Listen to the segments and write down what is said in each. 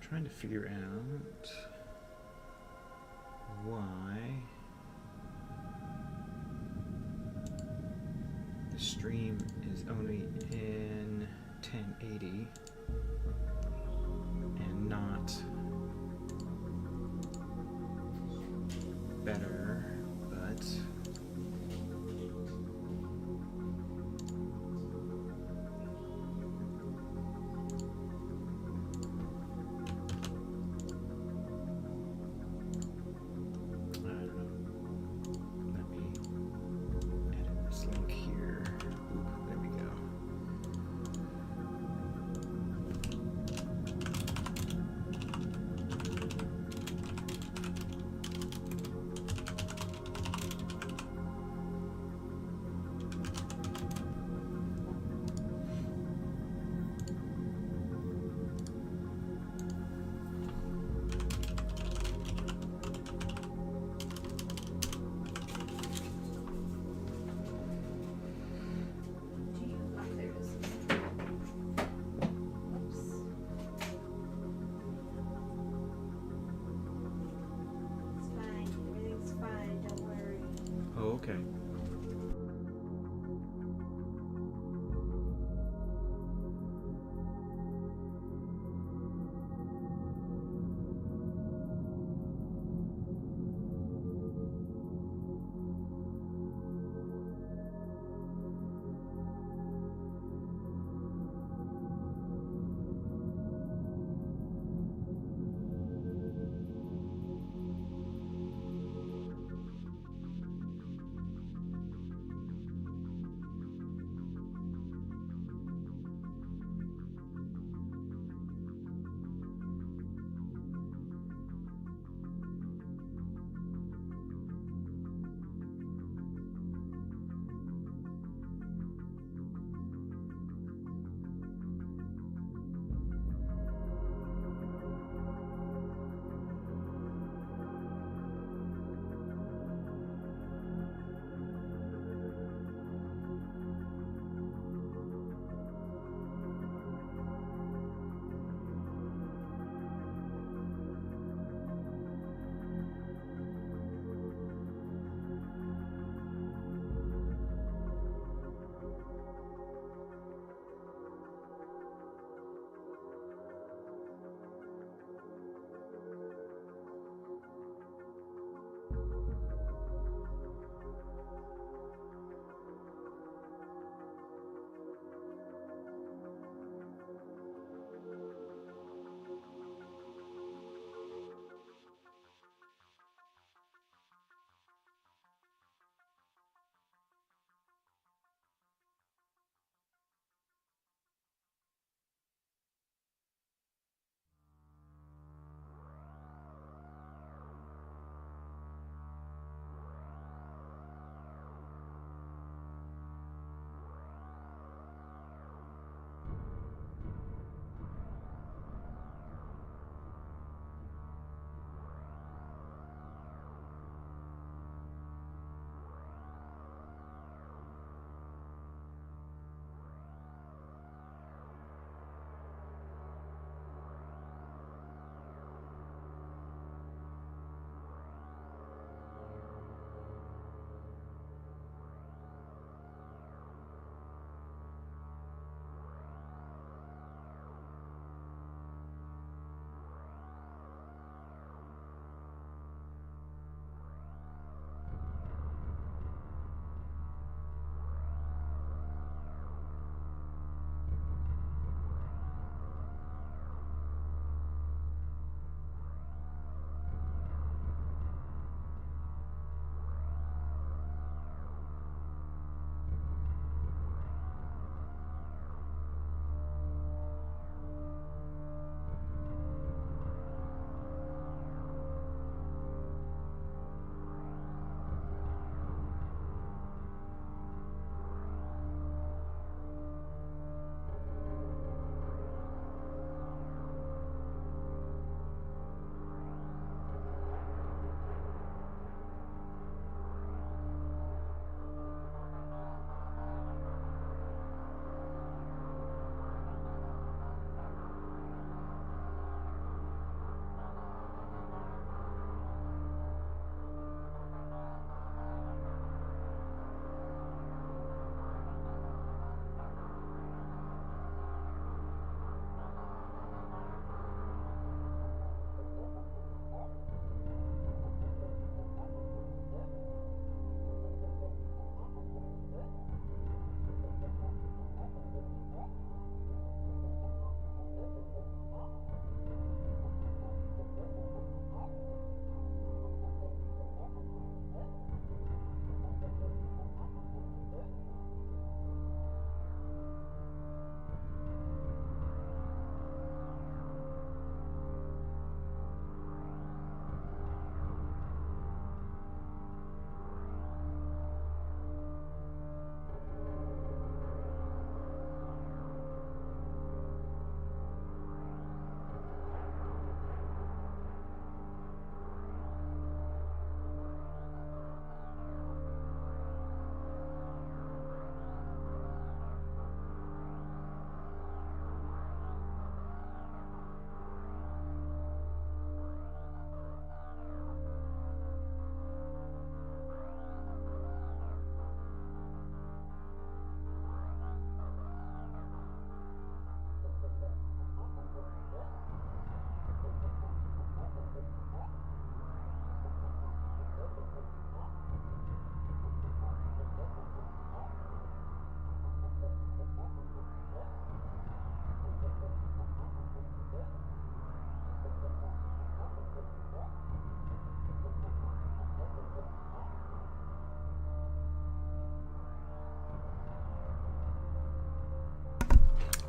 Trying to figure out why the stream is only in 1080 and not better, but okay.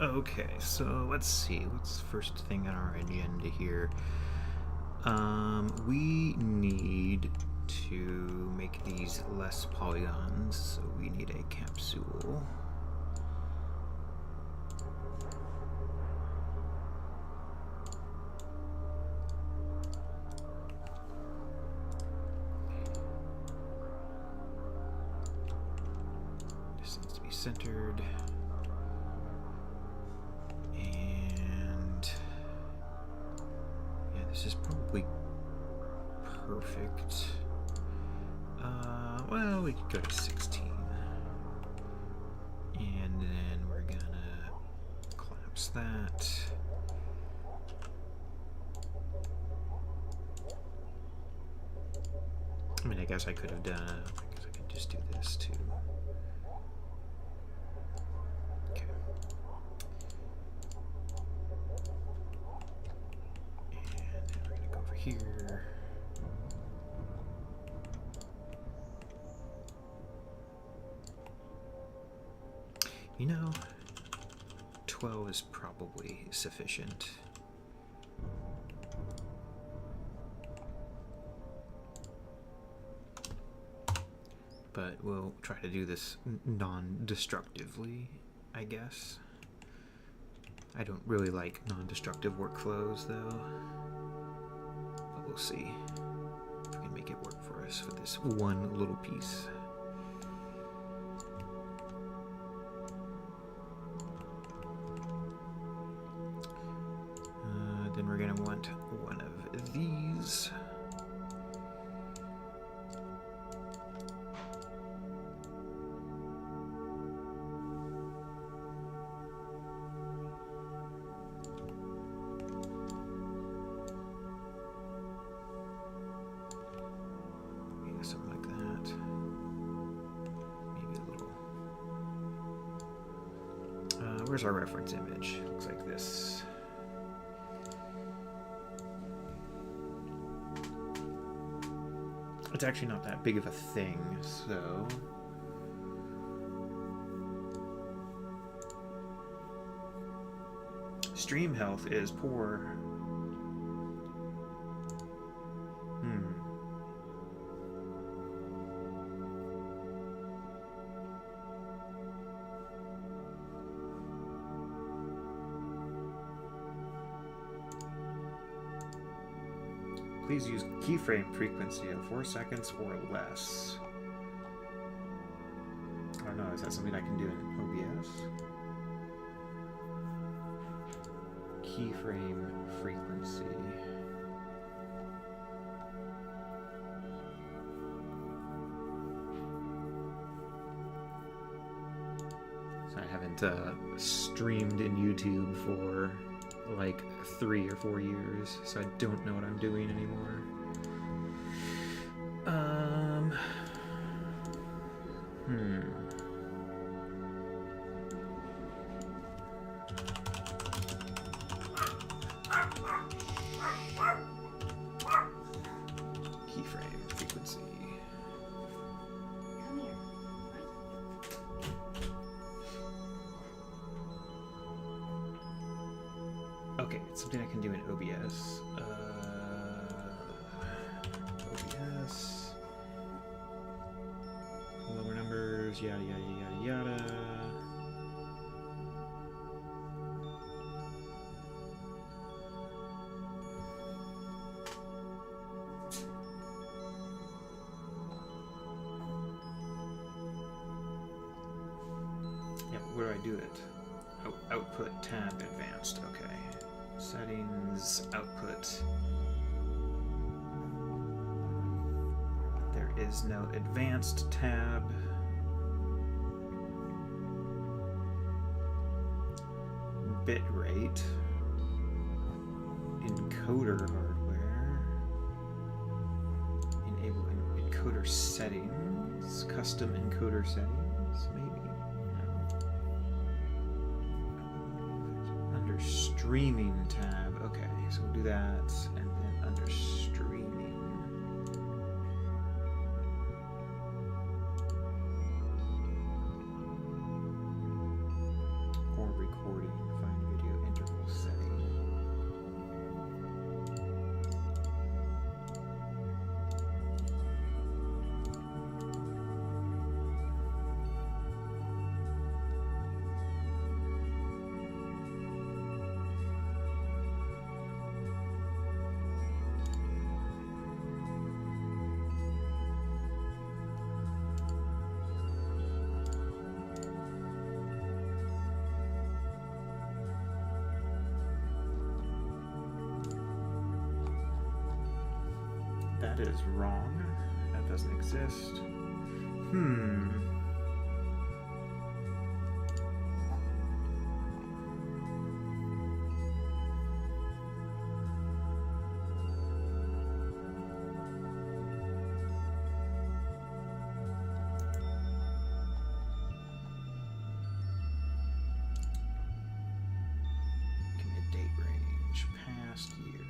Okay, so let's see. What's the first thing on our agenda here? We need to make these less polygons, so we need a capsule. This needs to be centered. And yeah, this is probably perfect. Well, we could go to 16. And then we're gonna collapse that. I mean, I guess I could have done, I guess I could just do this too. Okay. And then we're gonna go over here. You know, 12 is probably sufficient. But we'll try to do this non-destructively, I guess. I don't really like non-destructive workflows, though. But we'll see if we can make it work for us with this one little piece. Then we're going to want one of these. Yeah, something like that. Maybe a little. Where's our reference image? Looks like this. It's actually not that big of a thing, so stream health is poor. Please use keyframe frequency of 4 seconds or less. I don't know, is that something I can do in OBS? Keyframe frequency. So I haven't streamed in YouTube for like 3 or 4 years, so I don't know what I'm doing anymore. Keyframe frequency. Come here. Okay, it's something I can do in OBS. OBS. Lower numbers, yada yada yada yada. Yeah, where do I do it? Oh, output tab advanced, okay. Settings, output. There is no advanced tab. Bitrate. Encoder hardware. Enable encoder settings. Custom encoder settings, maybe. Under streaming tab. Okay, so we'll do that, and then under streaming. Or recording That is wrong. That doesn't exist. Give me a date range. Past year.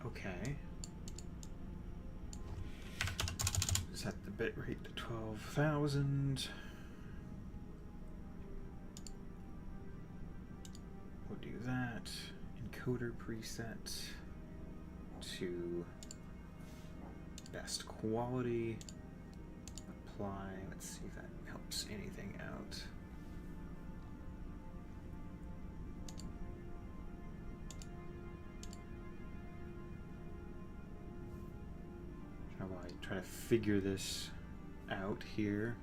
Okay. Set the bit rate to 12,000. We'll do that. Encoder preset to best quality. Apply. Let's see if that helps anything out. While I try to figure this out here.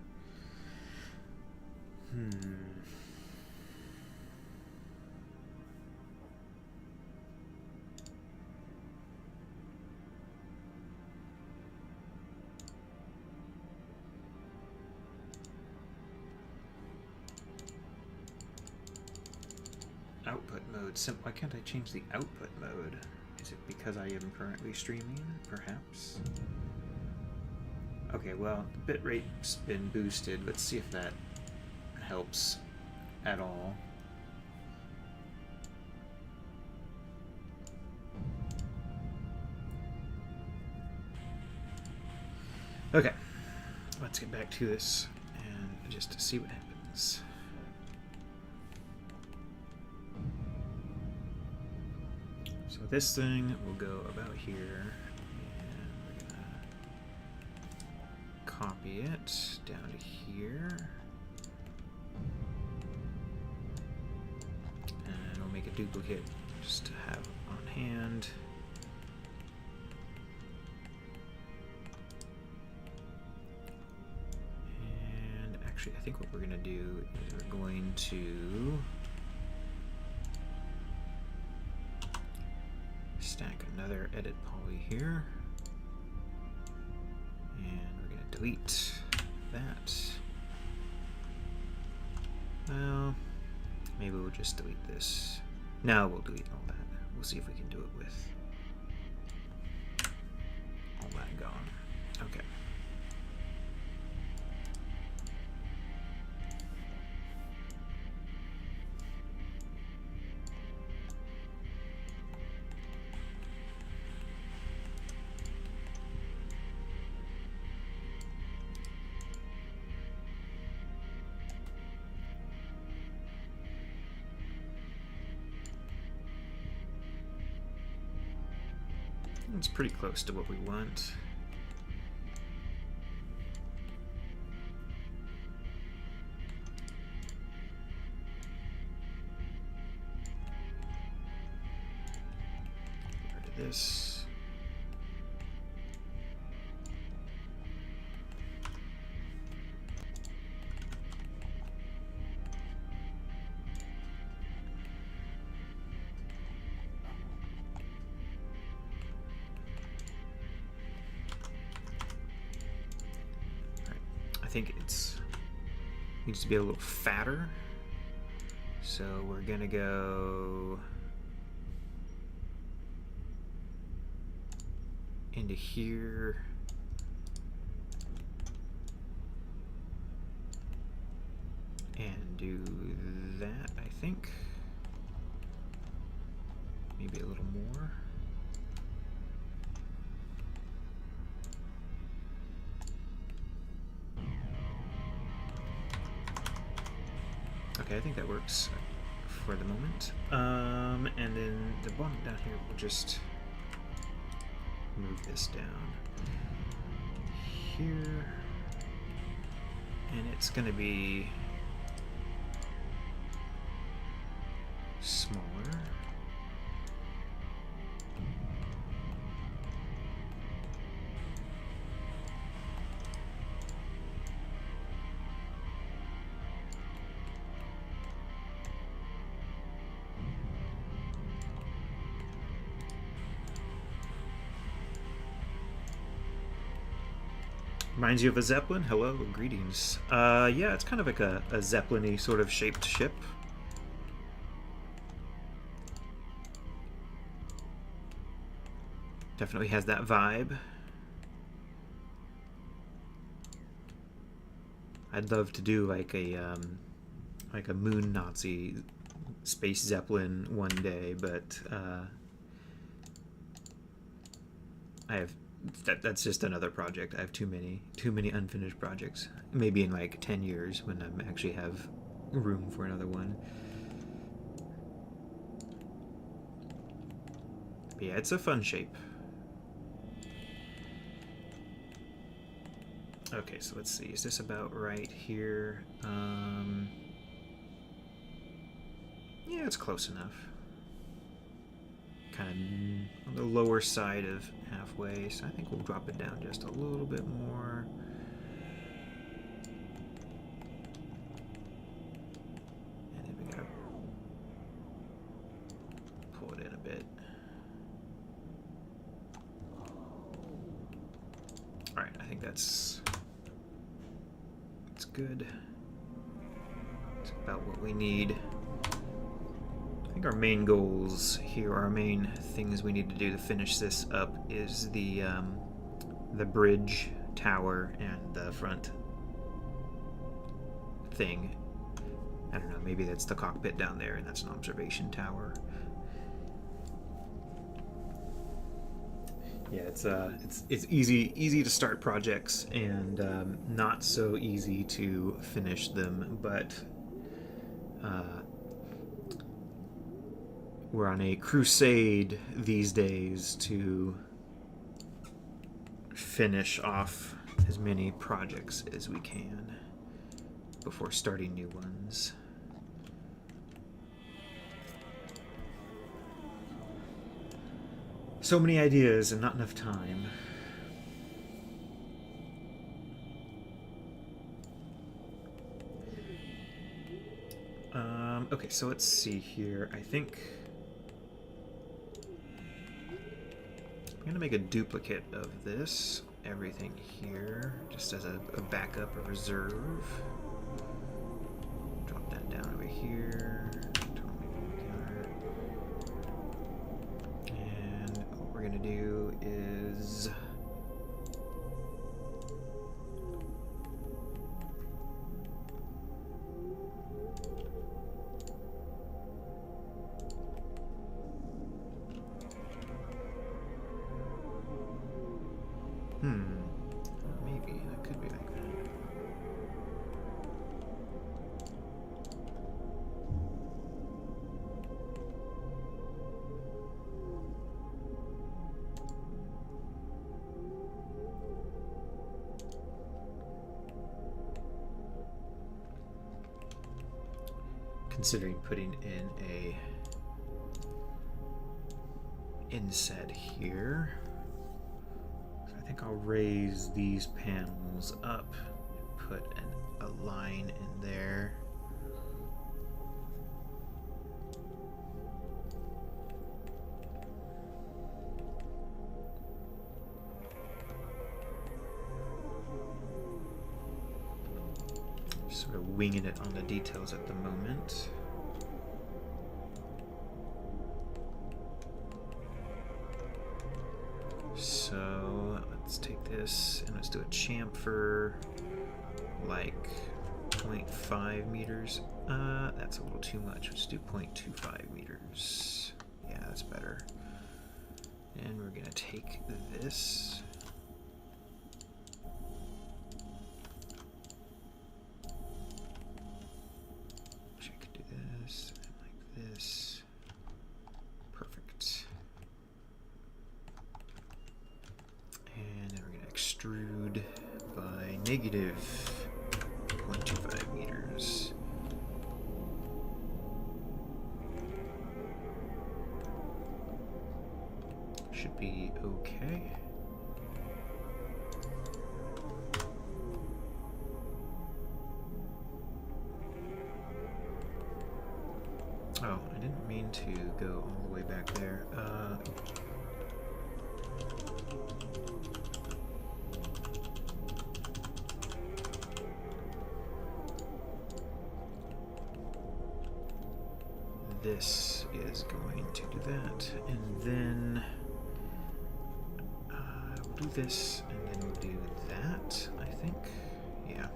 Output mode. Why can't I change the output mode? Is it because I am currently streaming? Perhaps. Okay, well, the bitrate's been boosted. Let's see if that helps at all. Okay, let's get back to this and just see what happens. So this thing will go about here. Copy it down to here, and we'll make a duplicate just to have on hand. And actually, I think what we're going to do is we're going to stack another edit poly here. Delete that. Well, maybe we'll just delete this. No, we'll delete all that. We'll see if we can do it with all that gone. Okay. It's pretty close to what we want. Get rid of this. I think it's needs to be a little fatter. So we're gonna go into here. And do that, I think. Maybe a little more. Okay, I think that works for the moment. And then the bottom down here, we'll just move this down here. And it's gonna be smaller. Reminds you of a Zeppelin? Hello, greetings. Yeah, it's kind of like a Zeppelin-y sort of shaped ship. Definitely has that vibe. I'd love to do like a moon Nazi space Zeppelin one day, but I have that's just another project. I have too many unfinished projects. Maybe in like 10 years when I actually have room for another one. But yeah, it's a fun shape. Okay, so let's see. Is this about right here? Yeah, it's close enough. Kind of on the lower side of halfway, so I think we'll drop it down just a little bit more. And then we gotta pull it in a bit. Alright, I think that's good. It's about what we need. I think our main goals here, our main things we need to do to finish this up is the bridge tower and the front thing. I don't know, maybe that's the cockpit down there and that's an observation tower. Yeah, it's easy to start projects and not so easy to finish them, but we're on a crusade these days to finish off as many projects as we can before starting new ones. So many ideas and not enough time. Okay, so let's see here. I think I'm gonna make a duplicate of this, everything here, just as a backup, a reserve. Drop that down over here. And what we're gonna do is maybe that could be like that. Considering putting in a inset here. I think I'll raise these panels up, put a line in there. winging it on the details at the moment. So let's take this and let's do a chamfer like 0.5 meters. That's a little too much. Let's do 0.25 meters. Yeah, that's better. And we're gonna take this. Actually, I could do this and like this. Perfect. And then we're gonna extrude by negative 0.25 meters. Should be okay. Oh, I didn't mean to go all the way back there. This is going to do that, and then we'll do this, and then we'll do that, I think. Yeah.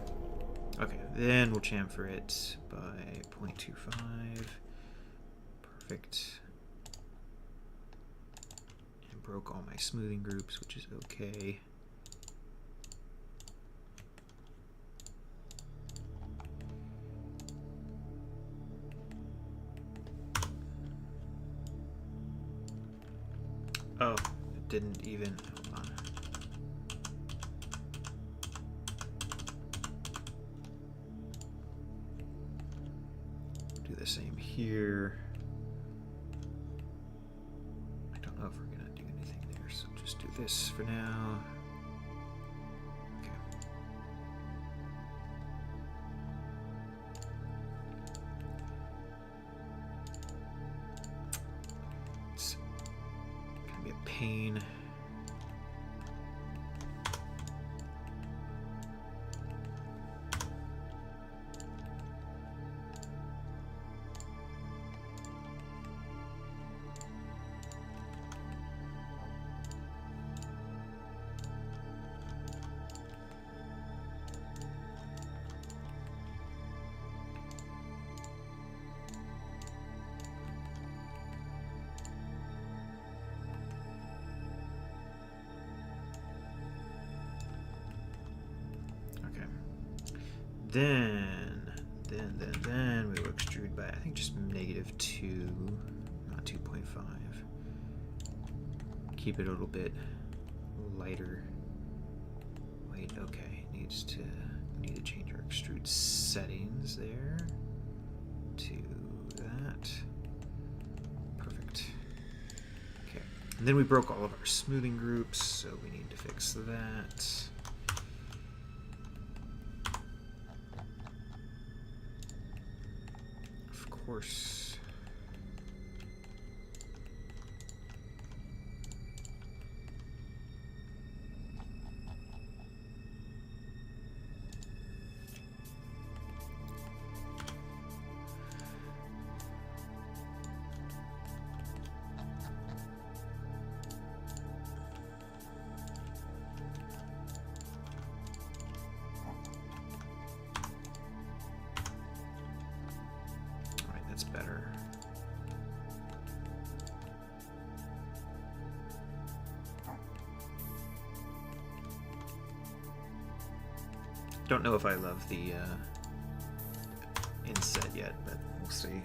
Okay, then we'll chamfer it by 0.25. Perfect. And broke all my smoothing groups, which is okay. Oh, it didn't even, hold on. Do the same here. I don't know if we're gonna do anything there, so just do this for now. Okay. It's gonna be a pain. Then we will extrude by, I think, just -2, not 2.5. Keep it a little bit lighter. Wait, okay, we need to change our extrude settings there to that. Perfect. Okay, and then we broke all of our smoothing groups, so we need to fix that. Of course. That's better. Don't know if I love the inset yet, but we'll see.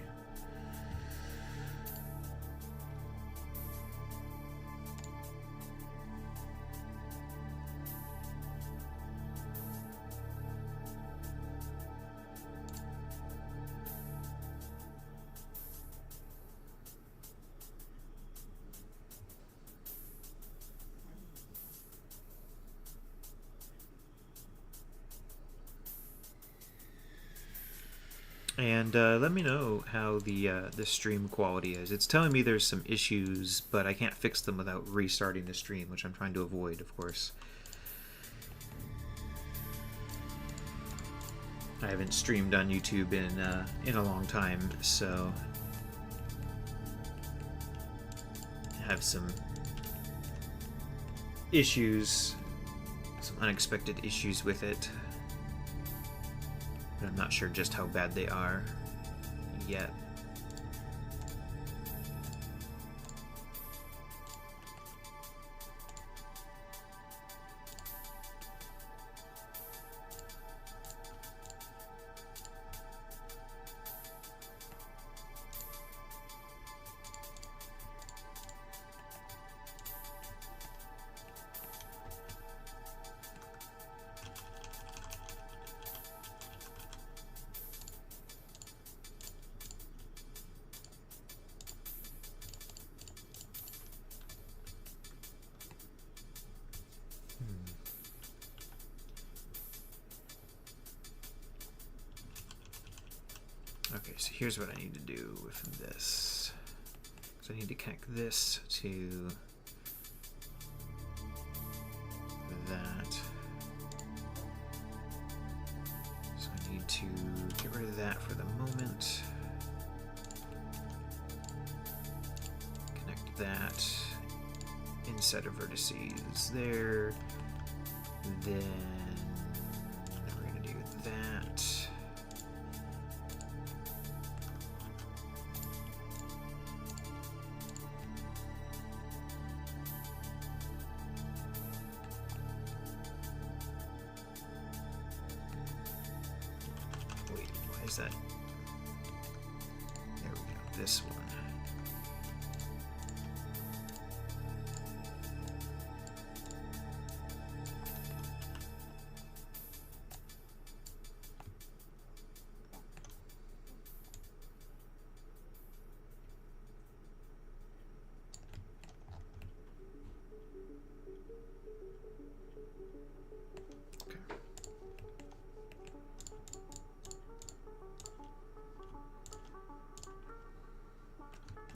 And let me know how the stream quality is. It's telling me there's some issues, but I can't fix them without restarting the stream, which I'm trying to avoid, of course. I haven't streamed on YouTube in a long time, so I have some issues, some unexpected issues with it. But I'm not sure just how bad they are yet. Okay, so here's what I need to do with this. So I need to connect this to that. So I need to get rid of that for the moment. Connect that inside of vertices there. Then we're going to do that. Is that? There we go. This one.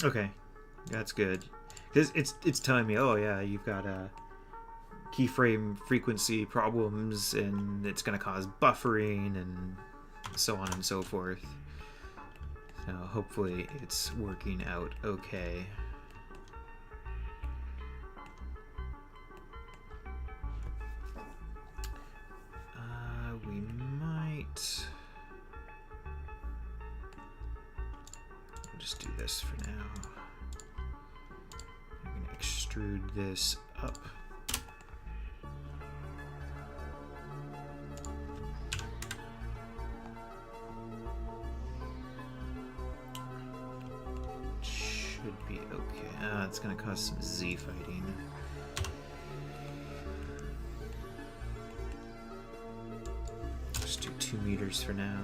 Okay, that's good. Because it's telling me, oh yeah, you've got keyframe frequency problems, and it's going to cause buffering, and so on and so forth. So hopefully it's working out okay. We might just do this for now. I'm going to extrude this up. Should be okay. It's going to cause some Z fighting. Just do 2 meters for now.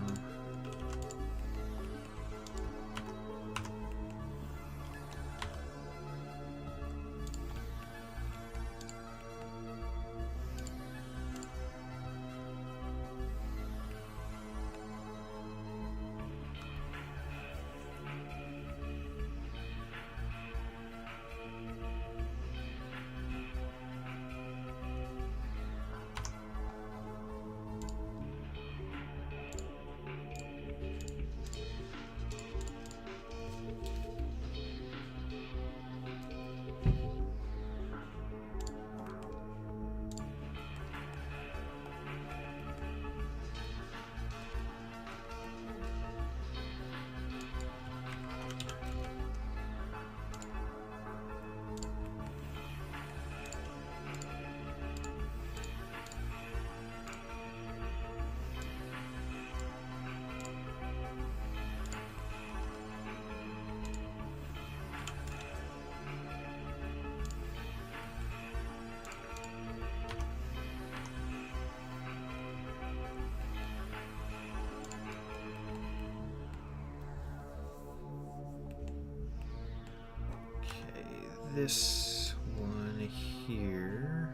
This one here.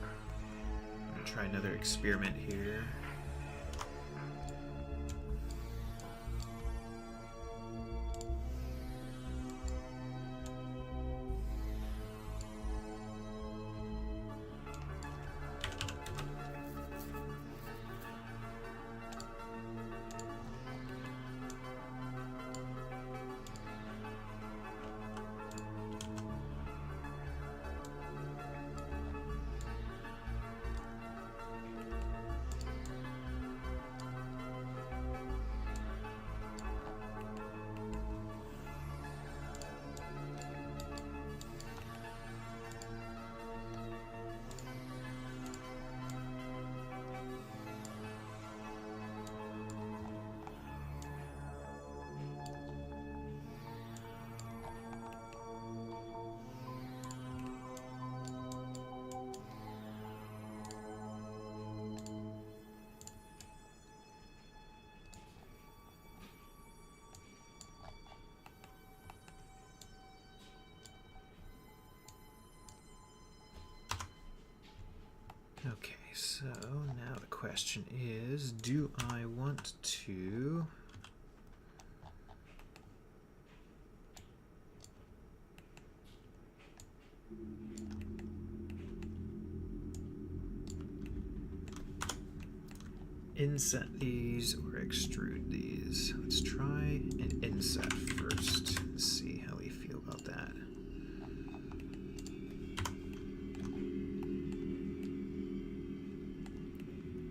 I'm gonna try another experiment here. Okay, so now the question is, do I want to inset these or extrude these? Let's try an inset first and see how we feel about that.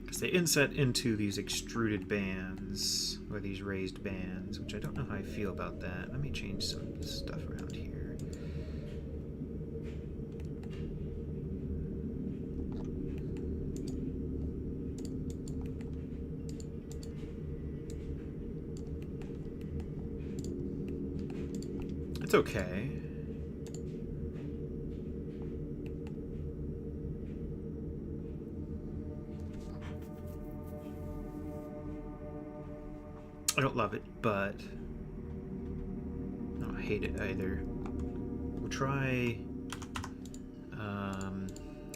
Because they inset into these extruded bands, or these raised bands, which I don't know how I feel about that. Let me change some stuff around here. It's okay. I don't love it, but I don't hate it either. We'll try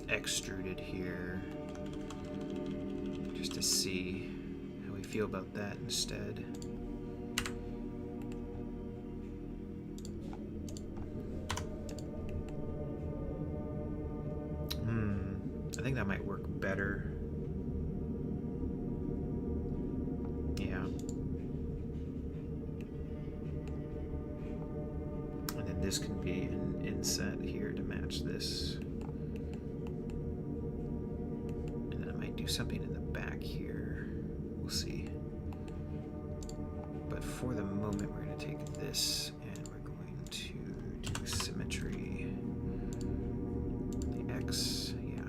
extruded here just to see how we feel about that instead. I think that might work better. Yeah. And then this can be an inset here to match this. And then I might do something in the back here. We'll see. But for the moment, we're going to take this and we're going to do symmetry. The X, yeah.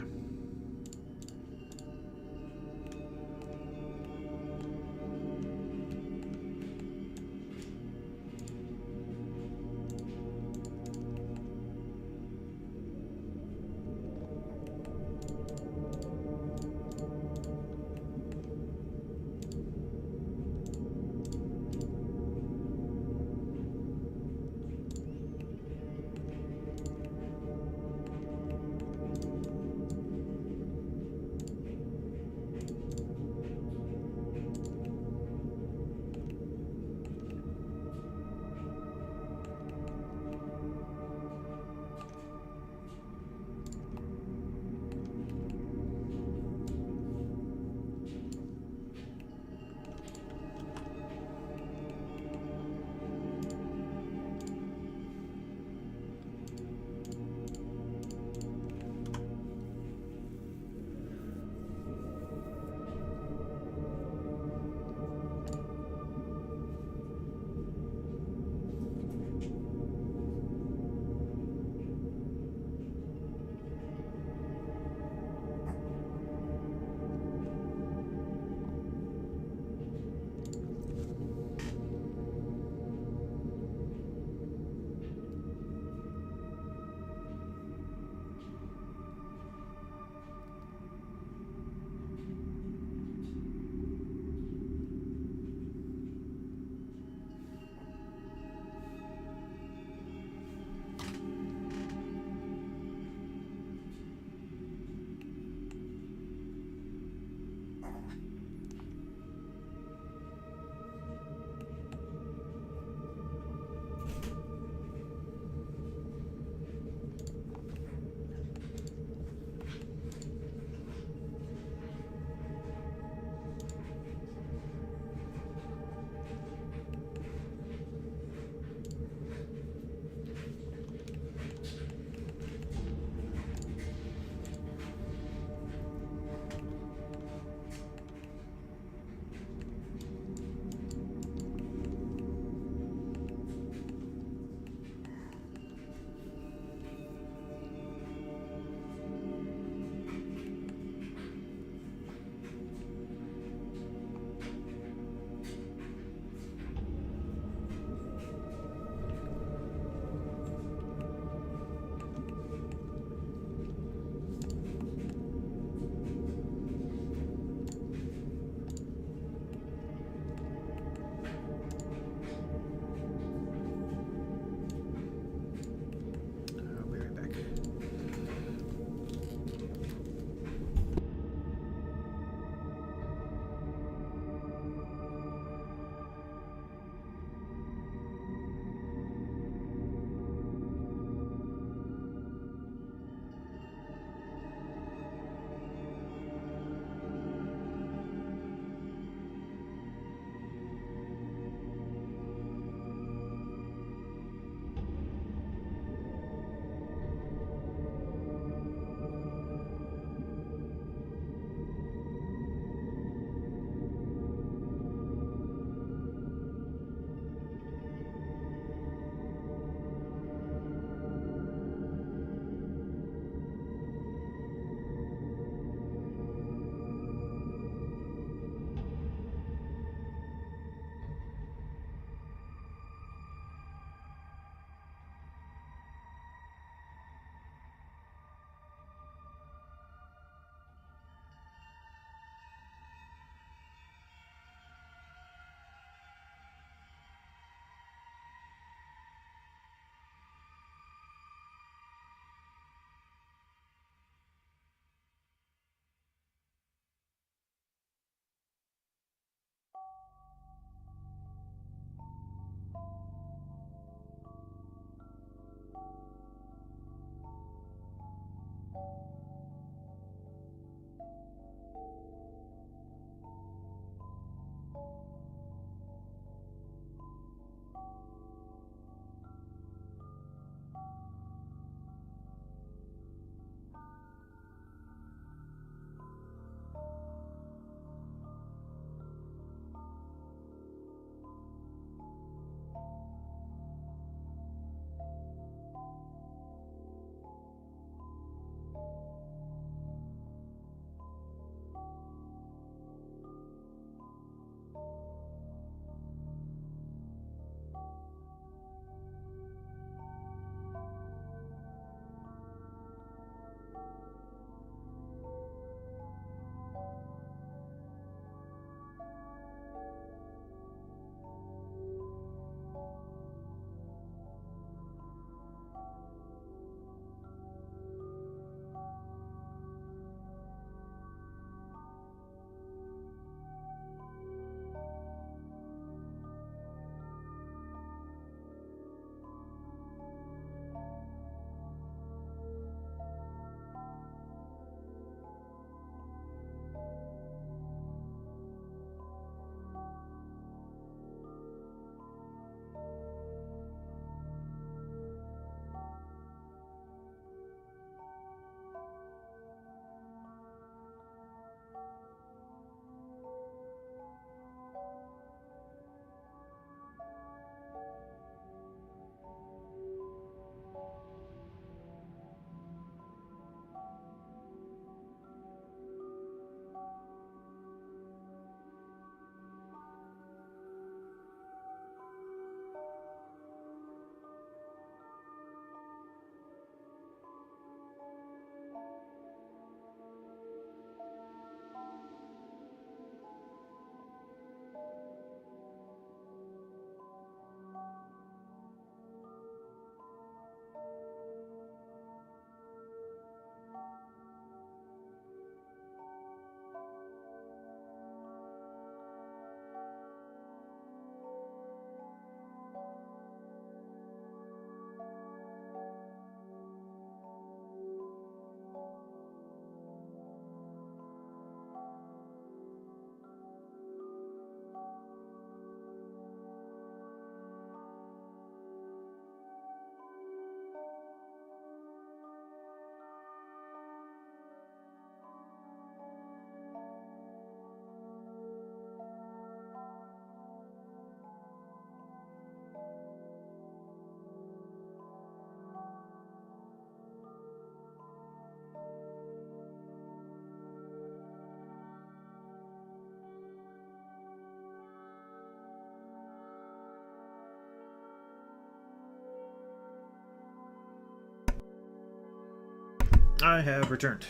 I have returned.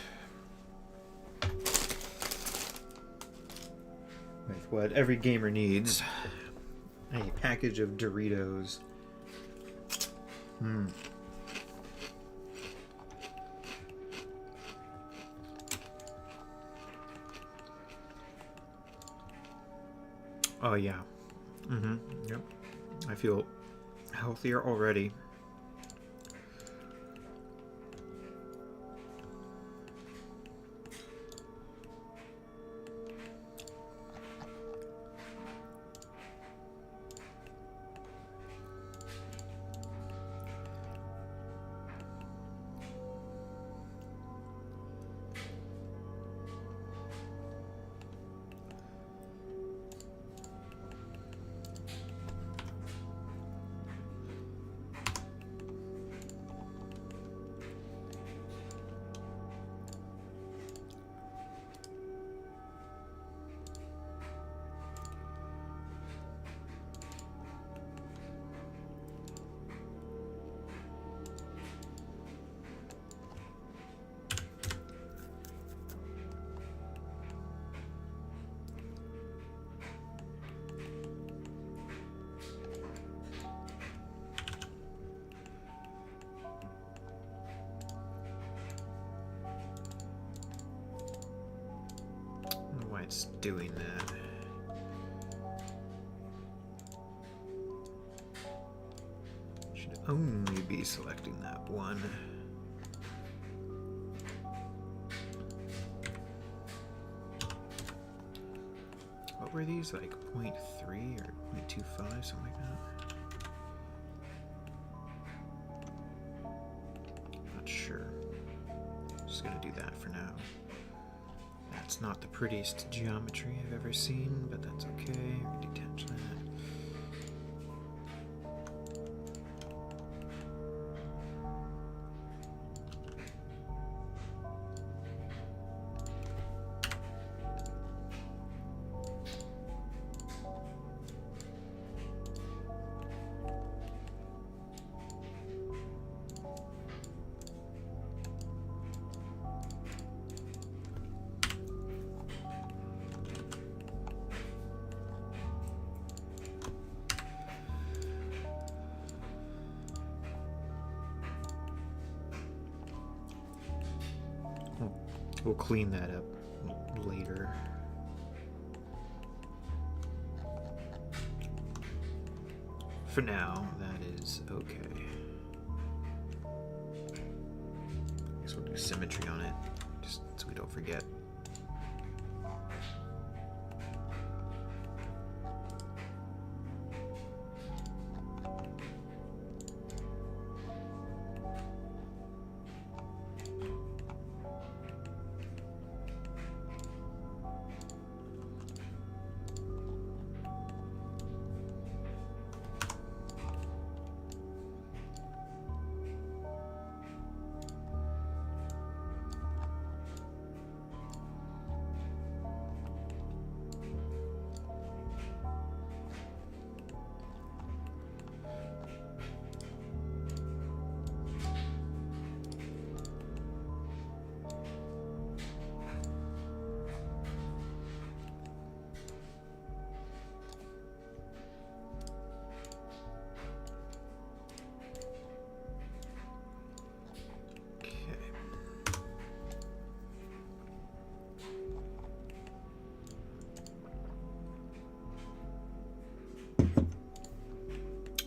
With what every gamer needs. A package of Doritos. Oh yeah. Yep. I feel healthier already. It's doing that. Should only be selecting that one. What were these, like 0.3 or 0.25, something like that? Not sure. Just gonna do that for now. It's not the prettiest geometry I've ever seen, but that's okay. We detach that. We'll clean that up later. For now, that is okay. I guess we'll do symmetry on it, just so we don't forget.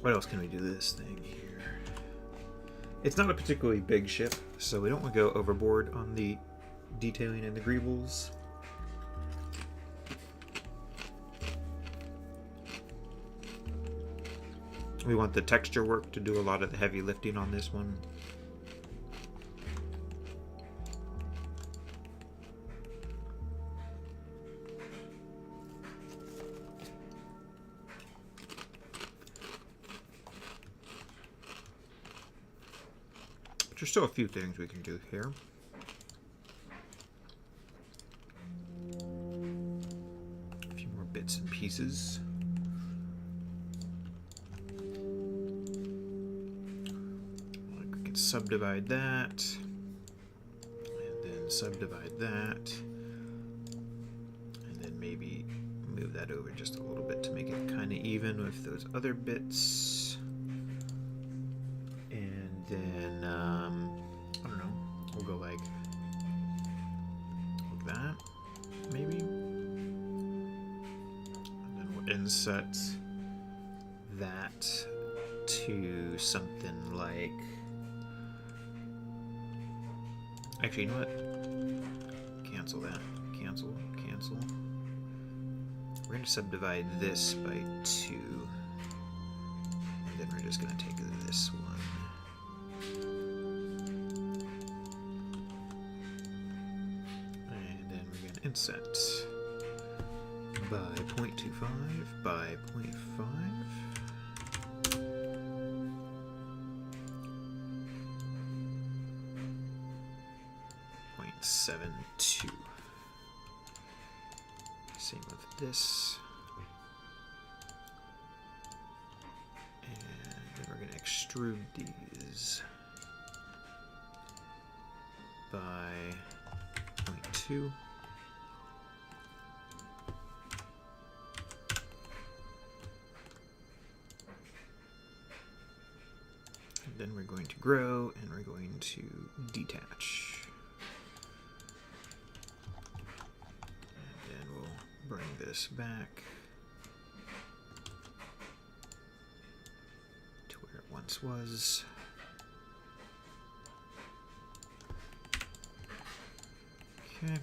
What else can we do this thing here? It's not a particularly big ship, so we don't want to go overboard on the detailing and the greebles. We want the texture work to do a lot of the heavy lifting on this one. But there's still a few things we can do here. A few more bits and pieces. Like we can subdivide that. subdivide that. And then maybe move that over just a little bit to make it kind of even with those other bits. And then, I don't know, we'll go like that, maybe. And then we'll inset that to something like, actually, you know what? Cancel that. Cancel. We're going to subdivide this by 2. And then we're just going to take this one. And then we're going to inset by 0.25 by 0.5. 0.72. Same with this. And then we're going to extrude these by 0.2. And then we're going to grow and we're going to detach. Bring this back to where it once was. Okay.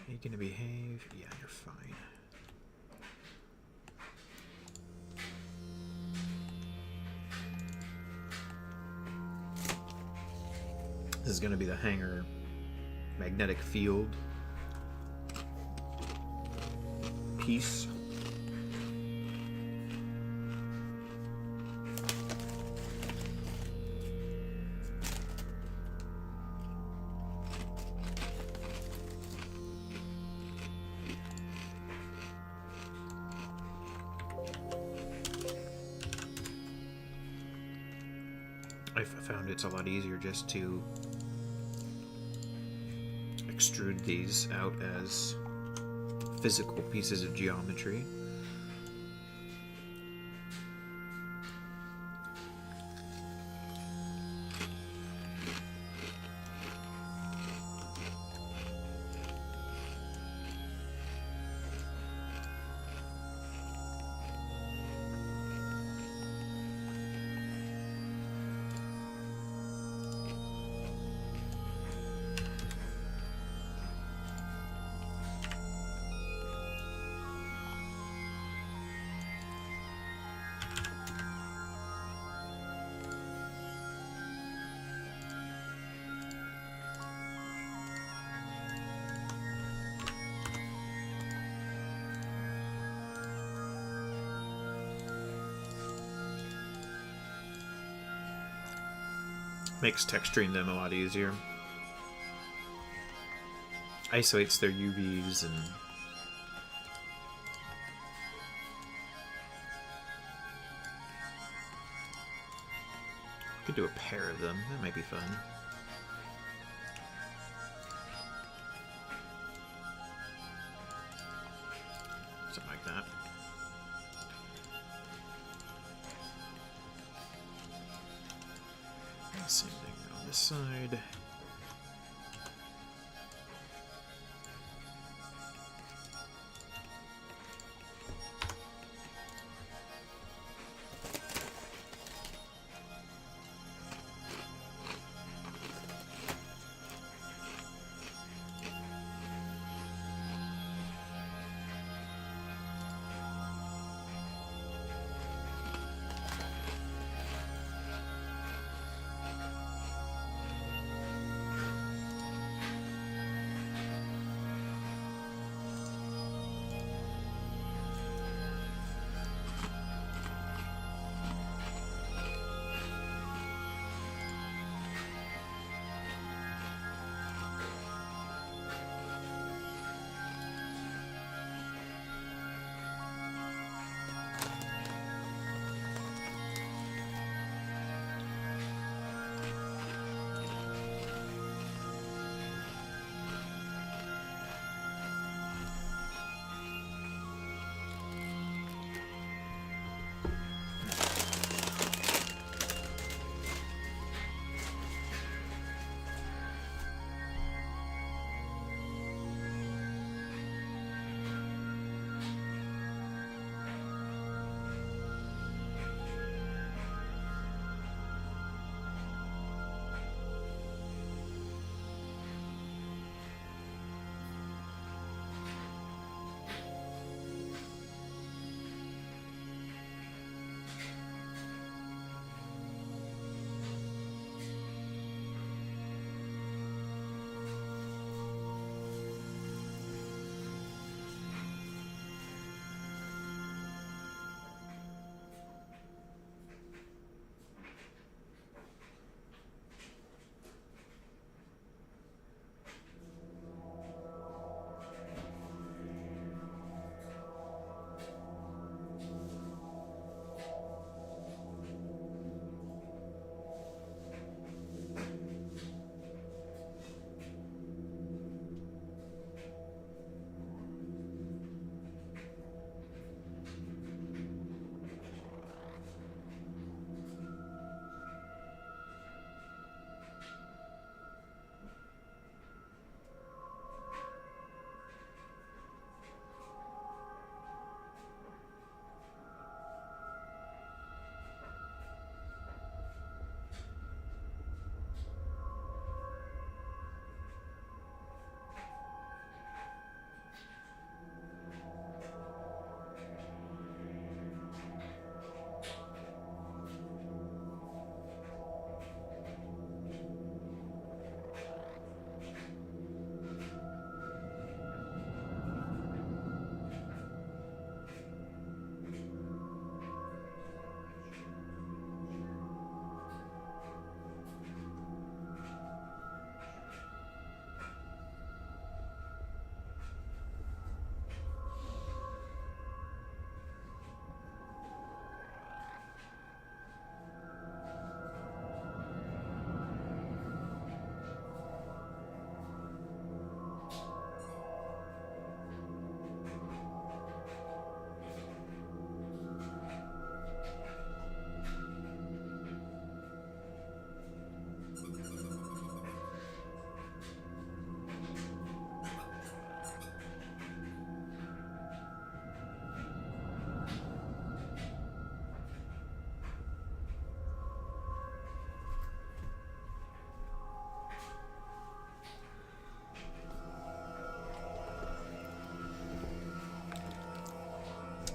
Are you gonna behave? Yeah, you're fine. This is gonna be the hanger magnetic field piece. I found it's a lot easier just to extrude these out as physical pieces of geometry. Makes texturing them a lot easier. Isolates their UVs and could do a pair of them. That might be fun. Something like that. Same thing on this side.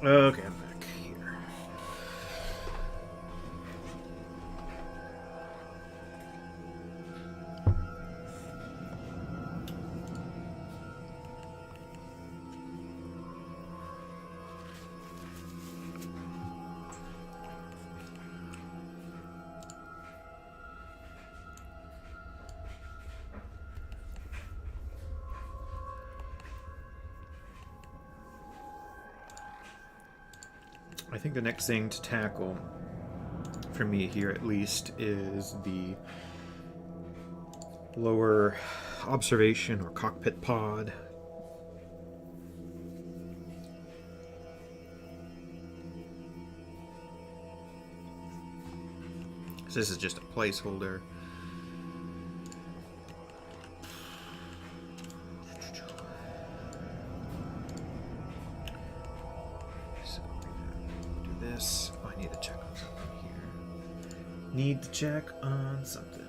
Okay, I'm back here. I think the next thing to tackle, for me here at least, is the lower observation or cockpit pod. So this is just a placeholder. So do this. Oh, I need to check on something here. Need to check on something.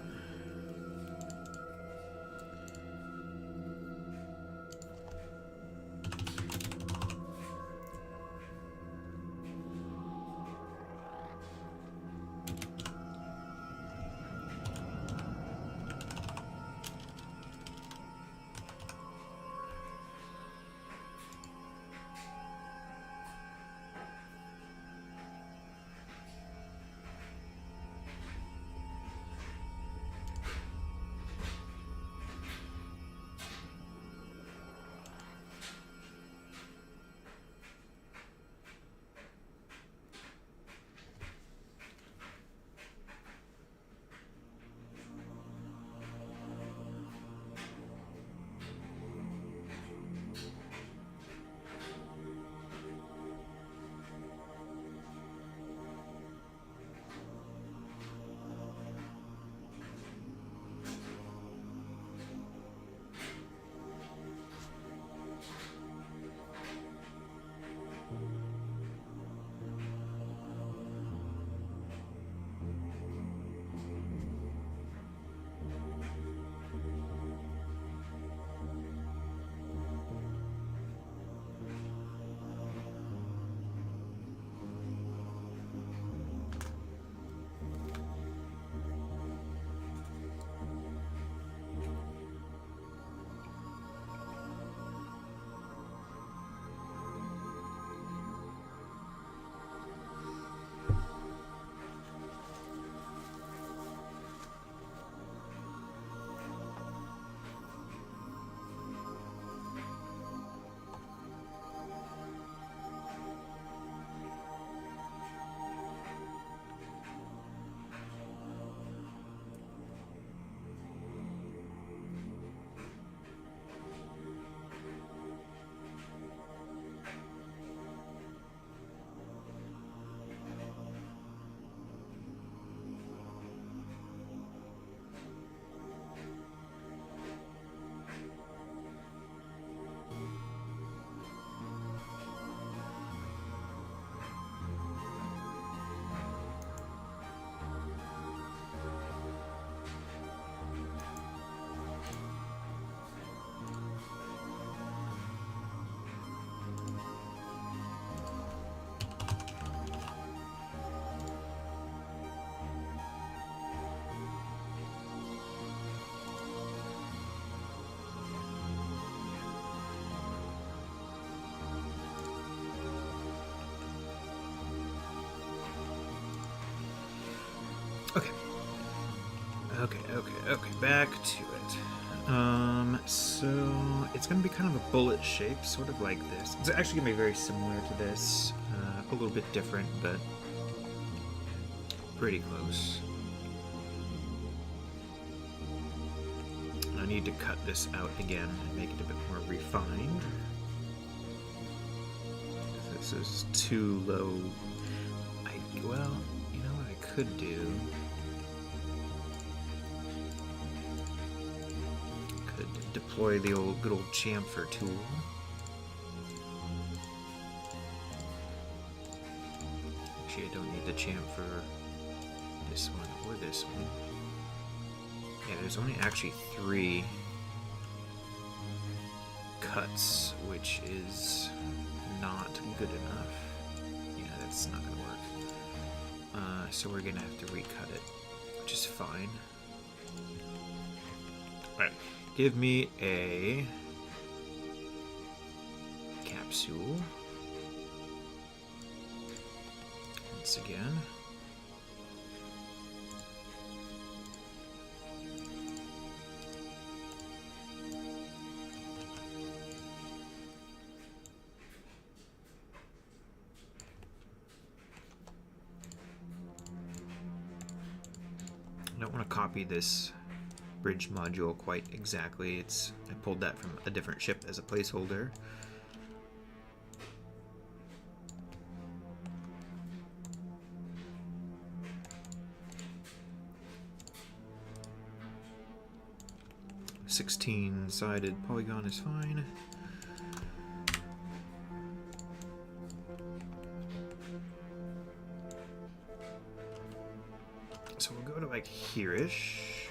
Okay. Okay, back to it. So it's gonna be kind of a bullet shape, sort of like this. It's actually gonna be very similar to this, a little bit different, but pretty close. I need to cut this out again and make it a bit more refined. This is too low. Well, you know what I could do? Could deploy the good old chamfer tool. Actually, I don't need the chamfer this one or this one. Yeah, there's only actually 3 cuts, which is not good enough. that's not gonna work. So we're gonna have to recut it, which is fine. Alright, give me a capsule. Once again. I don't want to copy this bridge module quite exactly. I pulled that from a different ship as a placeholder. A 16-sided polygon is fine. So we'll go to like here-ish,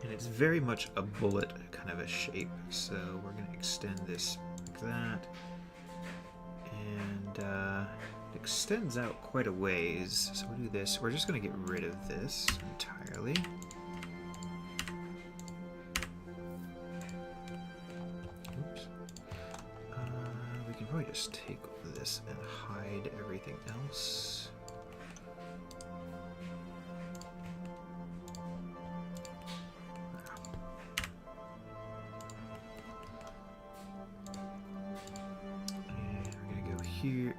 and it's very much a bullet kind of a shape. So we're going to extend this like that, and it extends out quite a ways. So we'll do this. We're just going to get rid of this entirely. Oops. We can probably just take this and hide everything else. Here,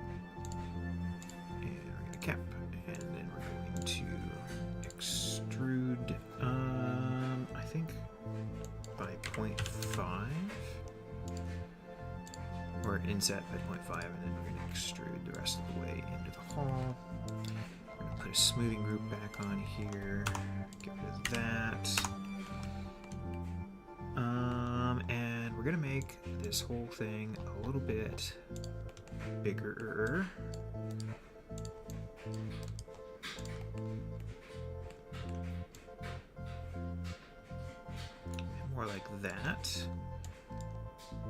and we're going to cap, and then we're going to extrude, I think by 0.5, or inset by 0.5, and then we're going to extrude the rest of the way into the hull. We're going to put a smoothing group back on here, get rid of that, and we're going to make this whole thing a little bit bigger. More like that.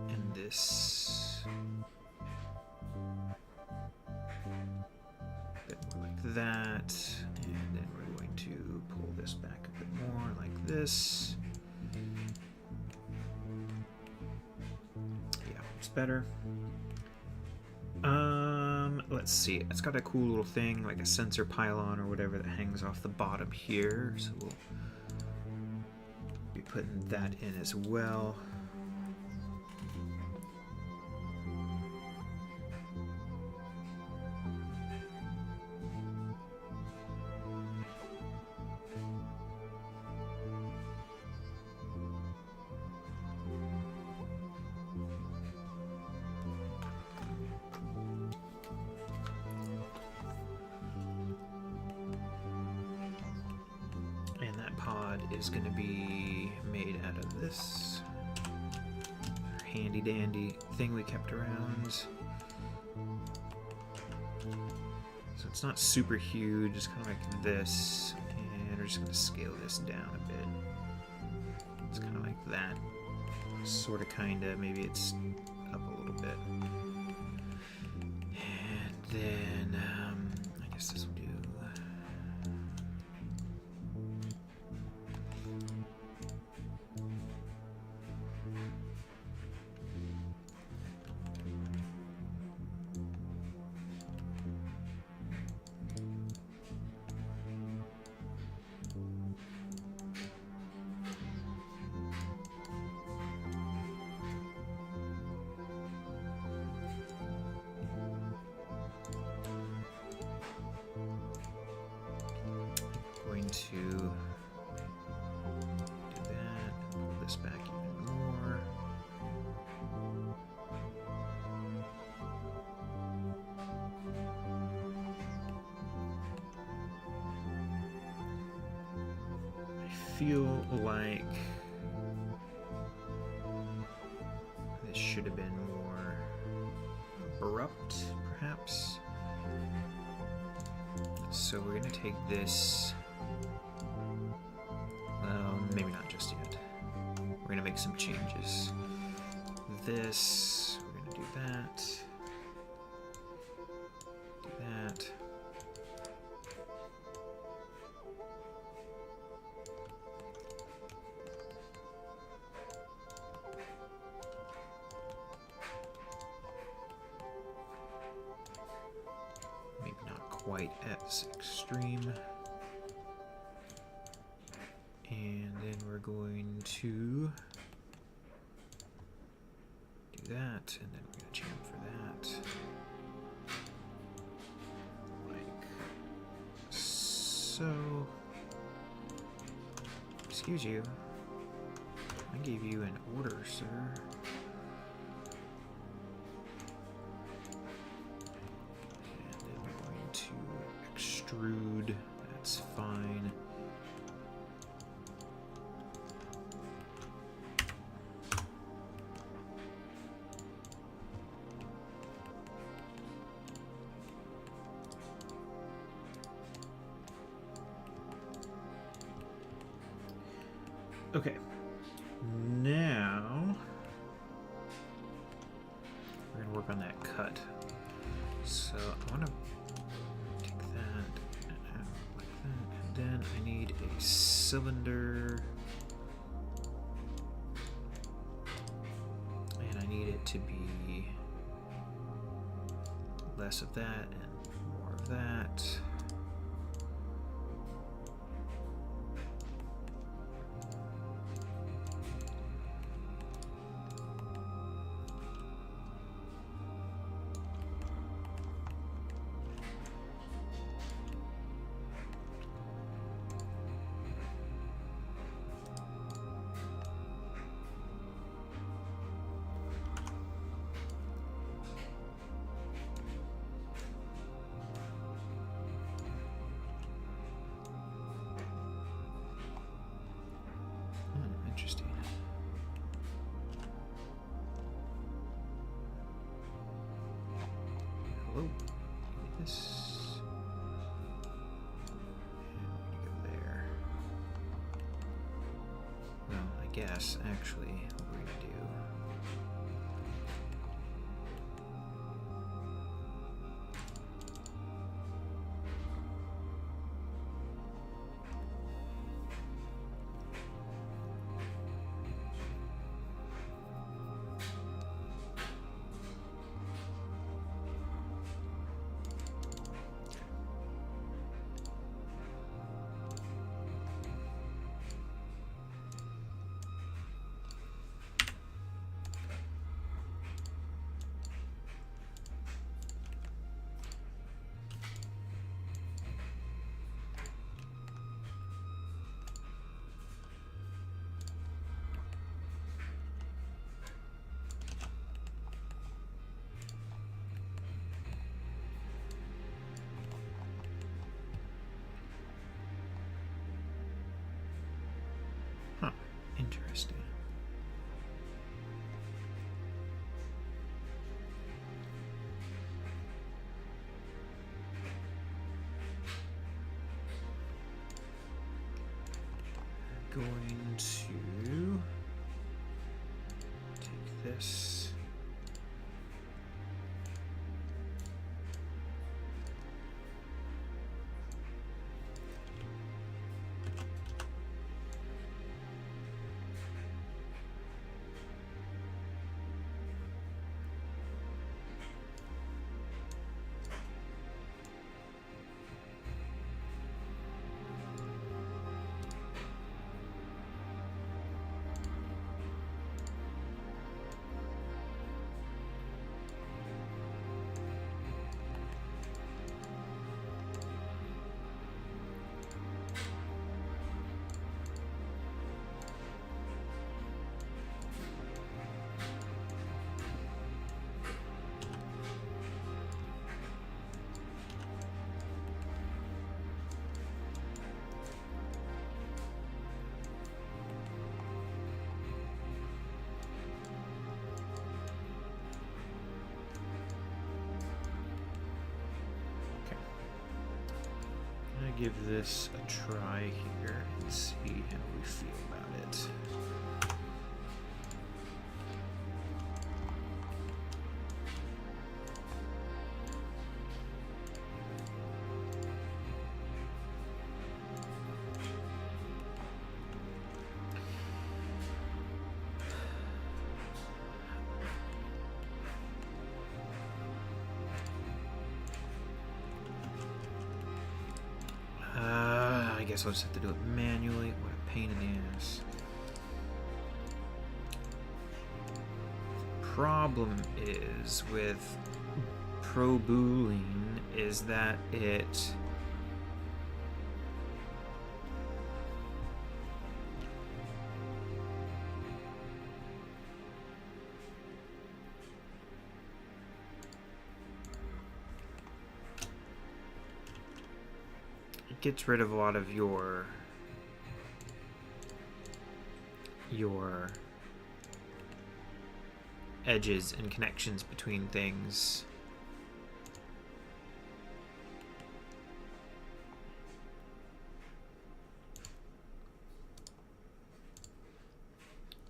And this. A bit more like that. And then we're going to pull this back a bit more like this. Yeah, it's better. Let's see, it's got a cool little thing, like a sensor pylon or whatever that hangs off the bottom here, so we'll be putting that in as well. Is going to be made out of this handy dandy thing we kept around. So it's not super huge, it's kind of like this, and we're just going to scale this down a bit. It's kind of like that, sort of, kind of, maybe it's up a little bit. And then I guess this will do. To do that and pull this back even more. I feel like this should have been more abrupt, perhaps. So we're going to take this. Maybe not just yet. We're going to make some changes. This, we're going to do that. Do that. white as extreme. And then we're going to do that, and then we're going to jam for that. Like so. Excuse you. I gave you an order, sir. And then we're going to extrude. That's fine. Okay, now we're going to work on that cut. So I want to take that out like that, and then I need a cylinder, and I need it to be less of that and more of that. Interesting. Hello. Give me this. And we're gonna go there. Well, I guess actually what we're gonna do. Huh, interesting. Going to take this. Give this a try here and see how we feel about it. guess I'll just have to do it manually. What a pain in the ass. Problem is with Pro Boolean is that it gets rid of a lot of your edges and connections between things.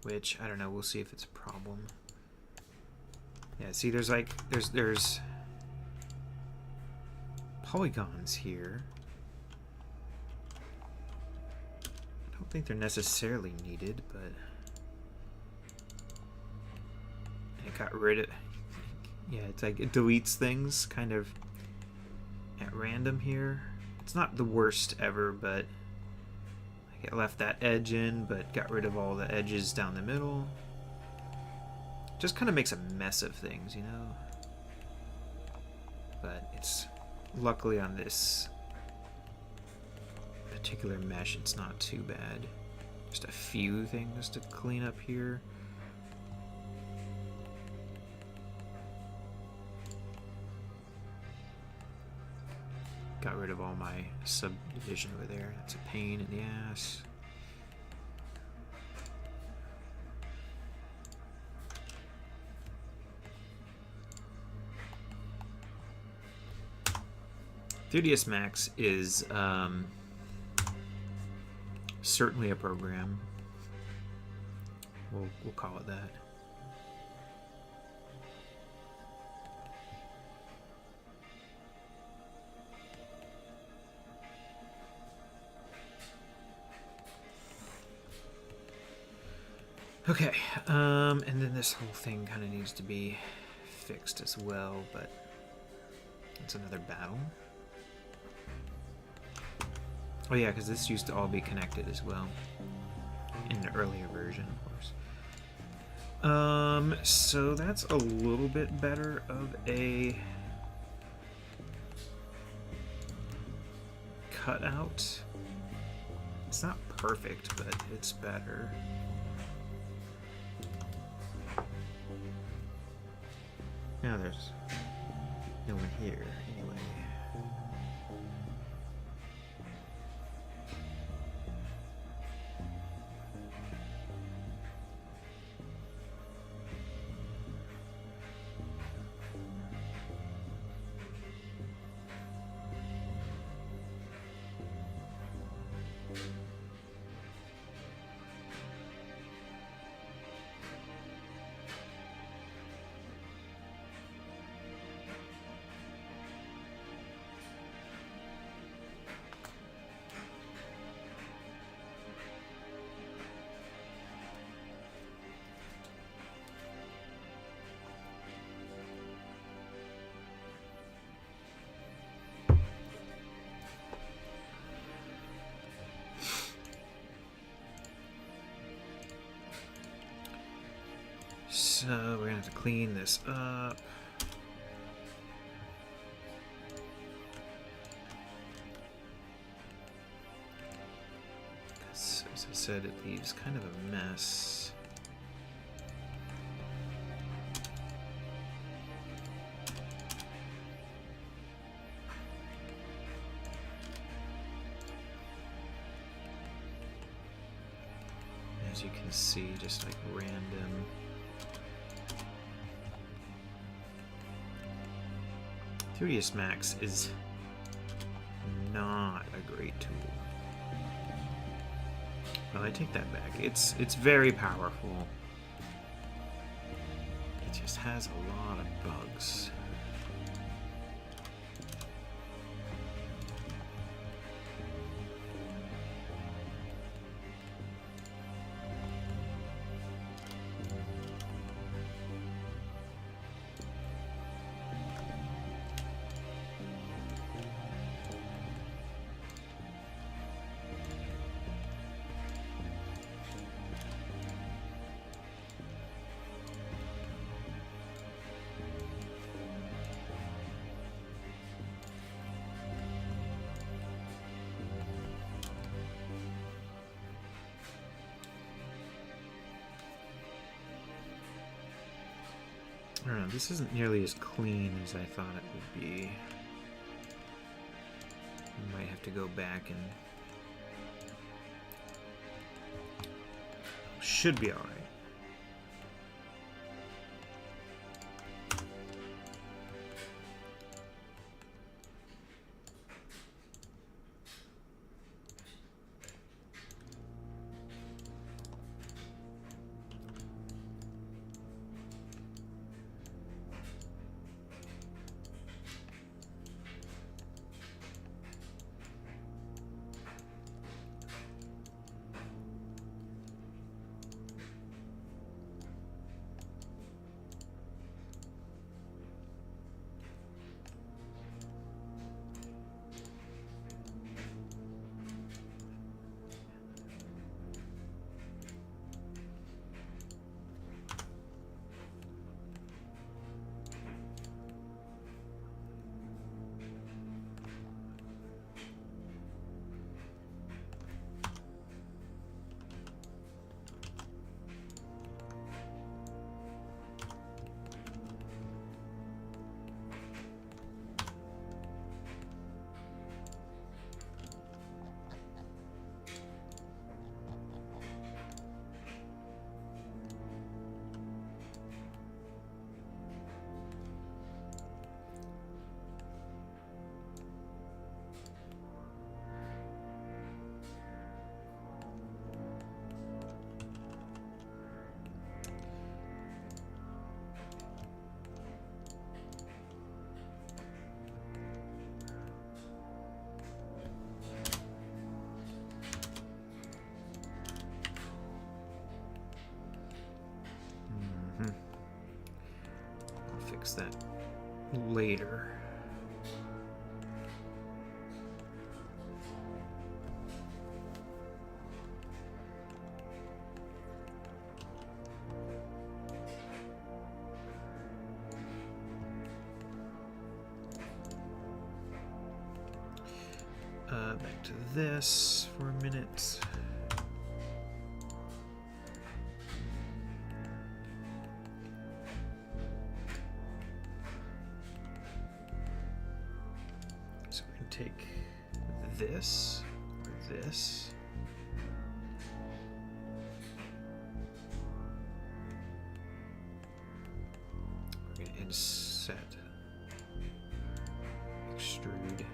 Which, I don't know, we'll see if it's a problem. Yeah, see, there's like, there's polygons here. I don't think they're necessarily needed, but it got rid of, yeah, it's like it deletes things kind of at random here. It's not the worst ever, but like it left that edge in, but got rid of all the edges down the middle. Just kind of makes a mess of things, you know? But it's luckily on this particular mesh, it's not too bad. Just a few things to clean up here. Got rid of all my subdivision over there. That's a pain in the ass. .3ds Max is certainly a program. We'll call it that. Okay, and then this whole thing kind of needs to be fixed as well, but it's another battle. Oh yeah, because this used to all be connected as well in the earlier version, of course. So that's a little bit better of a cutout. It's not perfect, but it's better. Now there's no one here, anyway. So we're gonna have to clean this up. As I said, it leaves kind of a mess. As you can see, just like random. .3ds Max is not a great tool. Well, I take that back. It's very powerful. It just has a lot of bugs. I don't know, this isn't nearly as clean as I thought it would be. I might have to go back and... Should be alright. That later. Back to this for a minute. Take this or this. We're going to inset, extrude.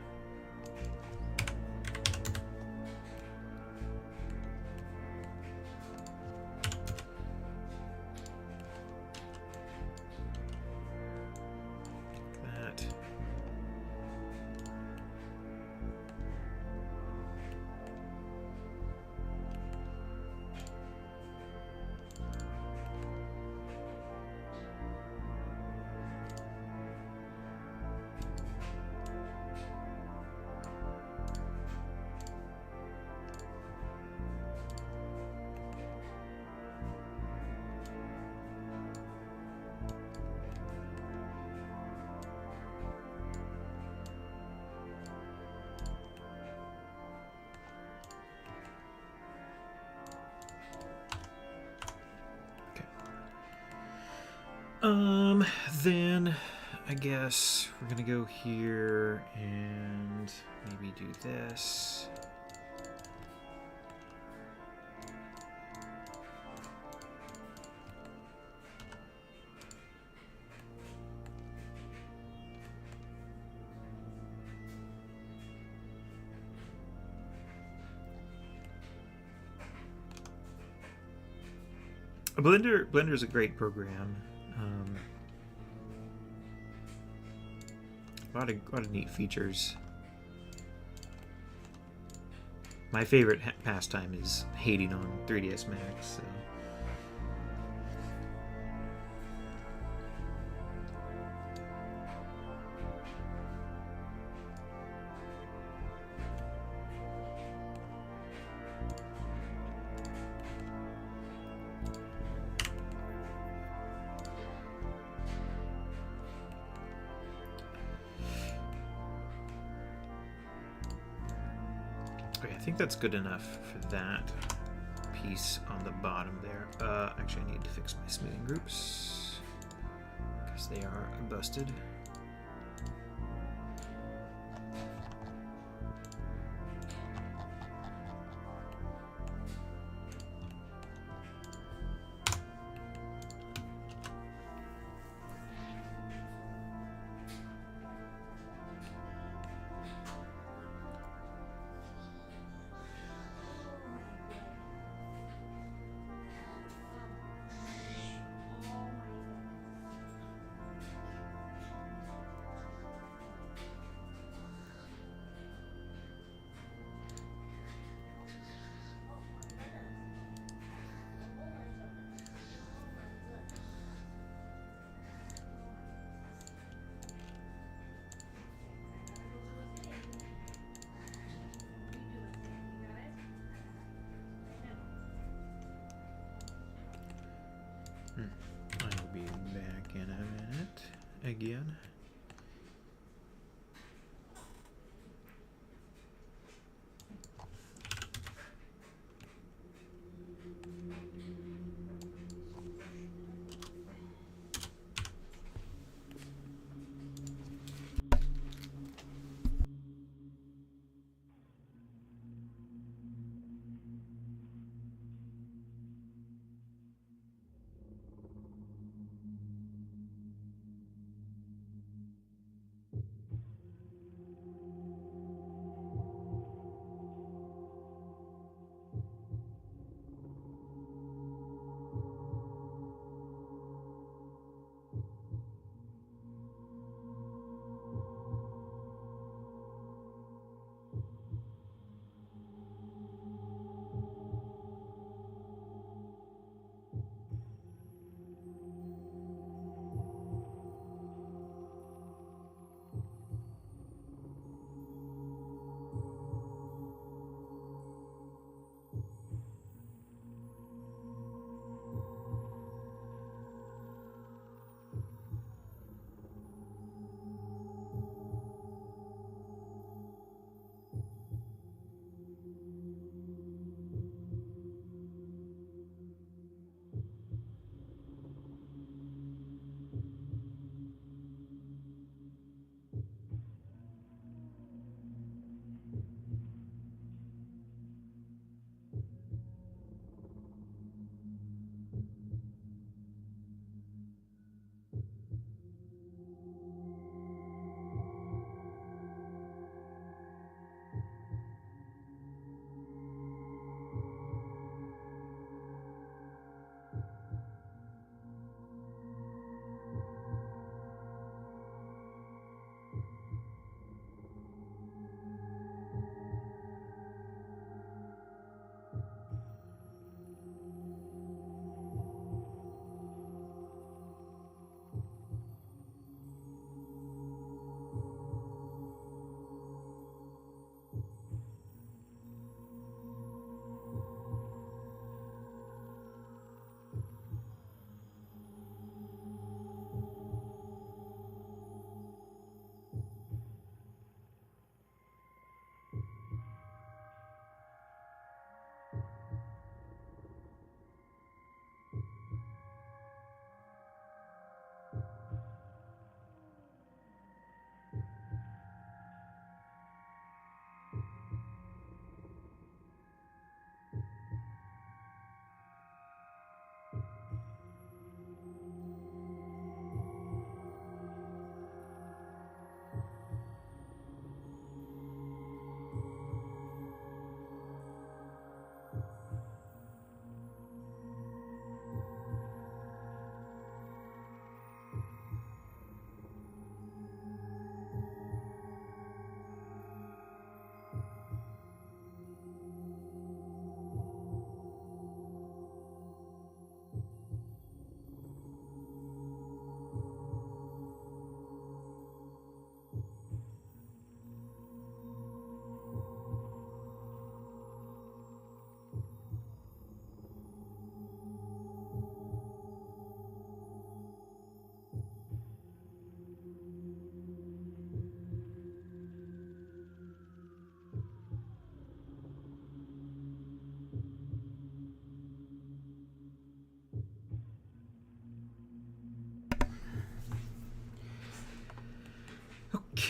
Then I guess we're gonna go here and maybe do this. Blender is a great program. A lot of neat features. My favorite pastime is hating on 3ds Max. So. Okay, I think that's good enough for that piece on the bottom there. Actually, I need to fix my smoothing groups because they are busted. I'll be back in a minute again.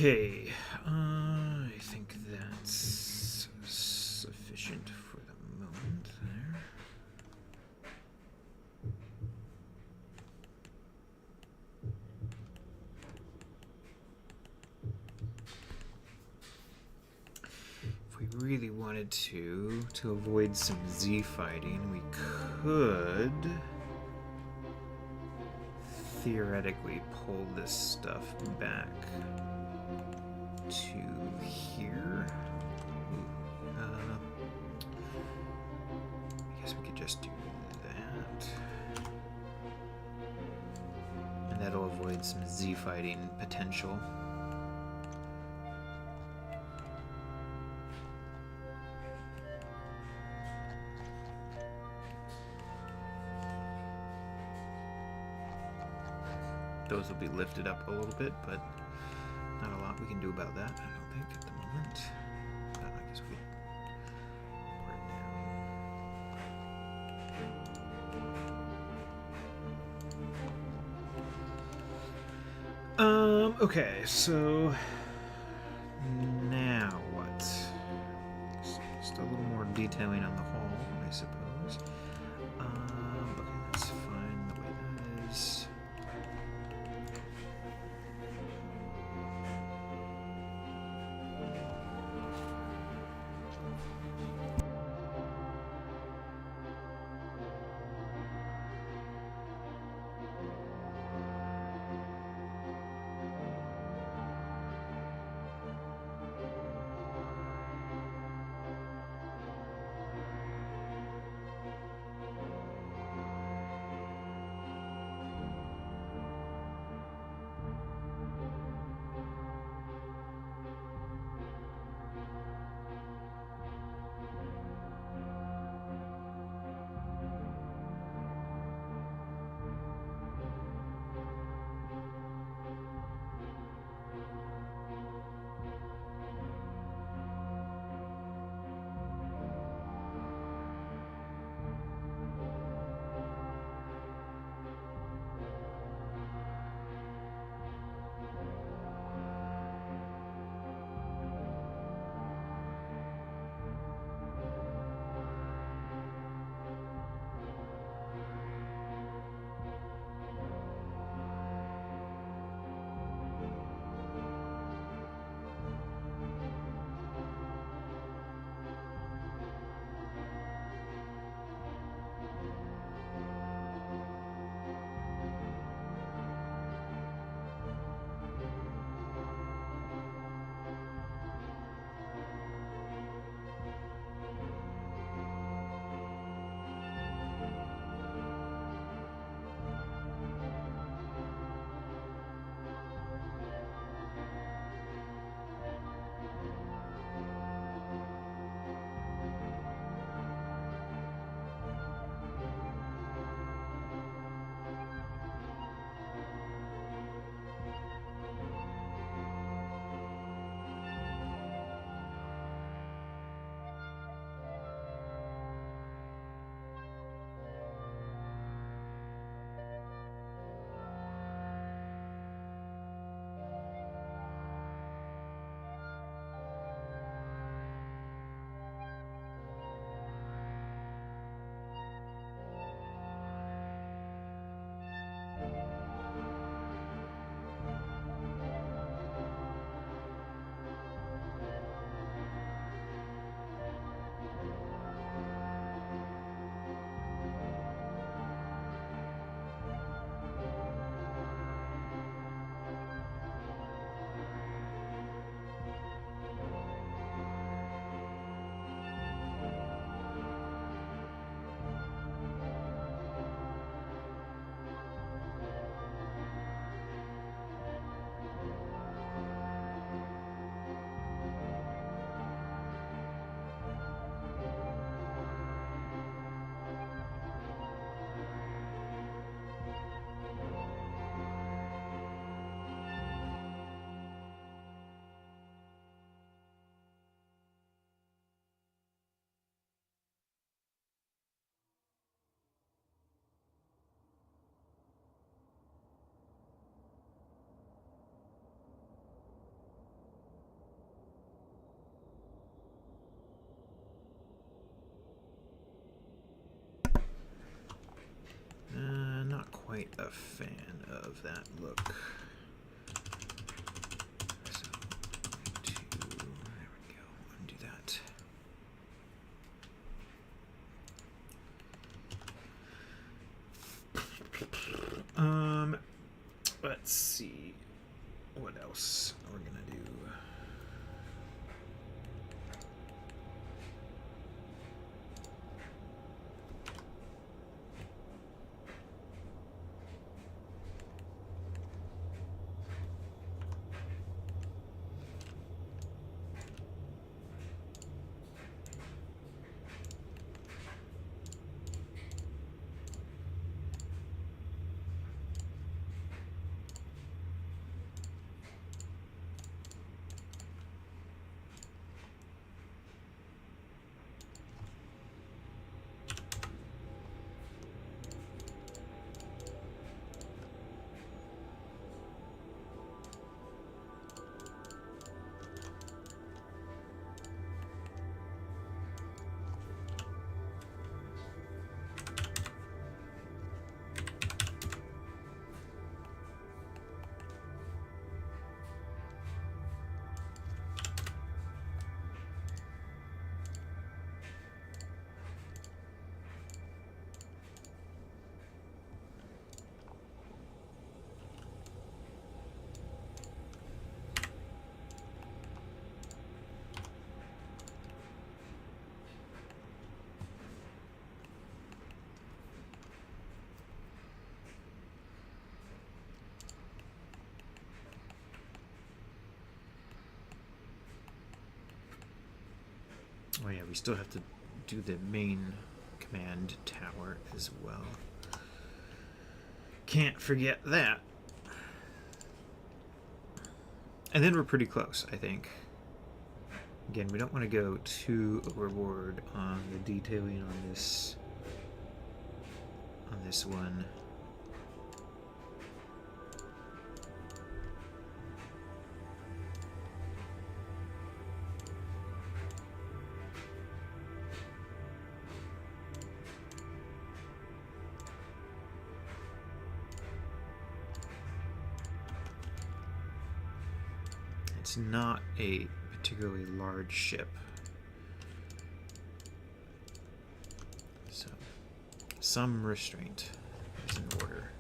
Okay, I think that's sufficient for the moment there. If we really wanted to avoid some Z fighting, we could theoretically pull this stuff back to here. I guess we could just do that. And that'll avoid some Z fighting potential. Those will be lifted up a little bit, but not a lot we can do about that, I don't think, at the moment. But I guess we lower it down. Okay, so now what? Just a little more detailing on the hall, I suppose. Okay, that's fine the way that is. fan of that look. So, there we go. Undo that. Let's see what else we're gonna do. Oh yeah, we still have to do the main command tower as well. Can't forget that. And then we're pretty close, I think. Again, we don't want to go too overboard on the detailing on this one. It's not a particularly large ship, so some restraint is in order.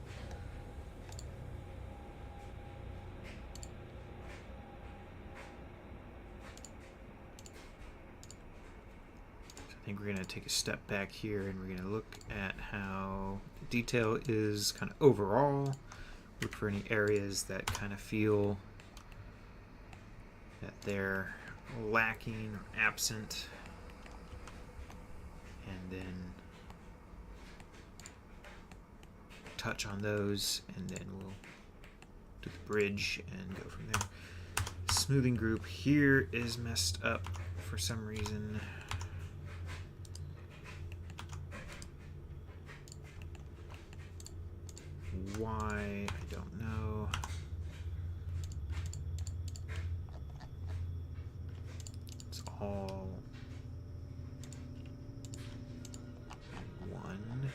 So I think we're going to take a step back here and we're going to look at how the detail is kind of overall, look for any areas that kind of feel that they're lacking or absent, and then touch on those, and then we'll do the bridge and go from there. Smoothing group here is messed up for some reason. Why, I don't know. All one.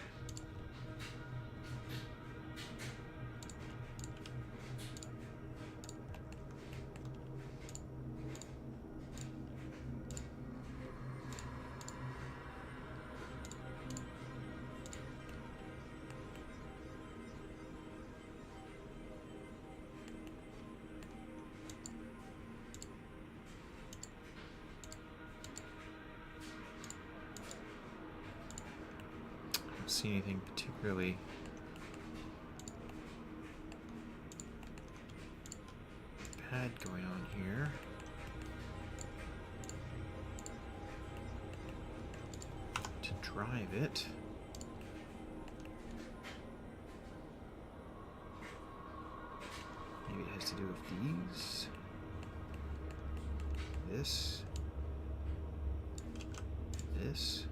See anything particularly bad going on here. To drive it. Maybe it has to do with these. This. This.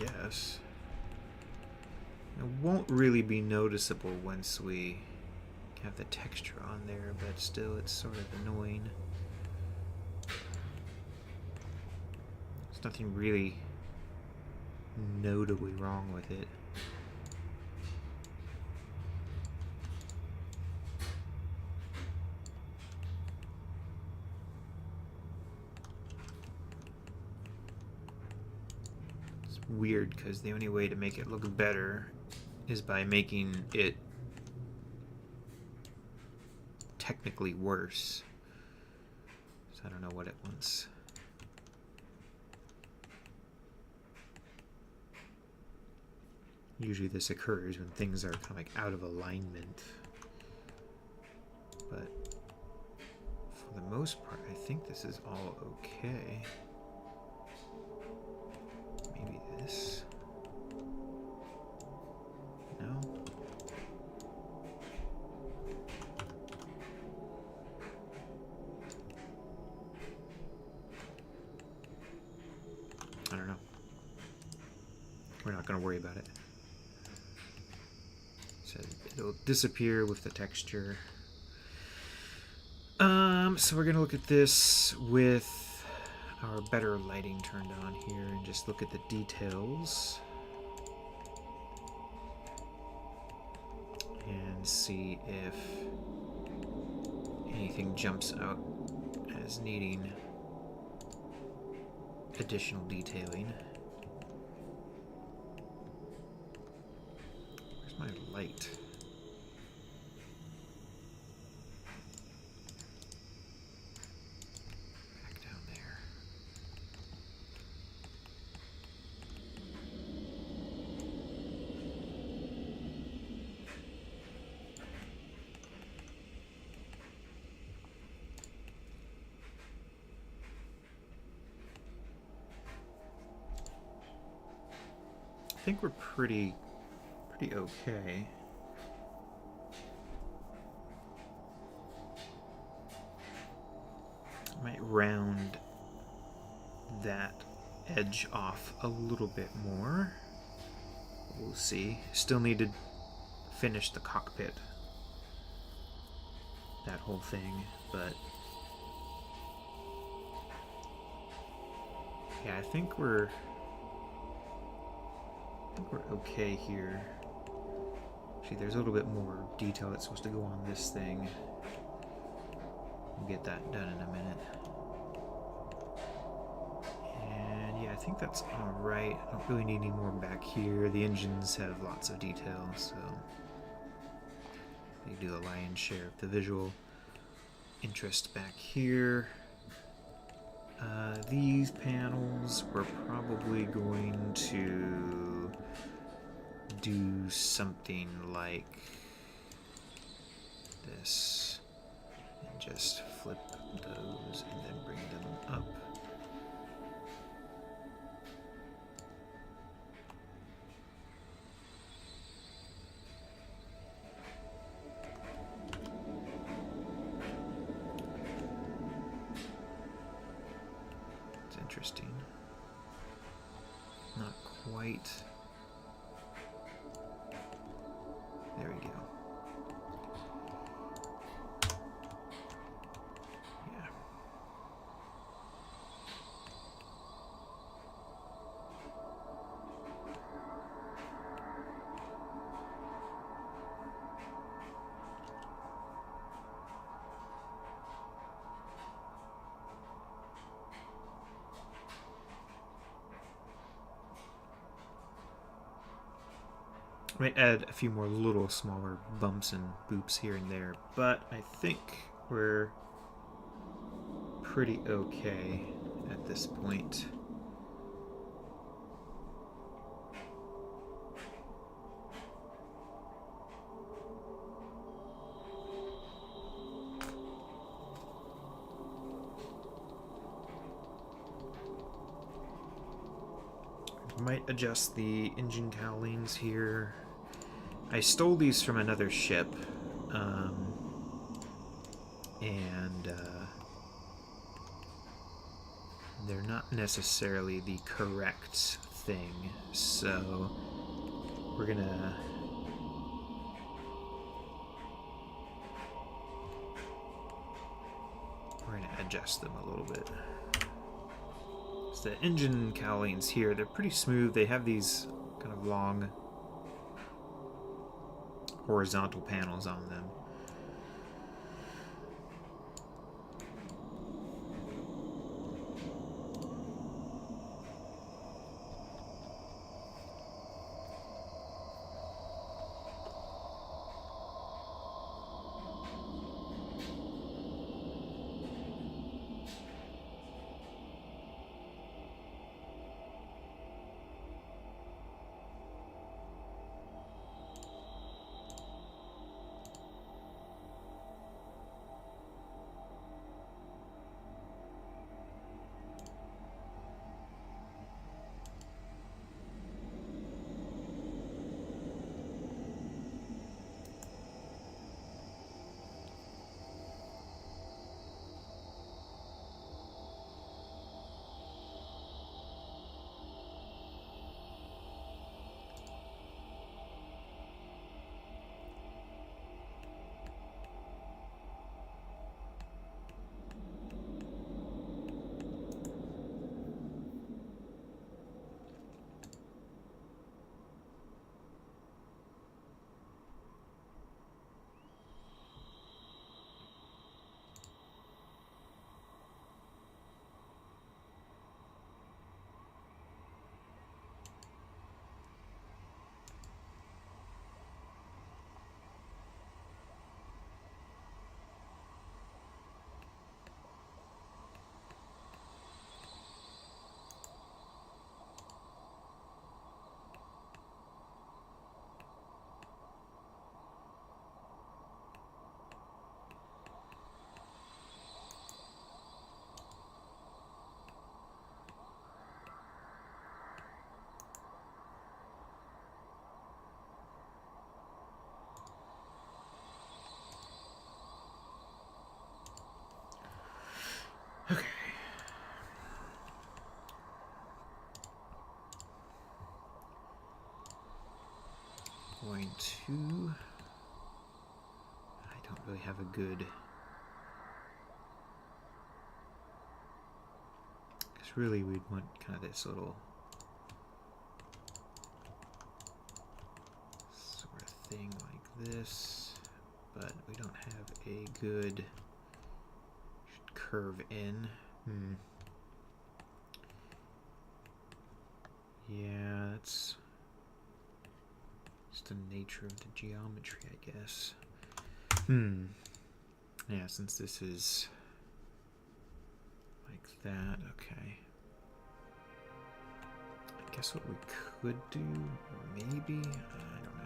guess. It won't really be noticeable once we have the texture on there, but still it's sort of annoying. There's nothing really notably wrong with it. It's weird because the only way to make it look better is by making it technically worse. So I don't know what it wants. Usually this occurs when things are kind of like out of alignment. But for the most part, I think this is all okay. Maybe this. No? I don't know. We're not going to worry about it. So it'll disappear with the texture. So we're going to look at this with our better lighting turned on here and just look at the details. And see if anything jumps out as needing additional detailing. Where's my light? Back down there. I think we're pretty okay. I might round that edge off a little bit more. We'll see. Still need to finish the cockpit. That whole thing, but yeah, I think we're okay here. See, there's a little bit more detail that's supposed to go on this thing. We'll get that done in a minute. And yeah, I think that's alright. I don't really need any more back here. The engines have lots of detail, so they do the lion's share of the visual interest back here. These panels we're probably going to do something like this and just flip those and then bring them up. It's interesting. Not quite. There we go. Yeah. I might add a few more little smaller bumps and boops here and there, but I think we're pretty okay at this point. I might adjust the engine cowlings here. I stole these from another ship, and they're not necessarily the correct thing. So we're gonna adjust them a little bit. So the engine cowlings here, they're pretty smooth. They have these kind of long horizontal panels on them. Okay. Going to... I don't really have a good... Because really we'd want kind of this little sort of thing like this, but we don't have a good curve in. Yeah, that's just the nature of the geometry, I guess. Yeah, since this is like that, okay. I guess what we could do, maybe, I don't know.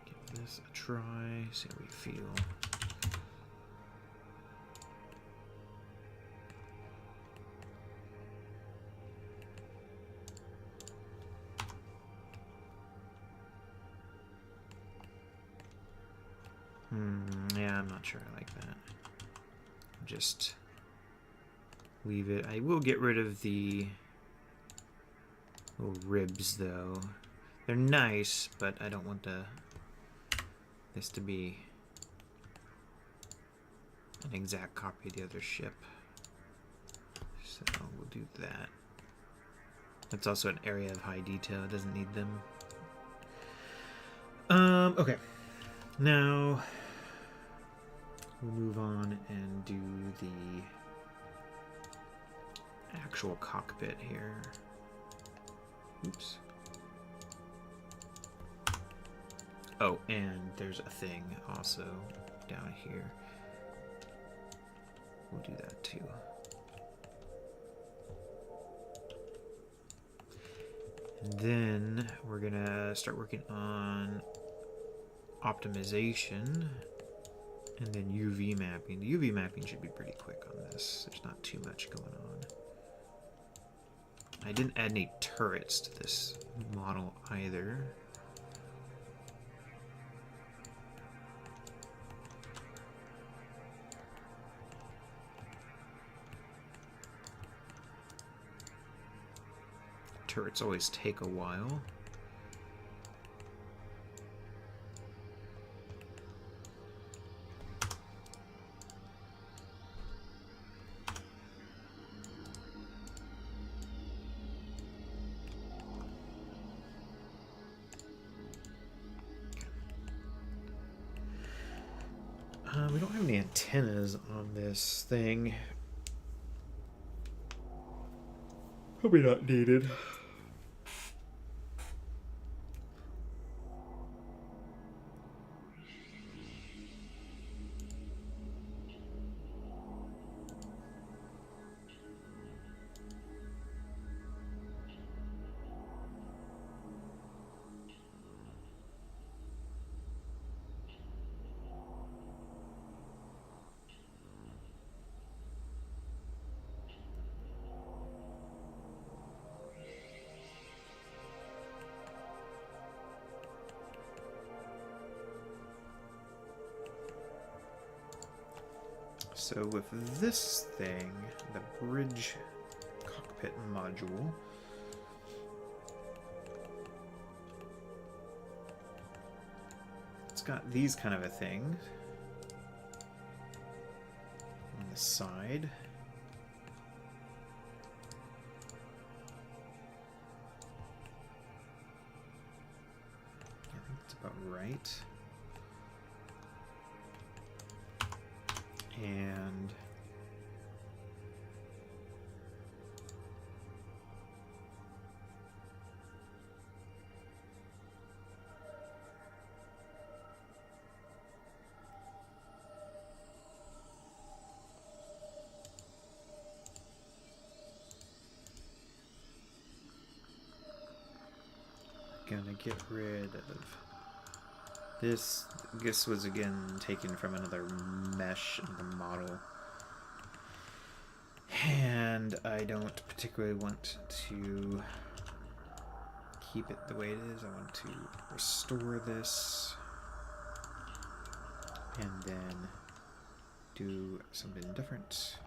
Give this a try, see how we feel. Yeah, I'm not sure I like that. Just leave it. I will get rid of the little ribs, though. They're nice, but I don't want this to be an exact copy of the other ship. So we'll do that. That's also an area of high detail. It doesn't need them. Okay. Now we'll move on and do the actual cockpit here. Oops. Oh, and there's a thing also down here. We'll do that too. And then we're gonna start working on optimization, and then UV mapping. The UV mapping should be pretty quick on this. There's not too much going on. I didn't add any turrets to this model either. Turrets always take a while. We don't have any antennas on this thing. Probably not needed. So with this thing, the bridge cockpit module, it's got these kind of a thing on the side. I think that's about right. And gonna get rid of this. This was again taken from another mesh in the model. And I don't particularly want to keep it the way it is. I want to restore this and then do something different.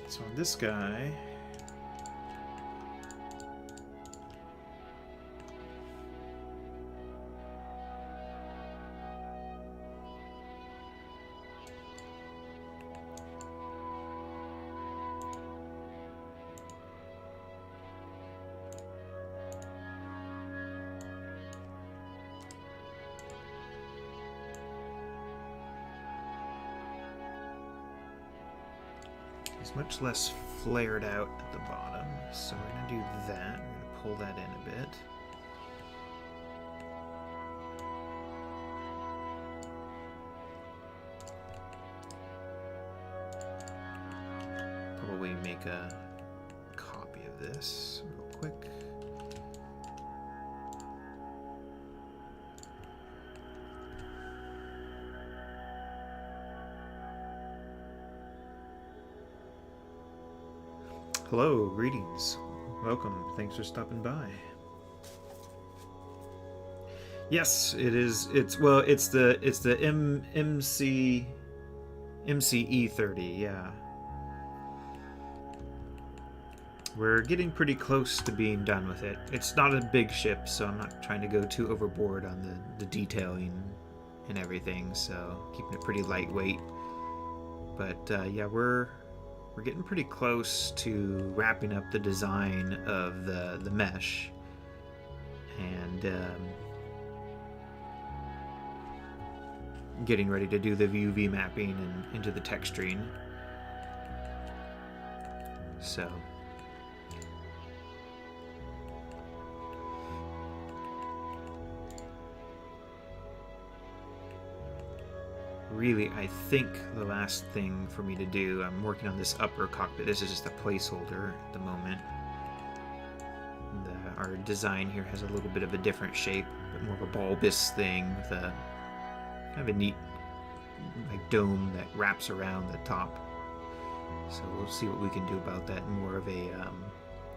So on this guy, It's much less flared out at the bottom, so we're going to do that. We're going to pull that in a bit. Probably make a copy of this real quick. Hello, greetings. Welcome. Thanks for stopping by. Yes, it is. It's the MCE30. Yeah. We're getting pretty close to being done with it. It's not a big ship, so I'm not trying to go too overboard on the detailing and everything, so keeping it pretty lightweight. But yeah, we're getting pretty close to wrapping up the design of the mesh, and getting ready to do the UV mapping and into the texturing. So really, I think the last thing for me to do, I'm working on this upper cockpit. This is just a placeholder at the moment. Our design here has a little bit of a different shape, but more of a bulbous thing with a kind of a neat like dome that wraps around the top. So we'll see what we can do about that. More of a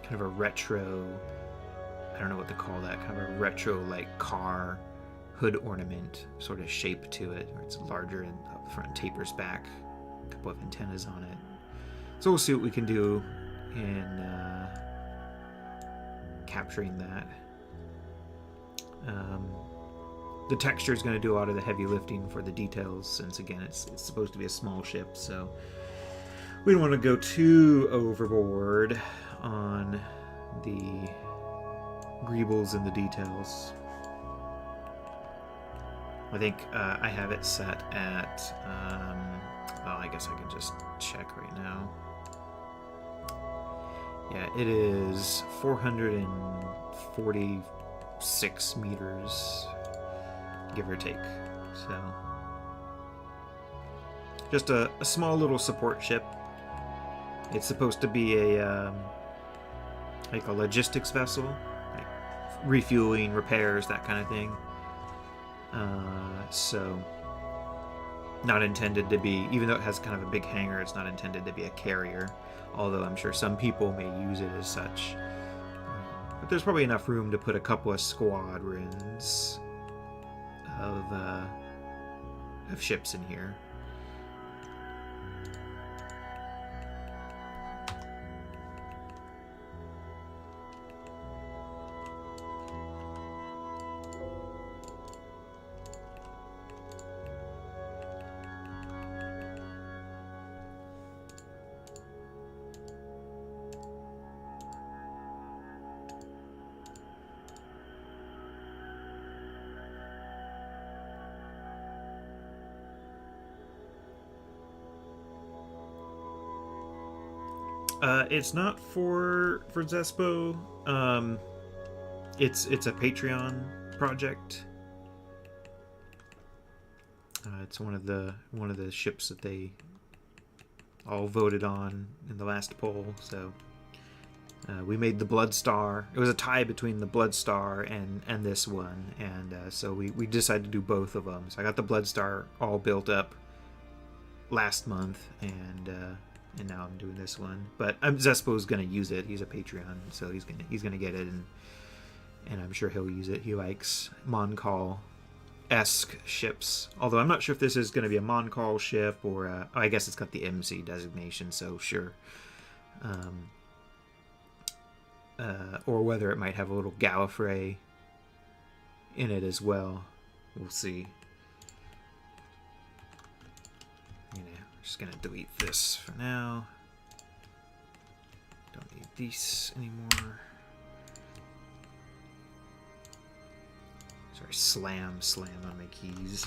kind of a retro, I don't know what to call that, kind of a retro like car hood ornament sort of shape to it, where it's larger and up front tapers back, a couple of antennas on it. So we'll see what we can do in capturing that. The texture is going to do a lot of the heavy lifting for the details, since again it's supposed to be a small ship, so we don't want to go too overboard on the greebles and the details. I think I have it set at, well, I guess I can just check right now. Yeah, it is 446 meters, give or take. So, just a small little support ship. It's supposed to be a, like a logistics vessel, like refueling, repairs, that kind of thing. So not intended to be, even though it has kind of a big hangar, it's not intended to be a carrier, although I'm sure some people may use it as such. But there's probably enough room to put a couple of squadrons of ships in here. It's not for Zespo. It's a Patreon project. It's one of the ships that they all voted on in the last poll. So we made the Blood Star. It was a tie between the Blood Star and this one, and so we decided to do both of them. So I got the Blood Star all built up last month, and now I'm doing this one. But Zespo's gonna use it. He's a Patreon, so he's gonna get it, and I'm sure he'll use it. He likes Moncall-esque ships. Although I'm not sure if this is gonna be a Moncall ship or oh, I guess it's got the MC designation, so sure. Or whether it might have a little Gallifrey in it as well. We'll see. Just gonna delete this for now. Don't need these anymore. Sorry, slam on my keys.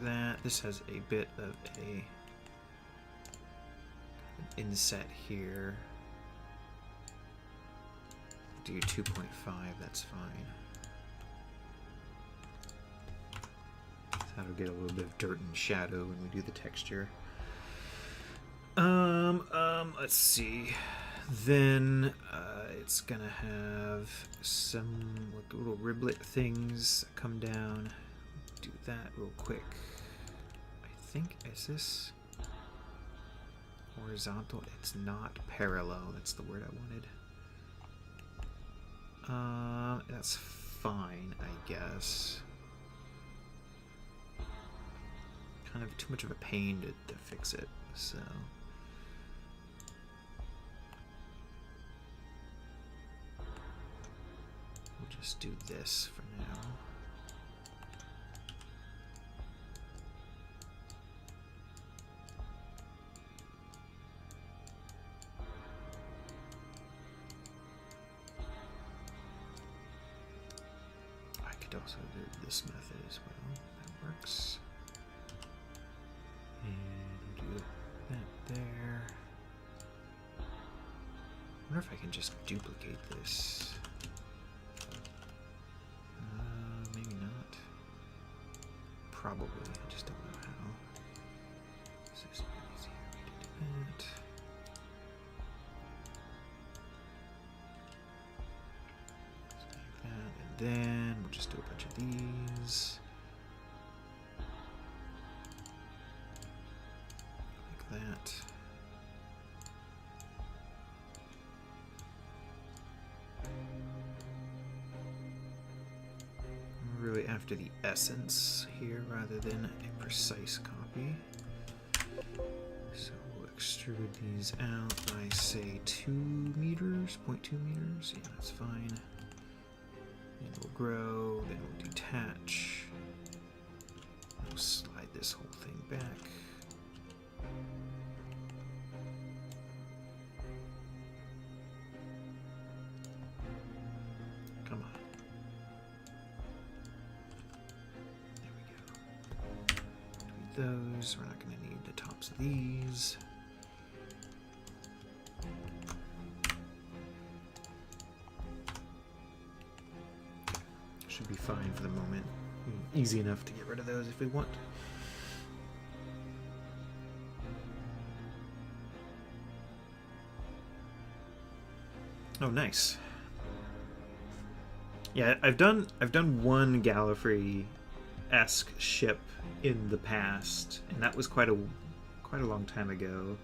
that. This has a bit of an inset here. Do 2.5, that's fine. That'll get a little bit of dirt and shadow when we do the texture. Let's see. Then it's gonna have some like little riblet things that come down. Do that real quick. I think, is this horizontal? It's not parallel. That's the word I wanted. That's fine, I guess. Kind of too much of a pain to fix it, so. We'll just do this for now. I could also do this method as well. That works. And do that there. I wonder if I can just duplicate this. Maybe not. Probably. I just don't know how. This is an easier way to do that. Like that. And then we'll just do a bunch of these. Like that. Really after the essence here rather than a precise copy. So we'll extrude these out by say 2 meters, 0.2 meters. Yeah, that's fine. And we'll grow, then we'll detach. We'll slide this whole thing back. Come on. Those. We're not going to need the tops of these. Should be fine for the moment. Easy enough to get rid of those if we want. Oh, nice. Yeah, I've done one Gallifrey-esque ship in the past, and that was quite a long time ago.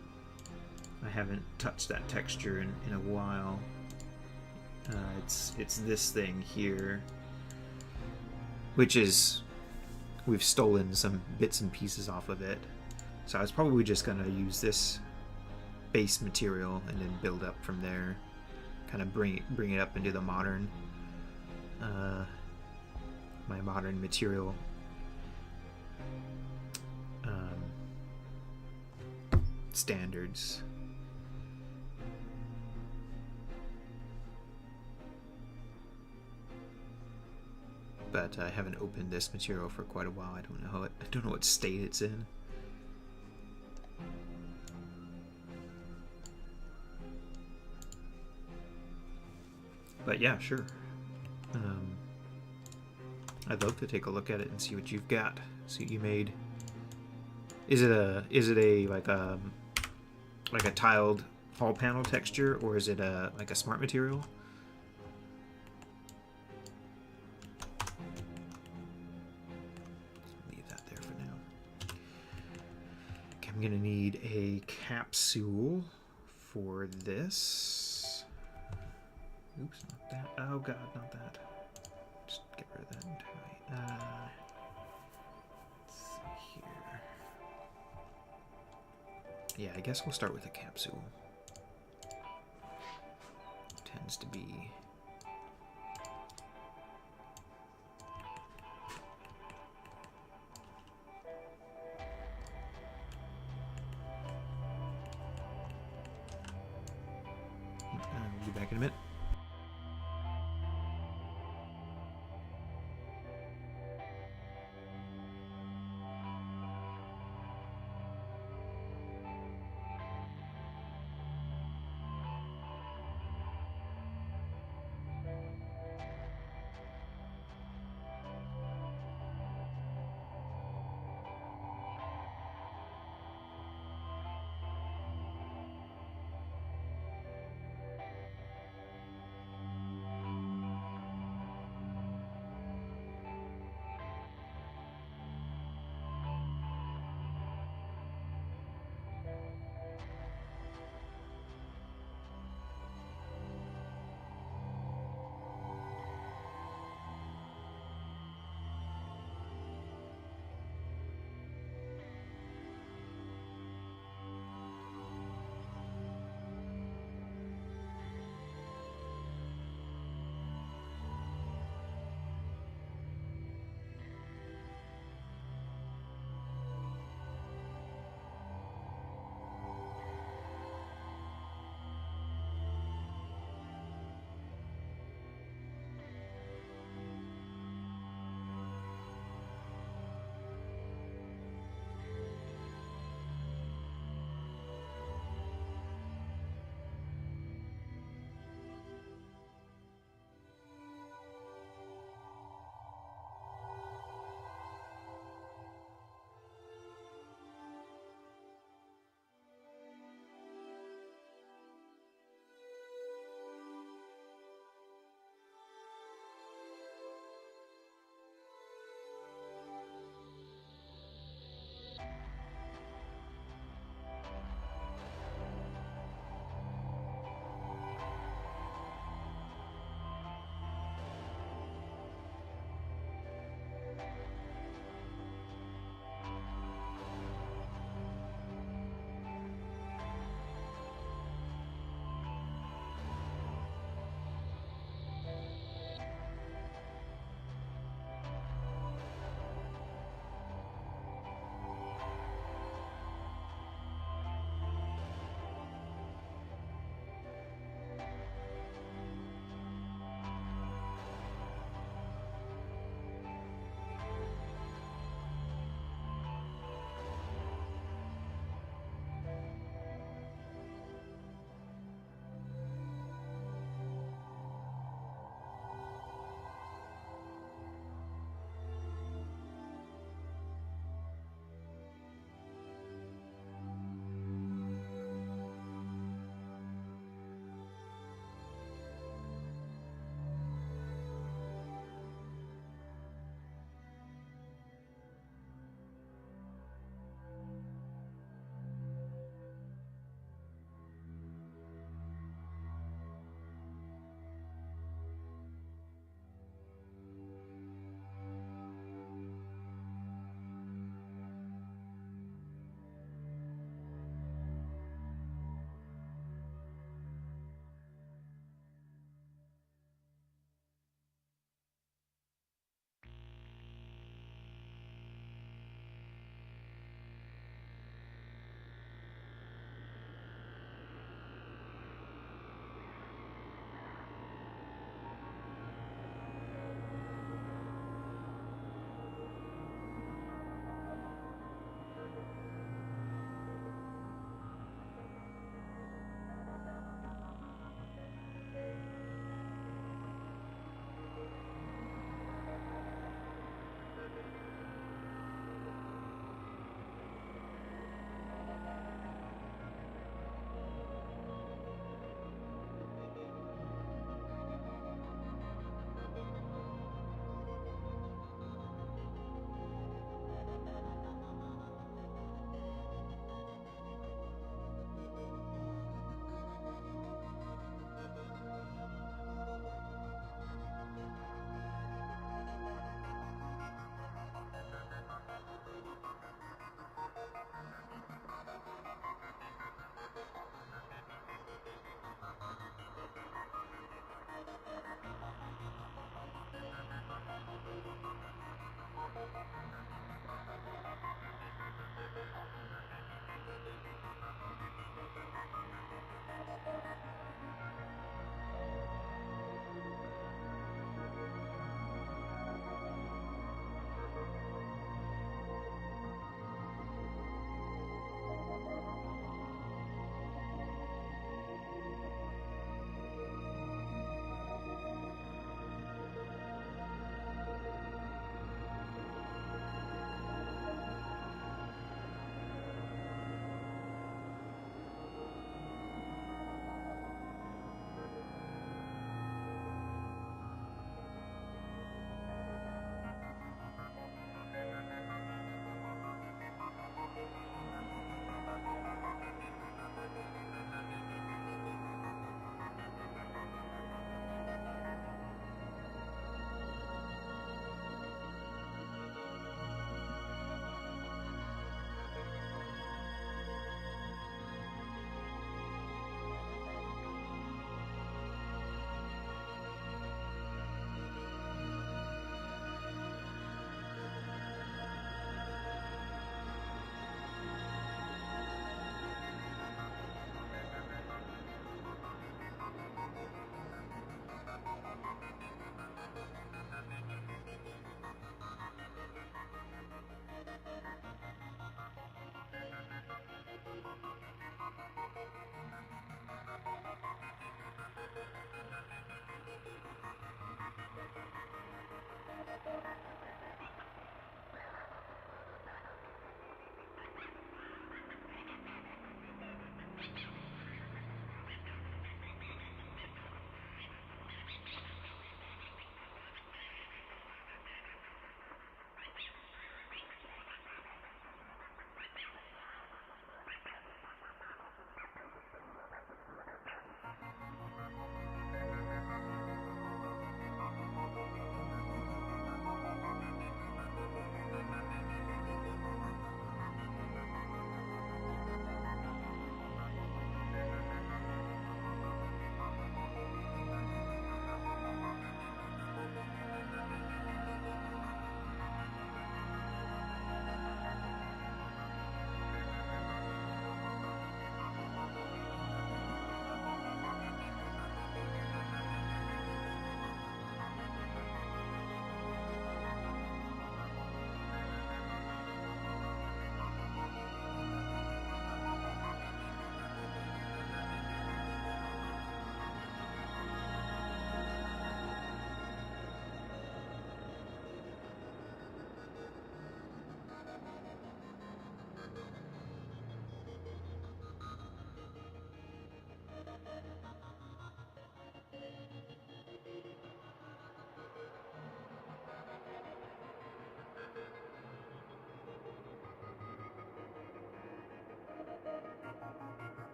I haven't touched that texture in a while. It's this thing here, which is, we've stolen some bits and pieces off of it. So I was probably just gonna use this base material and then build up from there, kind of bring it up into the modern, my modern material. Standards. But I haven't opened this material for quite a while. I don't know what state it's in. But yeah, sure. I'd love to take a look at it and see what you've got. See what you made. Is it a like a tiled hull panel texture, or is it like a smart material? Leave that there for now. Okay, I'm gonna need a capsule for this. Oops, not that. Oh god, not that. Just get rid of that entirely. Let's see here. Yeah, I guess we'll start with a capsule. Tends to be I'll be back in a minute.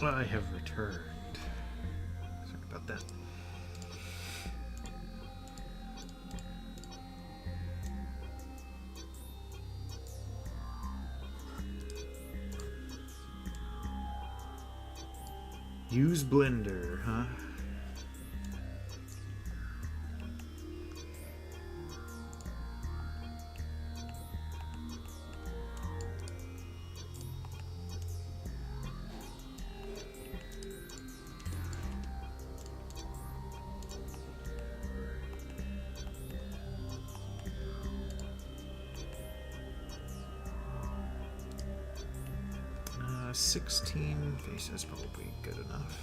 I have returned. Sorry about that. Use Blender, huh? Uh, 16 faces probably good enough.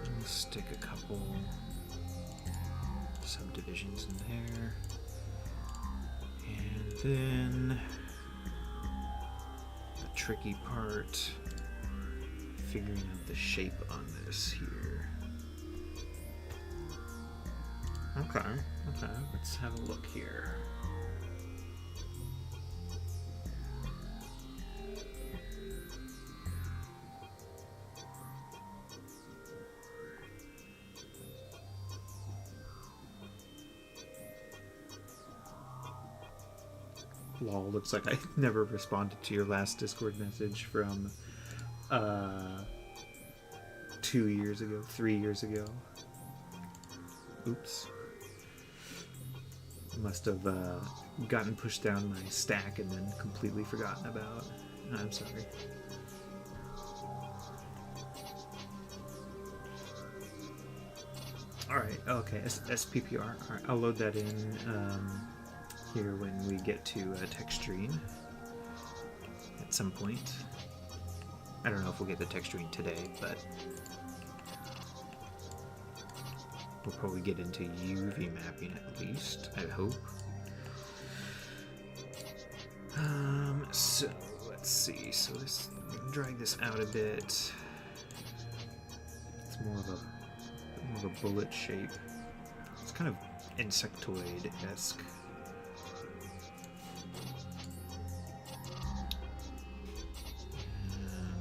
We'll stick a couple subdivisions in there. And then the tricky part, figuring out the shape on this here. Okay, let's have a look here. Lol, looks like I never responded to your last Discord message from 2 years ago, 3 years ago. Oops. Must have gotten pushed down my stack and then completely forgotten about. I'm sorry. Alright, okay, SPPR. Alright, I'll load that in here when we get to texturing at some point. I don't know if we'll get the texturing today, but we'll probably get into UV mapping at least, I hope. So let's see. So this, drag this out a bit. It's more of a bullet shape. It's kind of insectoid-esque.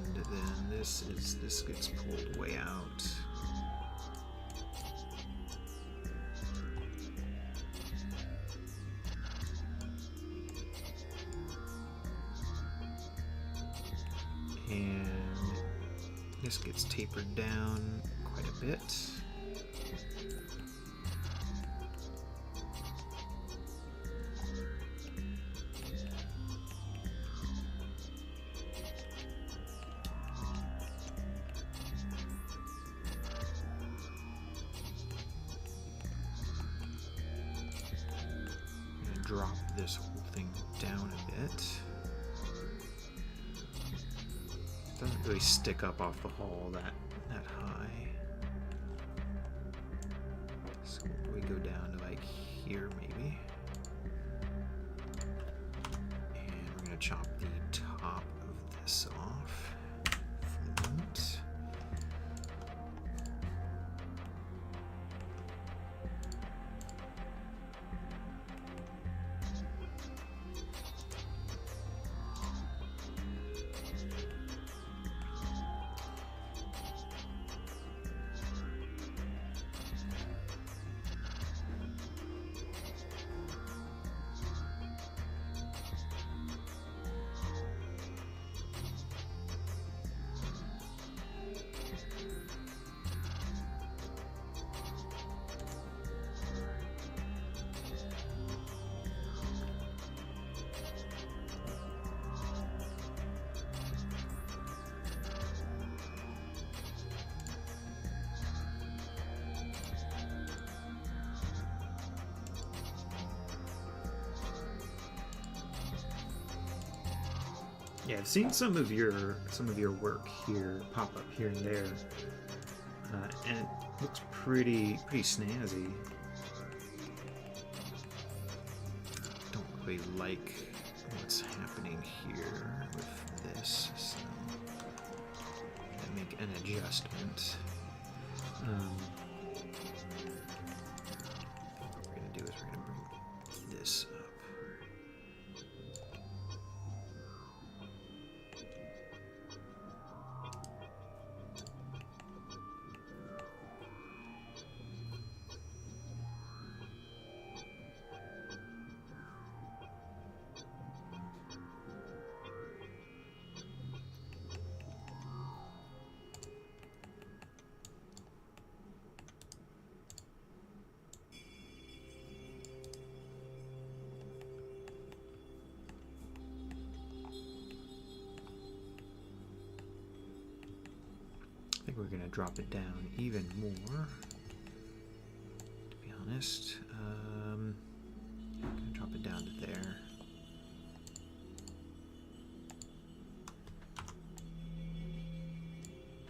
And then this gets pulled way out. And this gets tapered down quite a bit. I'm gonna drop this whole thing down a bit. Doesn't really stick up off the hull that high. So we go down to like here maybe. And we're gonna chop the top of this off from that. Yeah, I've seen some of your work here pop up here and there, and it looks pretty snazzy. Don't really like what's happening here with this, so I make an adjustment. What we're gonna do is we're gonna bring this up. we're gonna drop it down even more, to be honest. I'm gonna drop it down to there.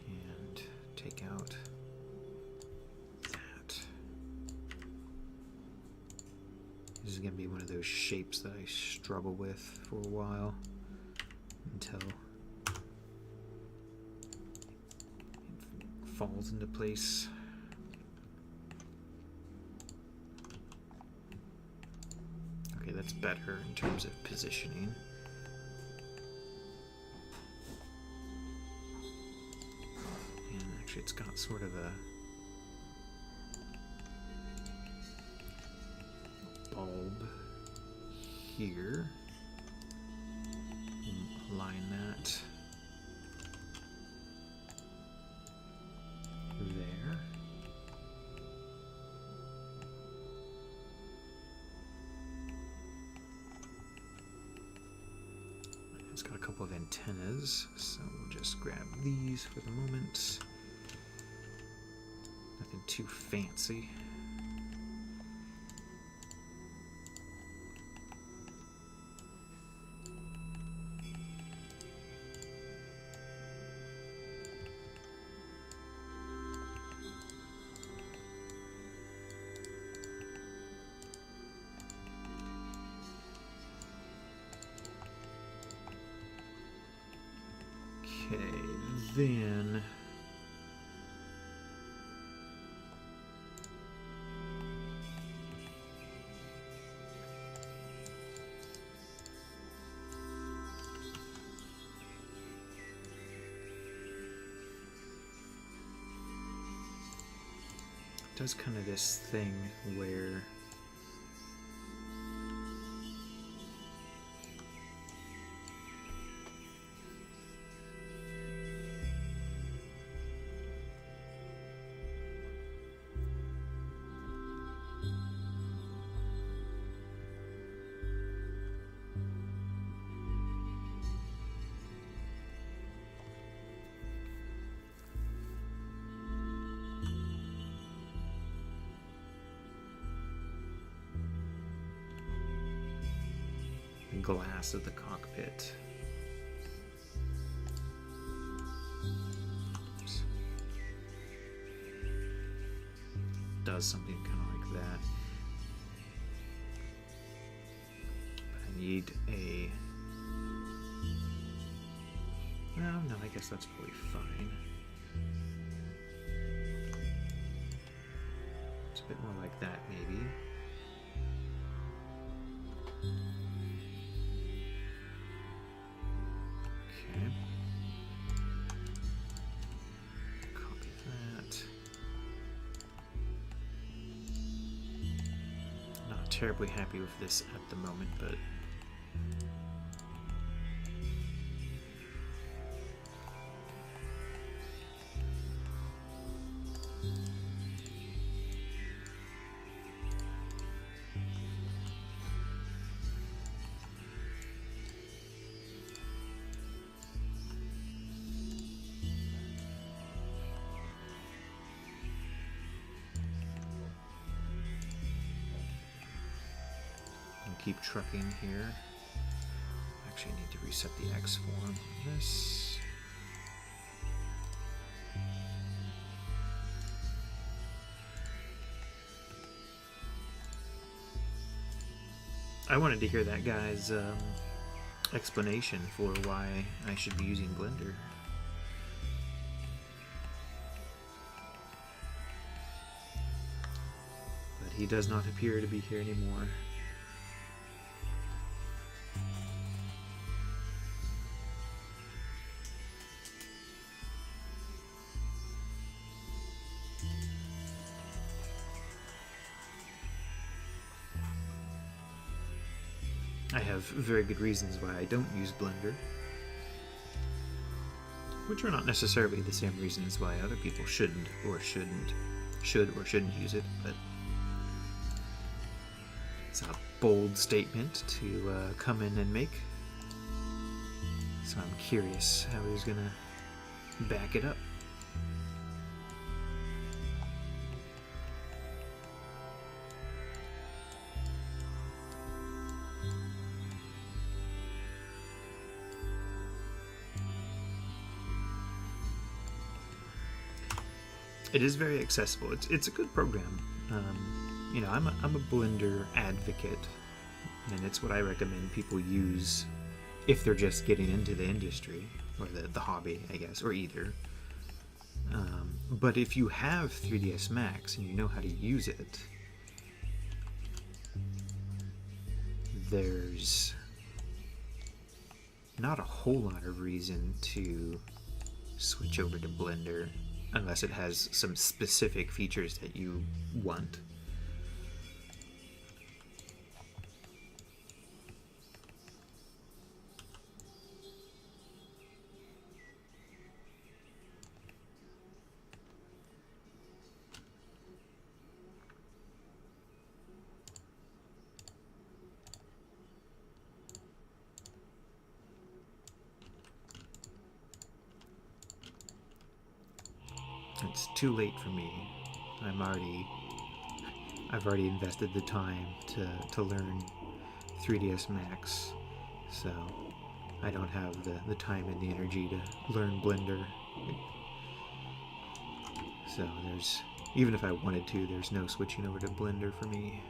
And take out that. This is gonna be one of those shapes that I struggle with for a while until falls into place. Okay, that's better in terms of positioning. And actually it's got sort of a bulb here. Align that there. It's got a couple of antennas, so we'll just grab these for the moment. Nothing too fancy. Okay, then it does kind of this thing where glass of the cockpit. Oops. Does something kind of like that. But I need a... No, I guess that's probably fine. It's a bit more like that, maybe. Terribly happy with this at the moment, but keep trucking here. Actually, I need to reset the X form on this. I wanted to hear that guy's explanation for why I should be using Blender. But he does not appear to be here anymore. I have very good reasons why I don't use Blender, which are not necessarily the same reasons why other people should or shouldn't use it, but it's a bold statement to come in and make. So I'm curious how he's gonna back it up. It is very accessible. It's a good program. You know, I'm a Blender advocate, and it's what I recommend people use if they're just getting into the industry or the hobby, I guess, or either. But if you have 3ds Max and you know how to use it, there's not a whole lot of reason to switch over to Blender unless it has some specific features that you want. It's too late for me. I've already invested the time to learn 3ds Max, so I don't have the time and the energy to learn Blender. So even if I wanted to, there's no switching over to Blender for me.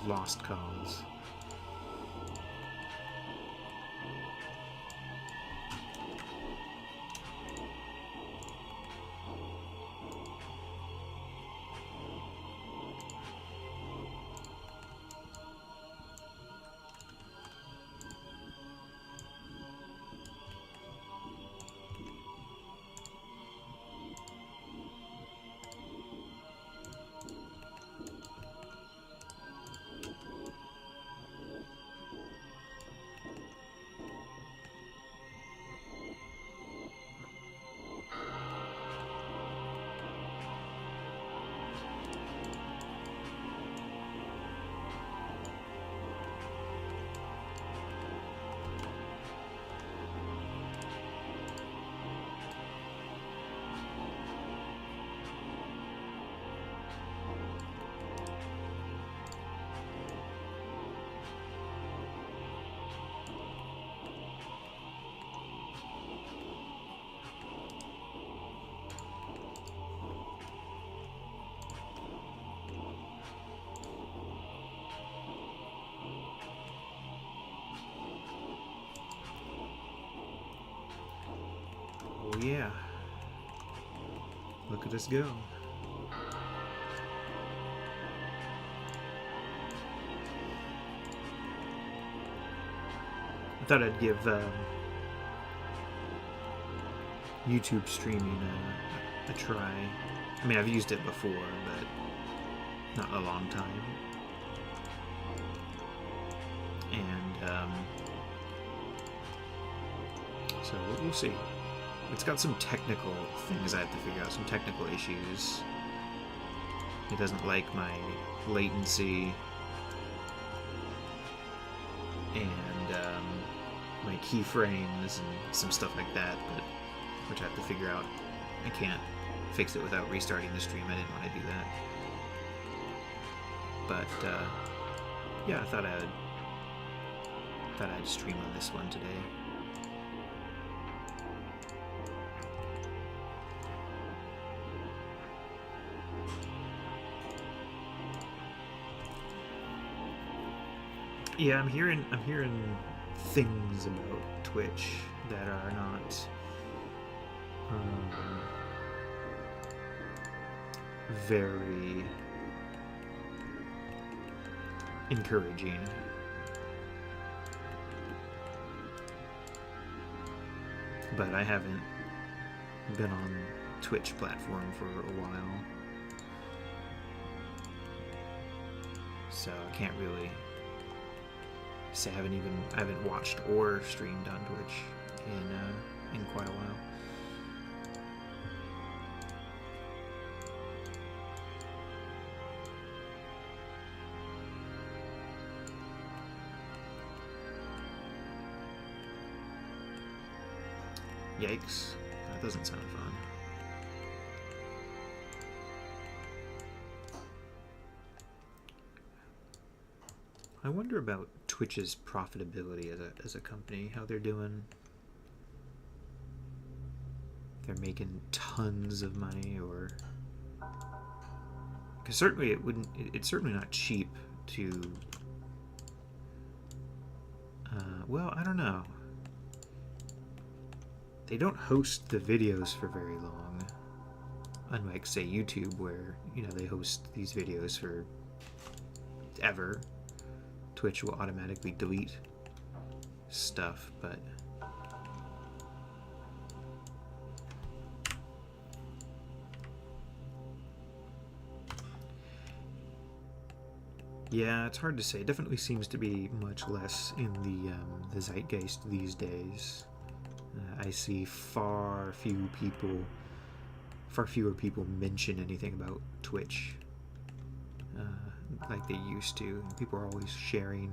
Lost cause. Oh yeah. Look at us go. I thought I'd give YouTube streaming a try. I mean, I've used it before, but not in a long time. And so we'll see. It's got some technical things I have to figure out, some technical issues. It doesn't like my latency and my keyframes and some stuff like that, but which I have to figure out. I can't fix it without restarting the stream. I didn't want to do that. But yeah, I thought I'd stream on this one today. Yeah, I'm hearing things about Twitch that are not very encouraging. But I haven't been on Twitch platform for a while, so I can't really say I haven't watched or streamed on Twitch in quite a while. Yikes, that doesn't sound fun. I wonder about Twitch's profitability as a company, how they're doing. They're making tons of money, or because certainly it's certainly not cheap to well, I don't know. They don't host the videos for very long, unlike, say, YouTube, where, you know, they host these videos for ever. Twitch will automatically delete stuff, but yeah, it's hard to say. It definitely seems to be much less in the zeitgeist these days. I see far fewer people mention anything about Twitch like they used to. People are always sharing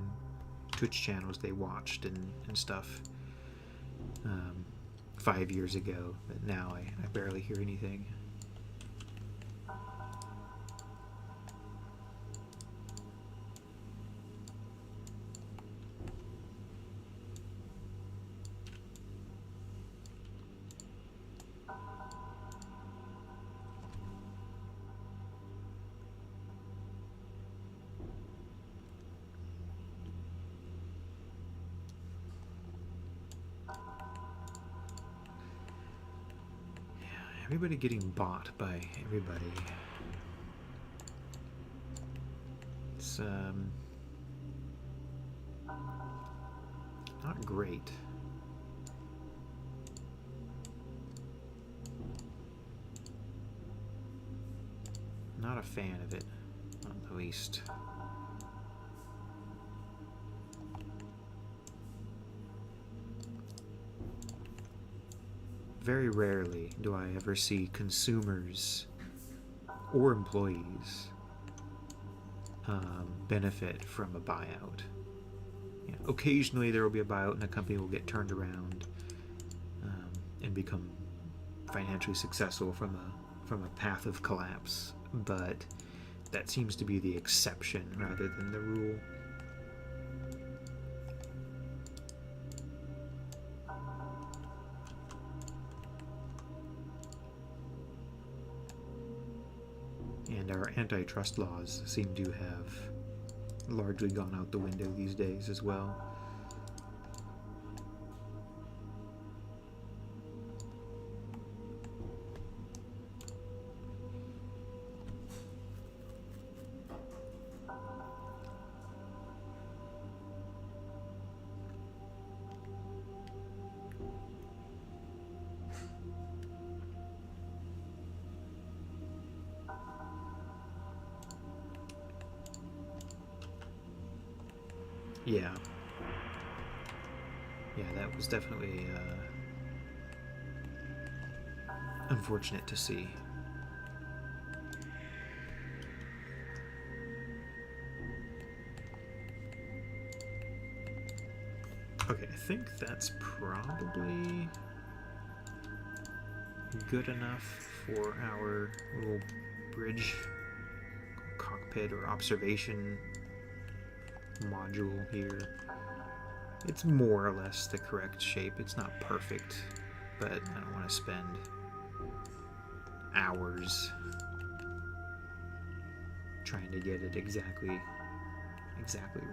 Twitch channels they watched and stuff 5 years ago, but now I barely hear anything. Everybody getting bought by everybody. It's not great. Not a fan of it, not the least. Very rarely do I ever see consumers or employees benefit from a buyout. You know, occasionally there will be a buyout and a company will get turned around and become financially successful from a path of collapse, but that seems to be the exception rather than the rule. And our antitrust laws seem to have largely gone out the window these days as well. Yeah. Yeah, that was definitely unfortunate to see. Okay, I think that's probably good enough for our little bridge, cockpit, or observation module here. It's more or less the correct shape. It's not perfect, but I don't want to spend hours trying to get it exactly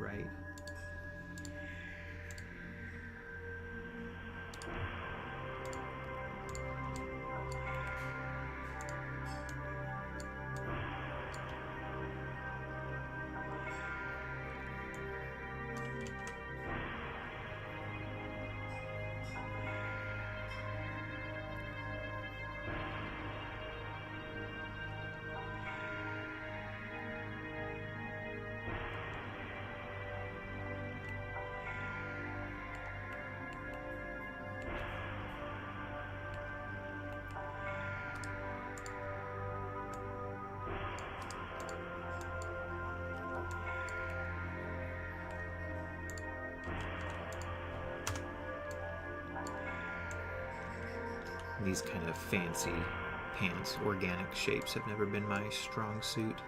right. These kind of fancy pants, organic shapes have never been my strong suit.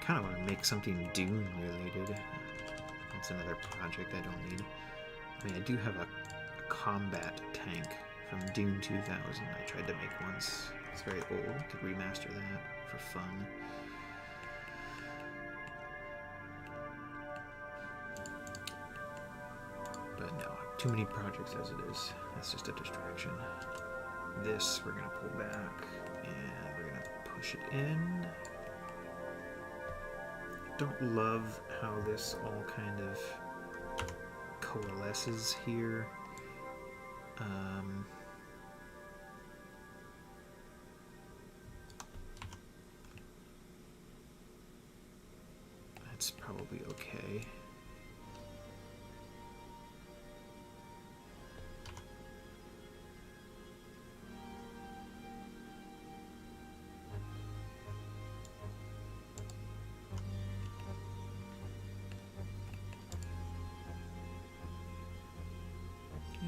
Kind of want to make something Dune related. That's another project I don't need. I mean, I do have a combat tank from Dune 2000 I tried to make once. It's very old. I could remaster that for fun. But no, too many projects as it is. That's just a distraction. This we're going to pull back and we're going to push it in. Don't love how this all kind of coalesces here. That's probably okay.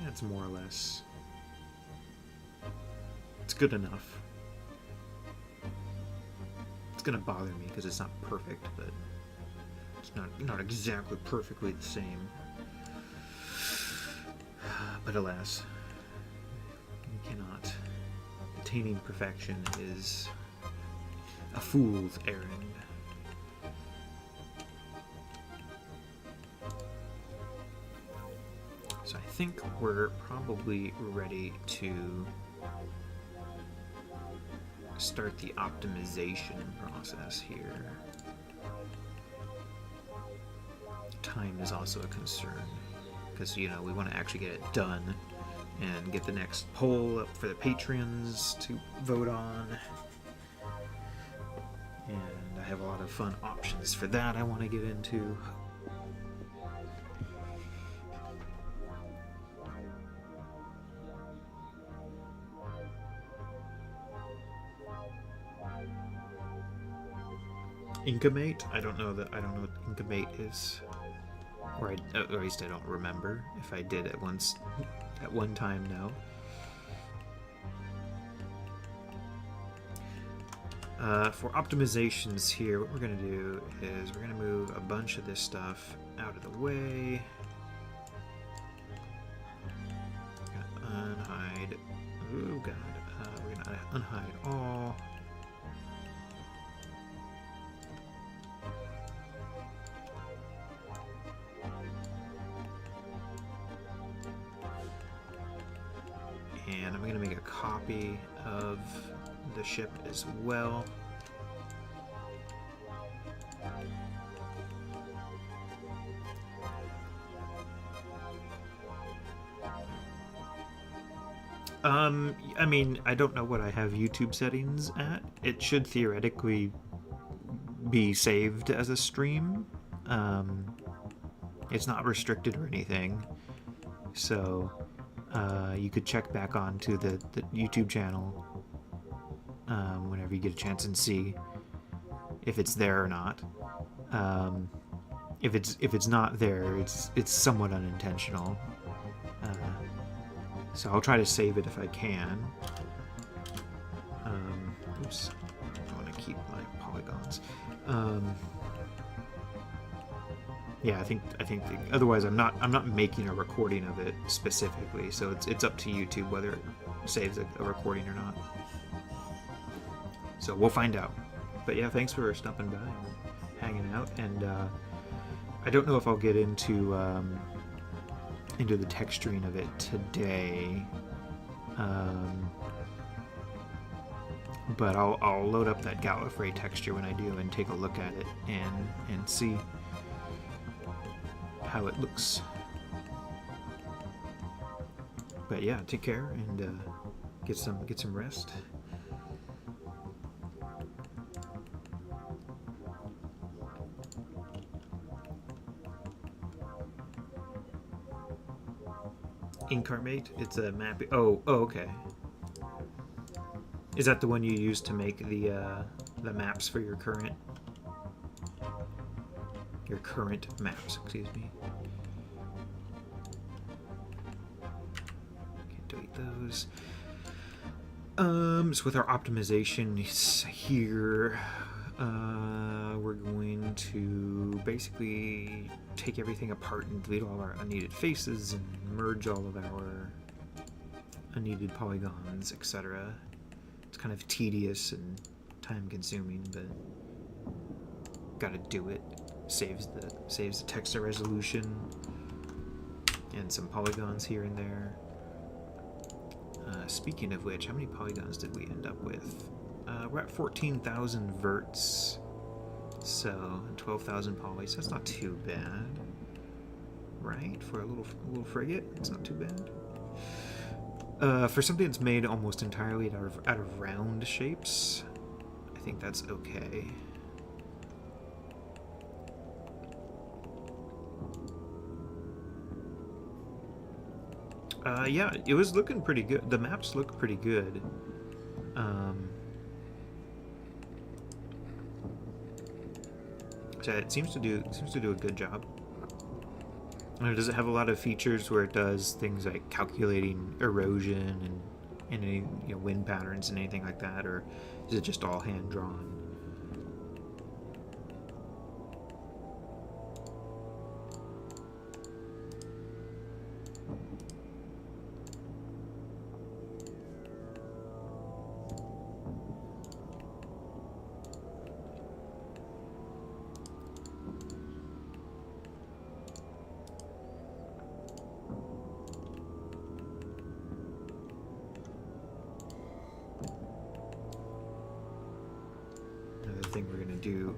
It's more or less, it's good enough. It's gonna bother me because it's not perfect, but it's not exactly perfectly the same. But alas, you cannot. Attaining perfection is a fool's errand. So I think we're probably ready to start the optimization process here. Time is also a concern because, you know, we want to actually get it done and get the next poll up for the patrons to vote on. And I have a lot of fun options for that I want to get into. Incomate? I don't know what Incomate is, or at least I don't remember. If I did at one time, no. For optimizations here, what we're gonna do is we're gonna move a bunch of this stuff out of the way. Unhide. Oh god. We're gonna unhide all. And I'm going to make a copy of the ship as well. I mean, I don't know what I have YouTube settings at. It should theoretically be saved as a stream. It's not restricted or anything. So you could check back onto the YouTube channel whenever you get a chance and see if it's there or not. If it's not there, it's somewhat unintentional. So I'll try to save it if I can. Oops, I want to keep my polygons. Yeah, I think otherwise I'm not making a recording of it specifically, so it's up to YouTube whether it saves a recording or not. So we'll find out. But yeah, thanks for stopping by and hanging out. And I don't know if I'll get into the texturing of it today, but I'll load up that Gallifrey texture when I do and take a look at it and see how it looks. But yeah, take care and get some rest. Incarnate, it's a map. Oh, okay. Is that the one you use to make the maps for your current your current maps, excuse me. Can't delete those. So with our optimization here, we're going to basically take everything apart and delete all our unneeded faces and merge all of our unneeded polygons, etc. It's kind of tedious and time consuming, but gotta do it. Saves the texture resolution and some polygons here and there. Speaking of which, how many polygons did we end up with? We're at 14,000 verts, so 12,000 polys. That's not too bad, right? For a little frigate, it's not too bad. For something that's made almost entirely out of round shapes, I think that's okay. Yeah, it was looking pretty good. The maps look pretty good. So it seems to do a good job. Does it have a lot of features where it does things like calculating erosion and any wind patterns and anything like that, or is it just all hand drawn? Thing we're going to do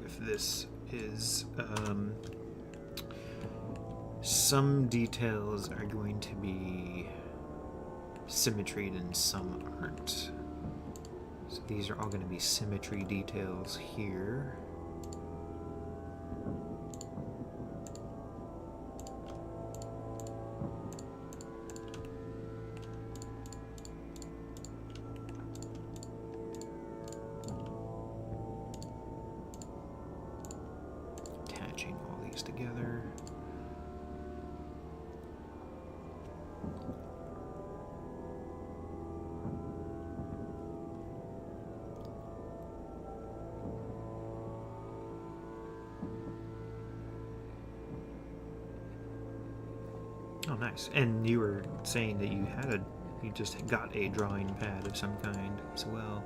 with this is some details are going to be symmetried and some aren't. So these are all going to be symmetry details here. Together. Oh, nice. And you were saying that you just got a drawing pad of some kind as well.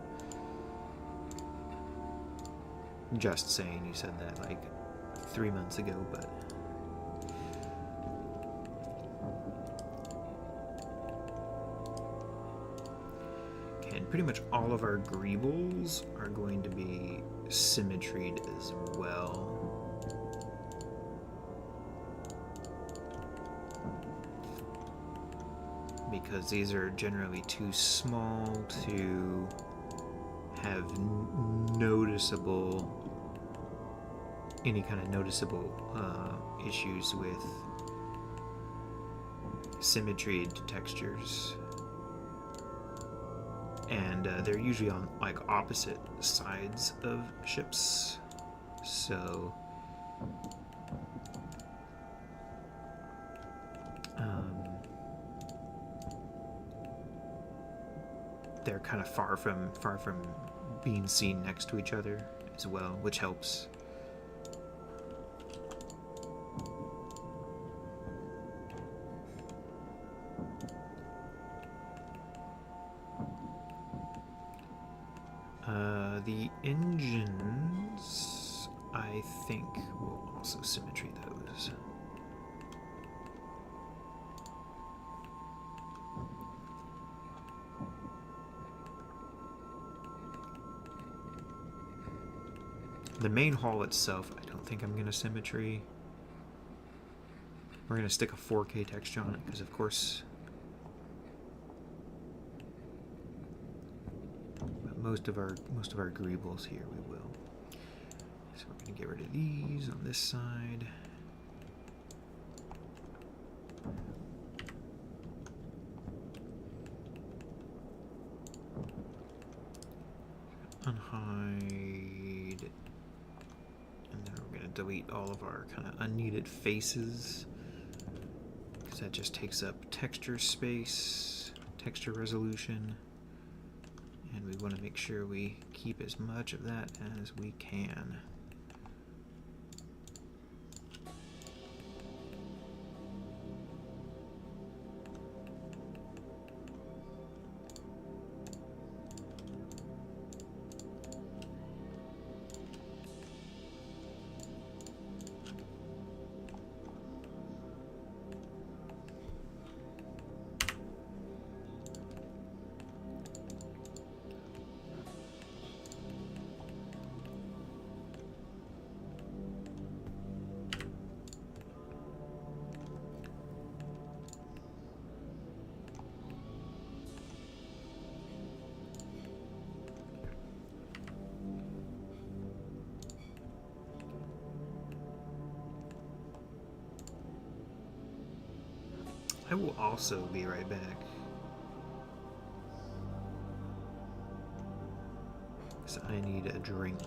Just saying, you said that like 3 months ago, but okay, and pretty much all of our greebles are going to be symmetried as well. Because these are generally too small to have any kind of noticeable issues with symmetry to textures, and they're usually on like opposite sides of ships, so they're kind of far from being seen next to each other as well, which helps. The engines, I think, will also symmetry those. The main hull itself, I don't think I'm going to symmetry. We're going to stick a 4K texture on it because, of course, most of our greebles here we will. So we're going to get rid of these on this side. Unhide, and then we're going to delete all of our kind of unneeded faces, because that just takes up texture space, texture resolution, and we want to make sure we keep as much of that as we can. I will also be right back. So I need a drink.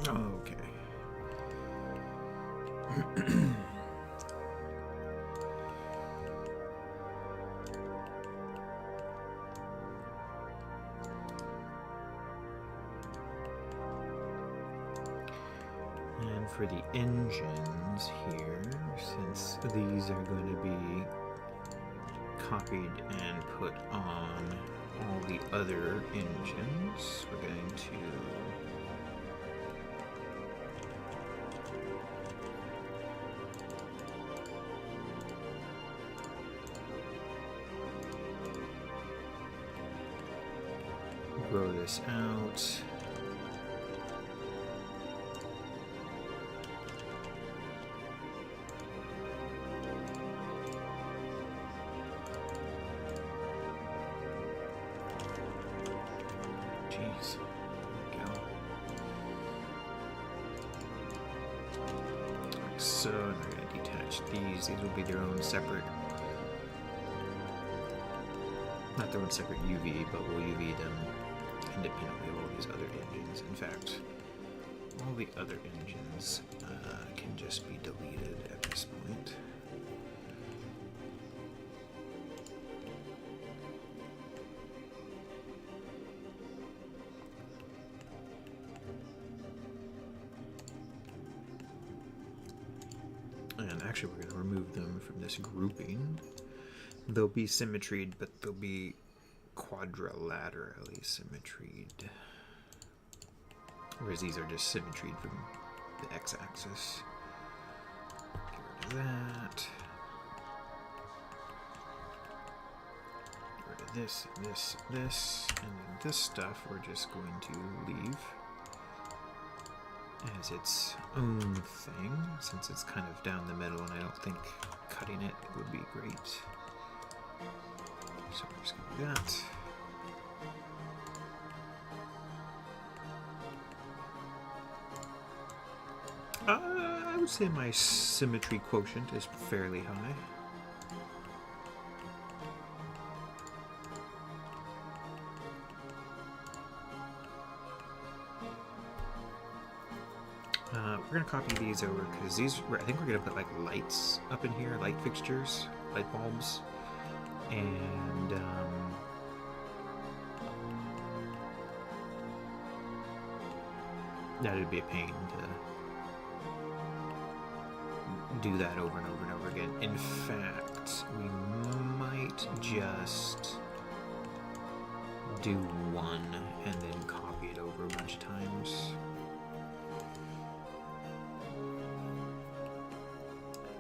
Okay. And for the engines here, since these are going to be copied and put on all the other engines, we're going to grow this out. Jeez. There we go. Like so, and we're going to detach these. These will be their own separate, not their own separate UV, but we'll UV them independently of all these other engines. In fact, all the other engines can just be deleted at this point. And actually, we're going to remove them from this grouping. They'll be symmetried, but they'll be quadrilaterally symmetried. Whereas these are just symmetried from the x-axis. Get rid of that. Get rid of this, this, this, and then this stuff we're just going to leave as its own thing, since it's kind of down the middle, and I don't think cutting it would be great. So we're just going to do that. I would say my symmetry quotient is fairly high. We're going to copy these over because these, I think we're going to put like lights up in here, light fixtures, light bulbs, and that would be a pain to do that over and over and over again. In fact, we might just do one and then copy it over a bunch of times.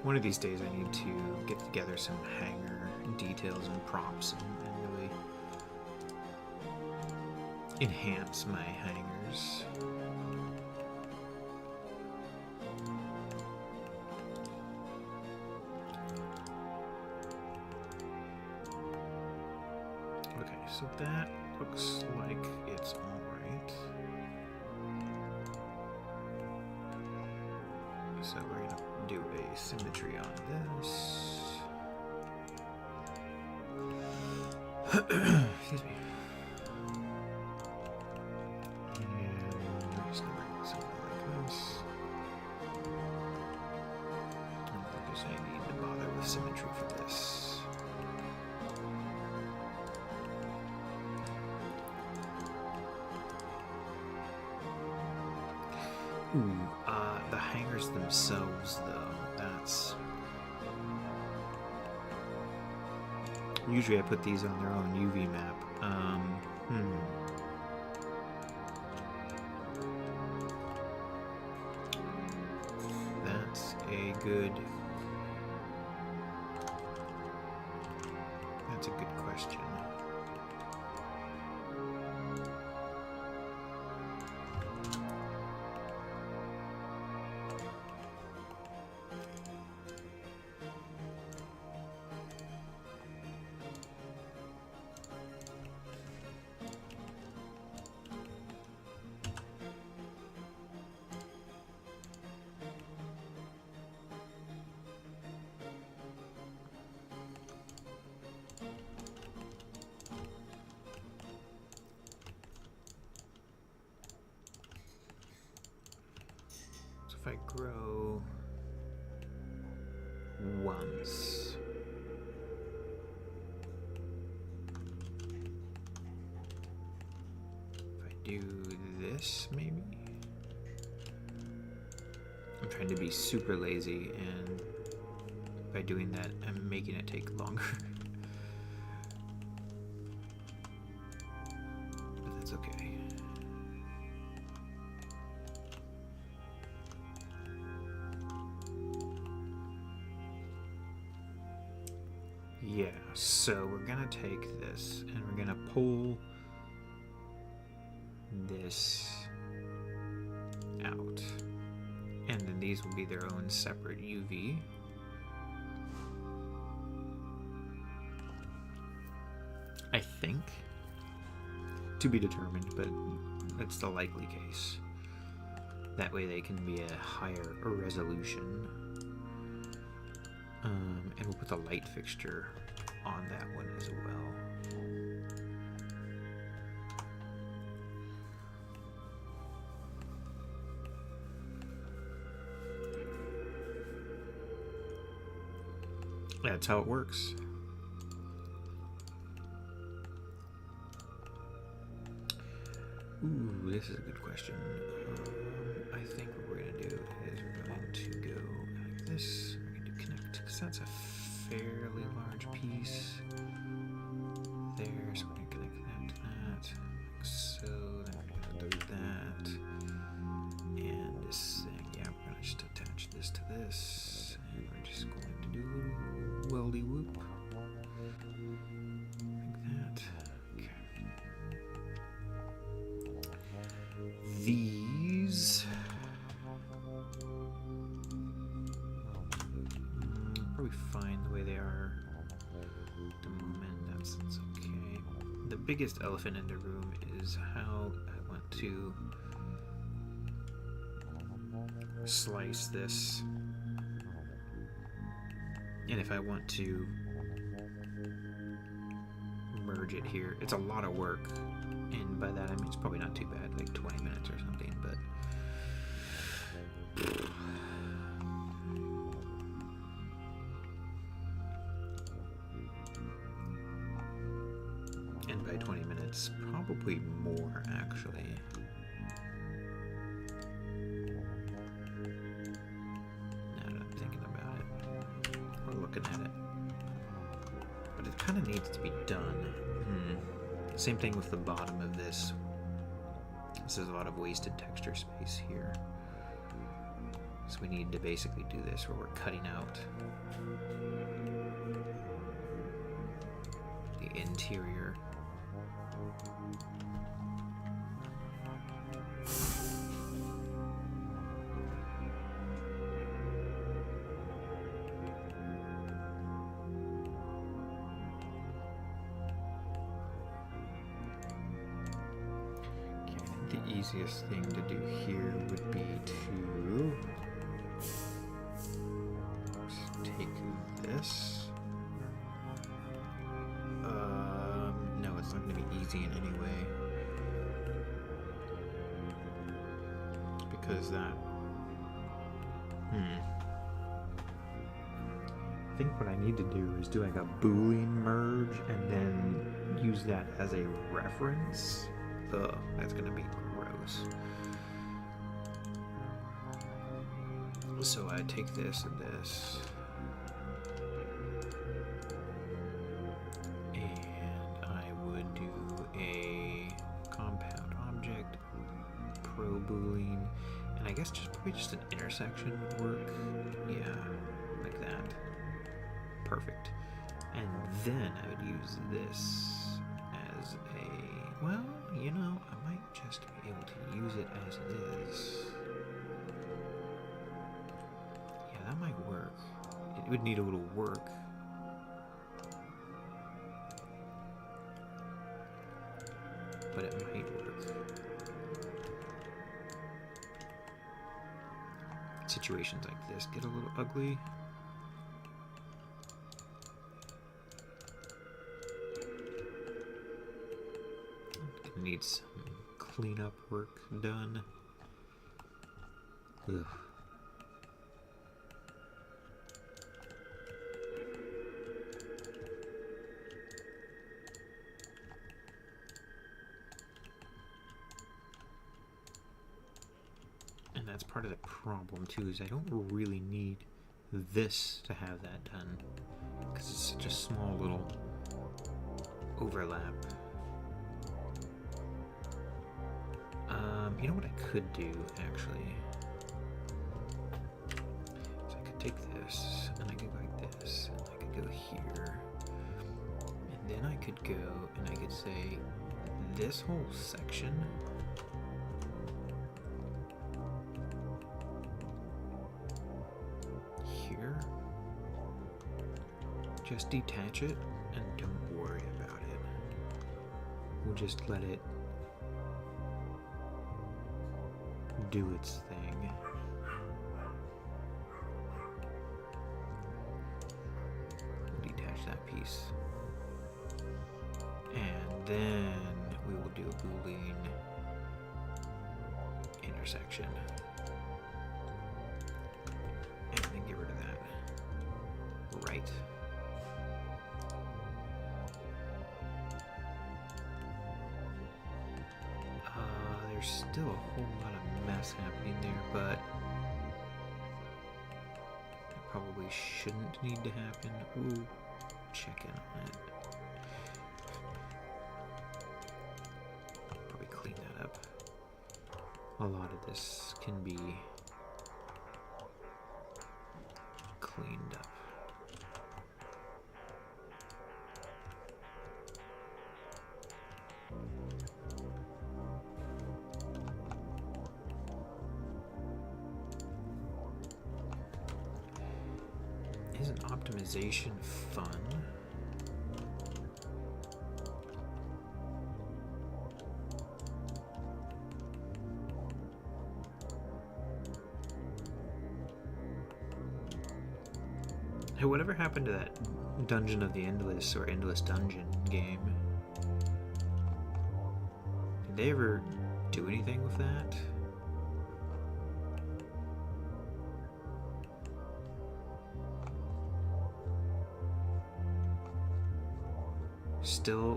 One of these days I need to get together some hanger details and props and really enhance my hangers. Okay, so that looks like it's all right. So we're going to do a symmetry on this. Excuse me. And we're just going to make something like this. I don't think there's any need to bother with symmetry for this. Ooh, the hangers themselves, though, that's... Usually I put these on their own UV map. That's a good... That's a good question. I grow once, if I do this, maybe? I'm trying to be super lazy, and by doing that, I'm making it take longer. But that's okay. Yeah, so we're gonna take this and we're gonna pull this out. And then these will be their own separate UV. I think. To be determined, but that's the likely case. That way they can be a higher resolution. And we'll put the light fixture on that one as well. That's how it works. Ooh, this is a good question. I think what we're going to do is we're going to go like this. We're going to do connect, because that's a fairly large piece there. So we're going to connect that to that, like so. Then we're going to do that. And this thing, yeah, we're going to just attach this to this. And we're just going to do a little weldy whoop. Like that. Okay. These probably fine the way they are at the moment. That's okay. The biggest elephant in the room is how I want to slice this, and if I want to merge it here. It's a lot of work, and by that I mean it's probably not too bad, like 20 minutes or something, but and by 20 minutes, probably more actually. Now that I'm thinking about it, or looking at it, but it kind of needs to be done. Same thing with the bottom of this. This is a lot of wasted texture space here. So we need to basically do this where we're cutting out the interior. The easiest thing to do here would be to take this. No, it's not going to be easy in any way, because that. I think what I need to do is do like a Boolean merge and then use that as a reference. Ugh, that's gonna be gross. So I take this and this, and I would do a compound object, pro Boolean, and I guess probably just an intersection would work. Yeah, like that. Perfect. And then I would use this as a, well, you know, I might just be able to use it as it is. Yeah, that might work. It would need a little work. But it might work. Situations like this get a little ugly. Need some cleanup work done. Ugh. that's part of the problem too, is I don't really need this to have that done, because it's such a small little overlap. You know what I could do, actually? So I could take this, and I could go like this, and I could go here. And then I could go, and I could say, this whole section here, just detach it, and don't worry about it. We'll just let it do its thing. We'll detach that piece. And then we will do a Boolean intersection. And then get rid of that. Right. There's still a whole lot of mess happening there, but it probably shouldn't need to happen. We'll check in on it. Probably clean that up. A lot of this can be cleaned up. Isn't optimization fun? Hey, whatever happened to that Dungeon of the Endless or Endless Dungeon game? Did they ever do anything with that?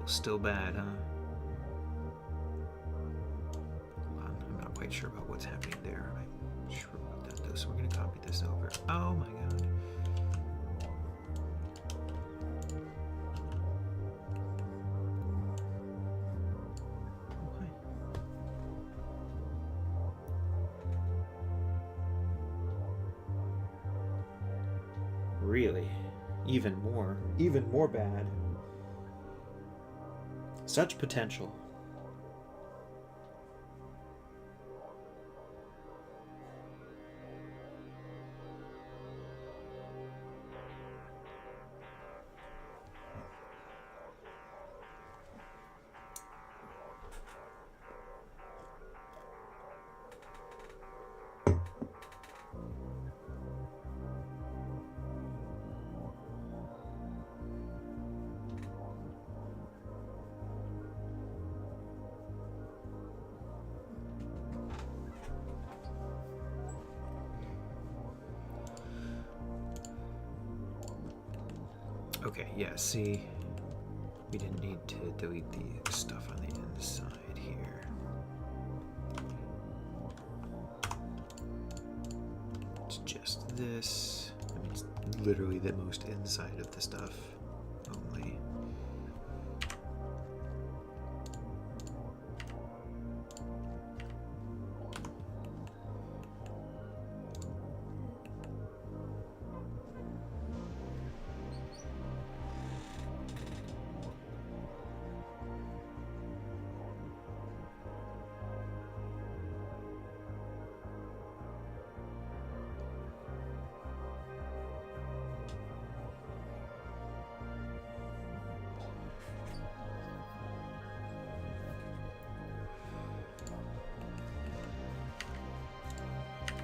Still bad, huh? Hold on, I'm not quite sure about what's happening there. I'm not sure about that though, so we're gonna copy this over. Oh my god. What? Really? Even more bad. Such potential. Okay, yeah, see, we didn't need to delete the stuff on the inside here. It's just this. I mean, it's literally the most inside of the stuff only.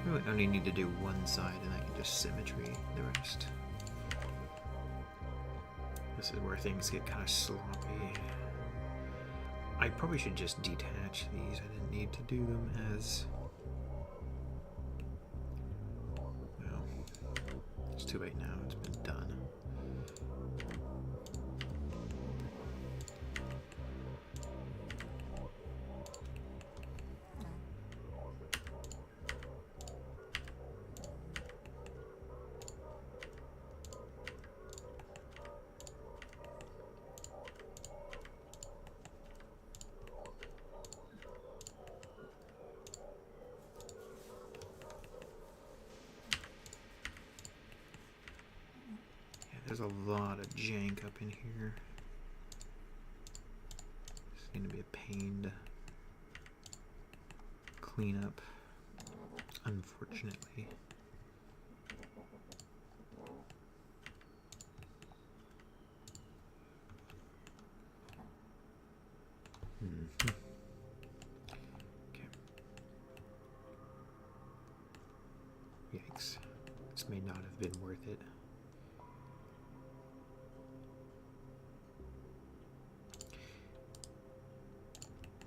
Really only need to do one side and I can just symmetry the rest. This is where things get kind of sloppy. I probably should just detach these. I didn't need to do them as... Well, it's too late now. It's been done. There's a lot of jank up in here. It's gonna be a pain to clean up, unfortunately. Okay. Yikes. This may not have been worth it.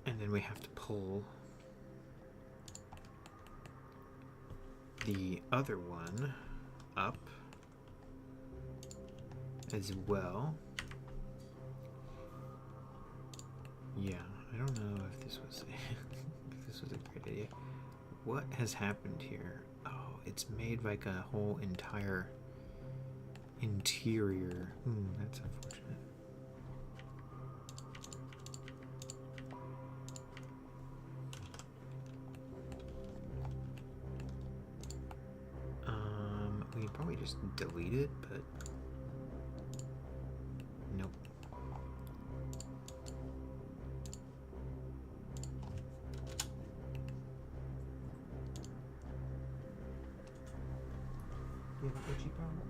And then we have to pull the other one up as well. Yeah, I don't know if this was if this was a great idea. What has happened here? Oh, it's made like a whole entire interior. That's unfortunate. We can probably just delete it, but nope. You have a itchy problem?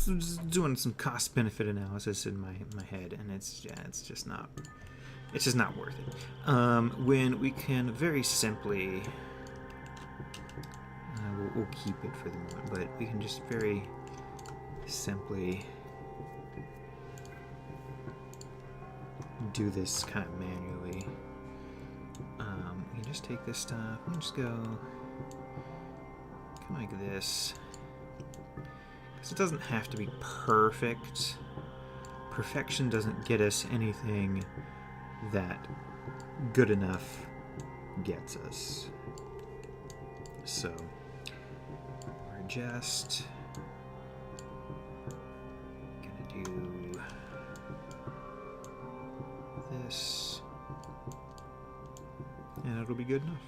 Just doing some cost benefit analysis in my head, and it's just not worth it. When we can very simply, we'll keep it for the moment, but we can just very simply do this kind of manually. We can just take this stuff. We can just go kind of like this. It doesn't have to be perfect. Perfection doesn't get us anything that good enough gets us. So we're just gonna do this, and it'll be good enough.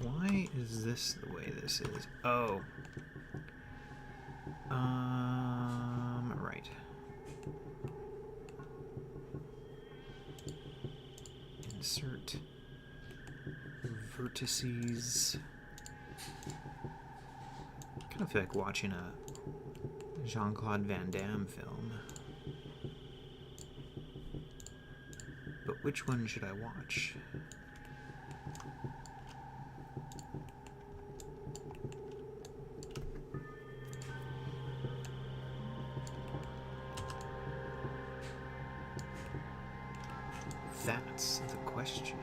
Why is this the way this is? Oh. Right. Insert vertices. Kind of feel like watching a Jean-Claude Van Damme film. But which one should I watch? That's the question.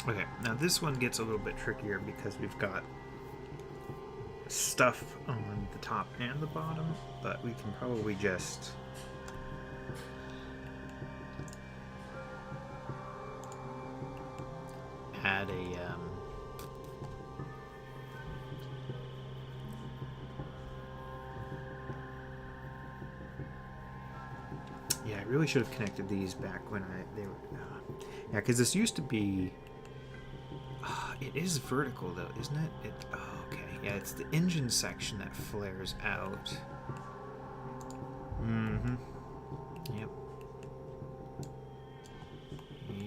Okay, now this one gets a little bit trickier because we've got stuff on the top and the bottom, but we can probably just add a yeah, I really should have connected these back when they were yeah, because this used to be it is vertical though, isn't it? Oh, okay. Yeah, it's the engine section that flares out. Mm-hmm. Yep.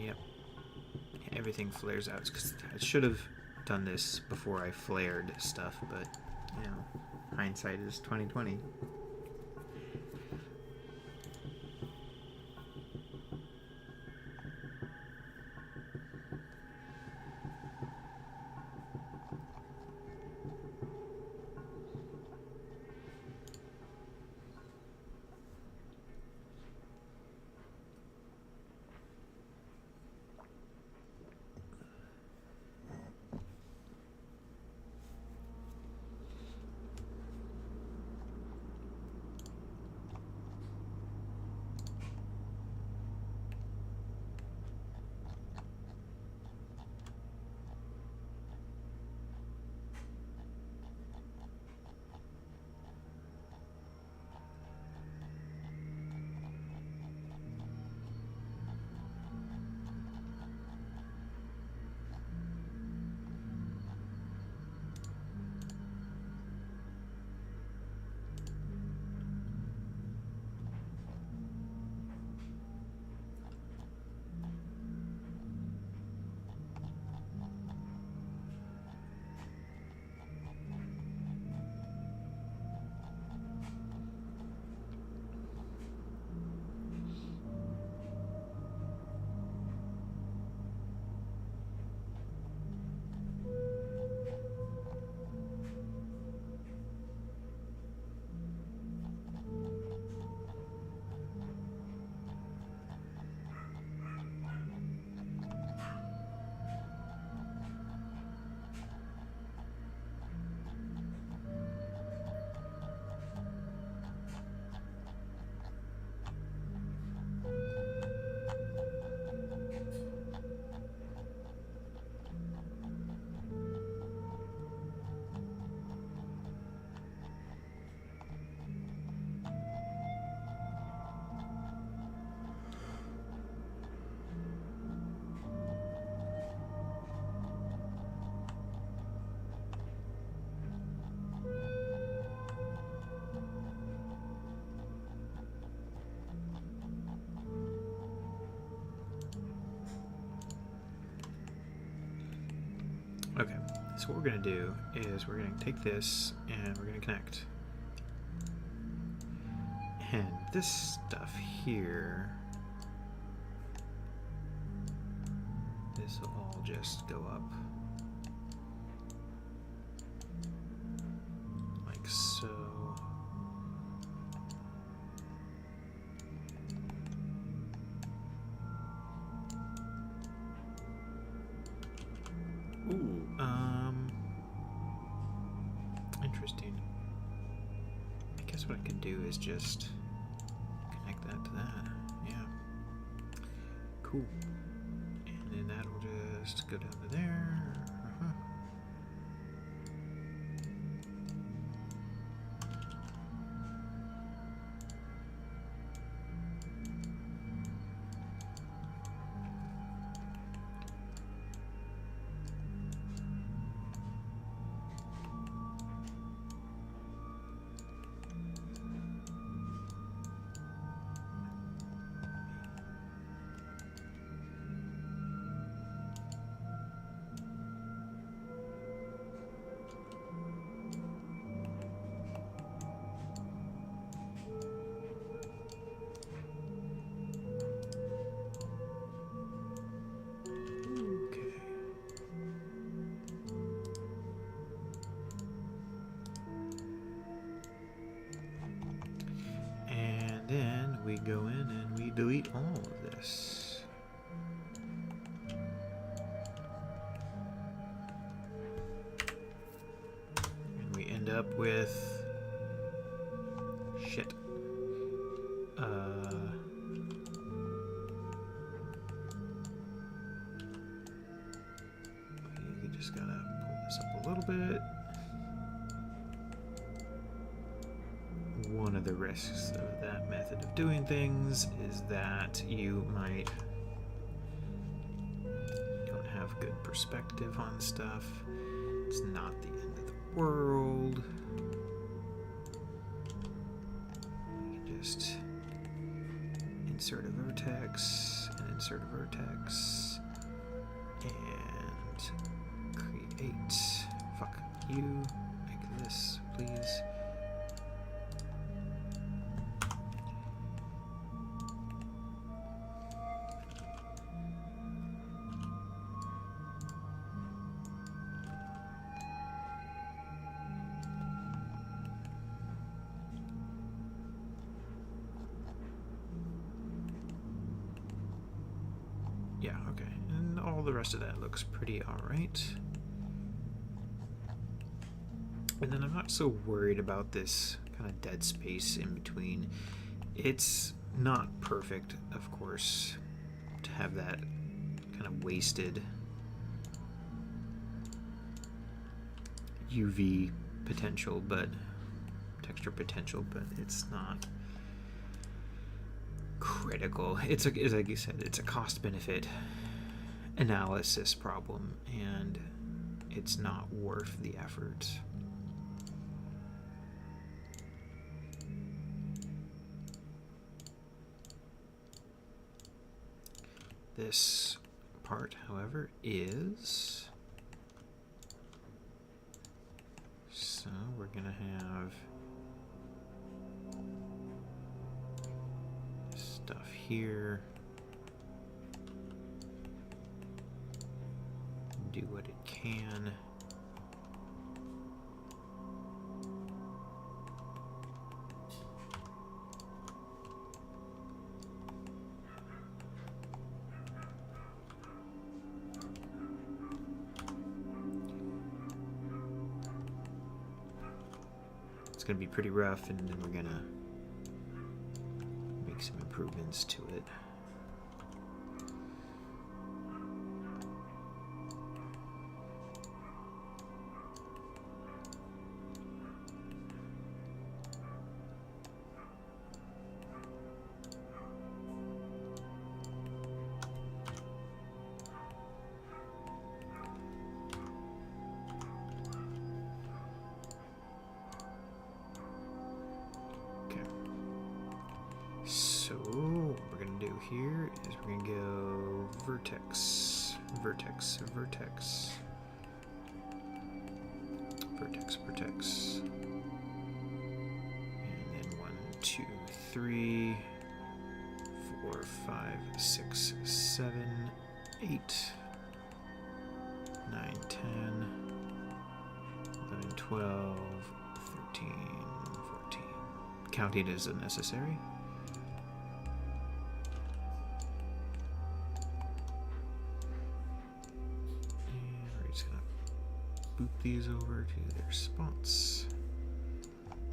Yep. Everything flares out. Because I should have done this before I flared stuff, but, you know, hindsight is 2020. Okay, so what we're going to do is we're going to take this and we're going to connect. And this stuff here, this will all just go up. Like so. Ooh, interesting. I guess what I could do is just connect that to that. Yeah. Cool. And then that'll just go down to there. go in and we delete all of this. And we end up with shit. You just gotta pull this up a little bit. One of the risks of that method of doing things is that you might don't have good perspective on stuff. It's not the end of the world. You can just insert a vertex and insert a vertex and create. Fuck you. Make this, please. Yeah, okay. And all the rest of that looks pretty alright. And then I'm not so worried about this kind of dead space in between. It's not perfect, of course, to have that kind of wasted UV potential, but texture potential, but it's not critical. It's like you said, it's a cost-benefit analysis problem, and it's not worth the effort. This part, however, is... So we're gonna have stuff here. Do what it can. It's going to be pretty rough, and then we're going to make some improvements to it. So what we're going to do here is we're going to go vertex, vertex, vertex, vertex, vertex, and then 1, 2, 3, 4, 5, 6, 7, 8, 9, 10, 11, 12, 13, 14. Counting is unnecessary. Boot these over to their spots,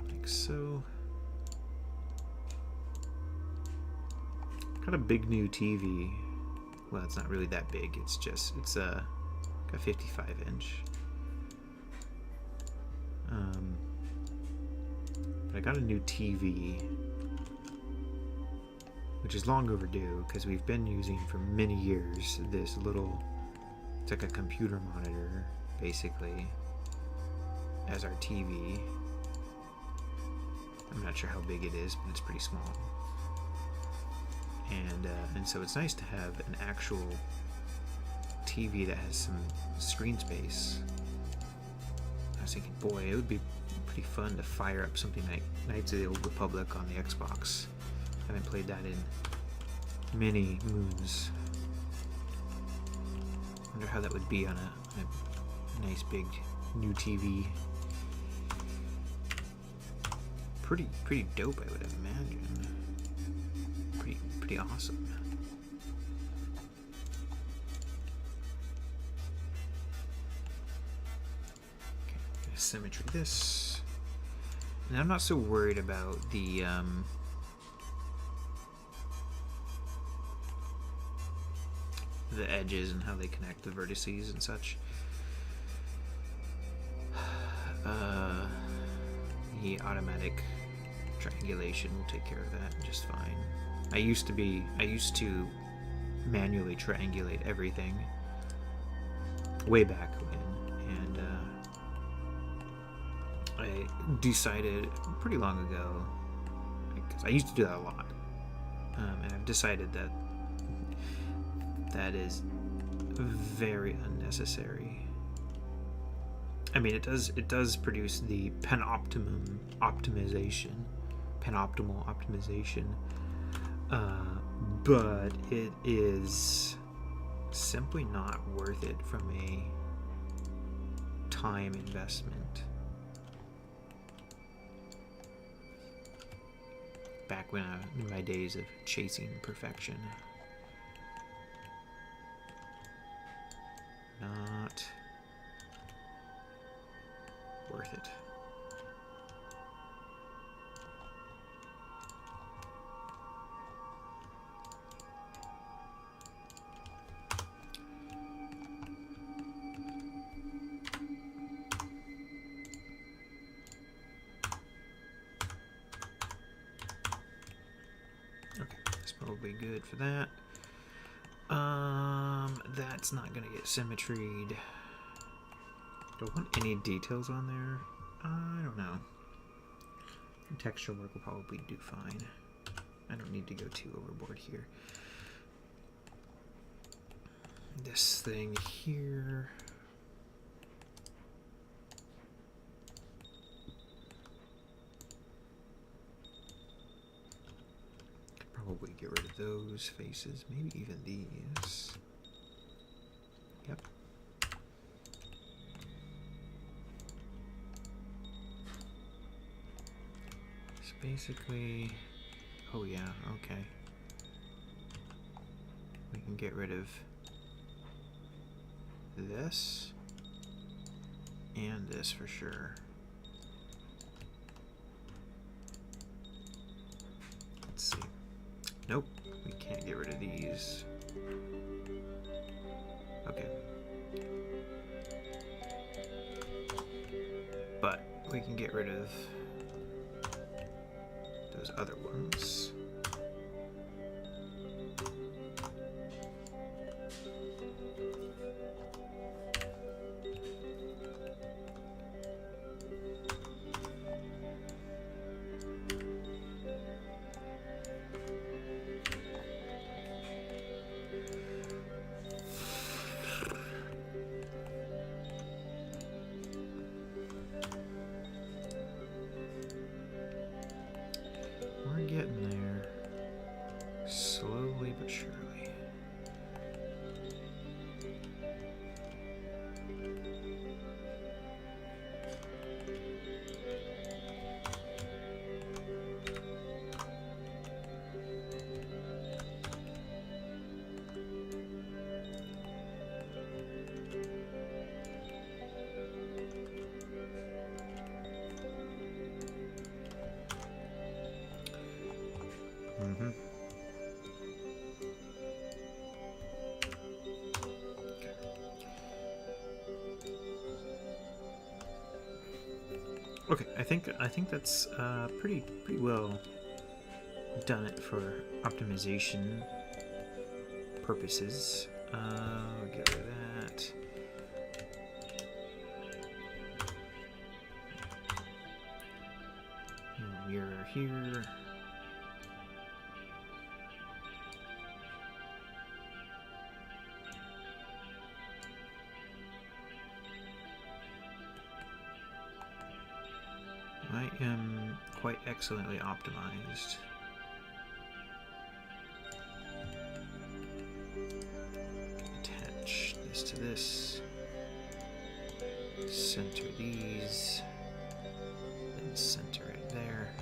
like so. Got a big new TV. Well, it's not really that big. It's a 55-inch. But I got a new TV, which is long overdue because we've been using for many years this little. It's like a computer monitor, basically, as our TV. I'm not sure how big it is, but it's pretty small. And so it's nice to have an actual TV that has some screen space. I was thinking, boy, it would be pretty fun to fire up something like Knights of the Old Republic on the Xbox. I haven't played that in many moons. Wonder how that would be on a nice big new TV. Pretty dope, I would imagine. pretty awesome. Okay, symmetry this. And I'm not so worried about the edges and how they connect the vertices and such. The automatic triangulation will take care of that just fine. I used to manually triangulate everything way back when, and I decided pretty long ago, because I used to do that a lot, and I've decided that that is very unnecessary. I mean, it does produce the penoptimal optimization, but it is simply not worth it from a time investment. Back when in my days of chasing perfection, not worth it. Okay, that's probably good for that. That's not gonna get symmetried. Do I want any details on there? I don't know. Texture work will probably do fine. I don't need to go too overboard here. This thing here. Could probably get rid of those faces. Maybe even these. Yep. Basically, oh yeah, okay. We can get rid of this and this for sure. Let's see. Nope, we can't get rid of these. Okay. But we can get rid of those other ones. Getting there, slowly but surely. Okay, I think that's pretty well done it for optimization purposes. We'll get rid of that. Mirror here. I am quite excellently optimized. Attach this to this. Center these. Then center it there.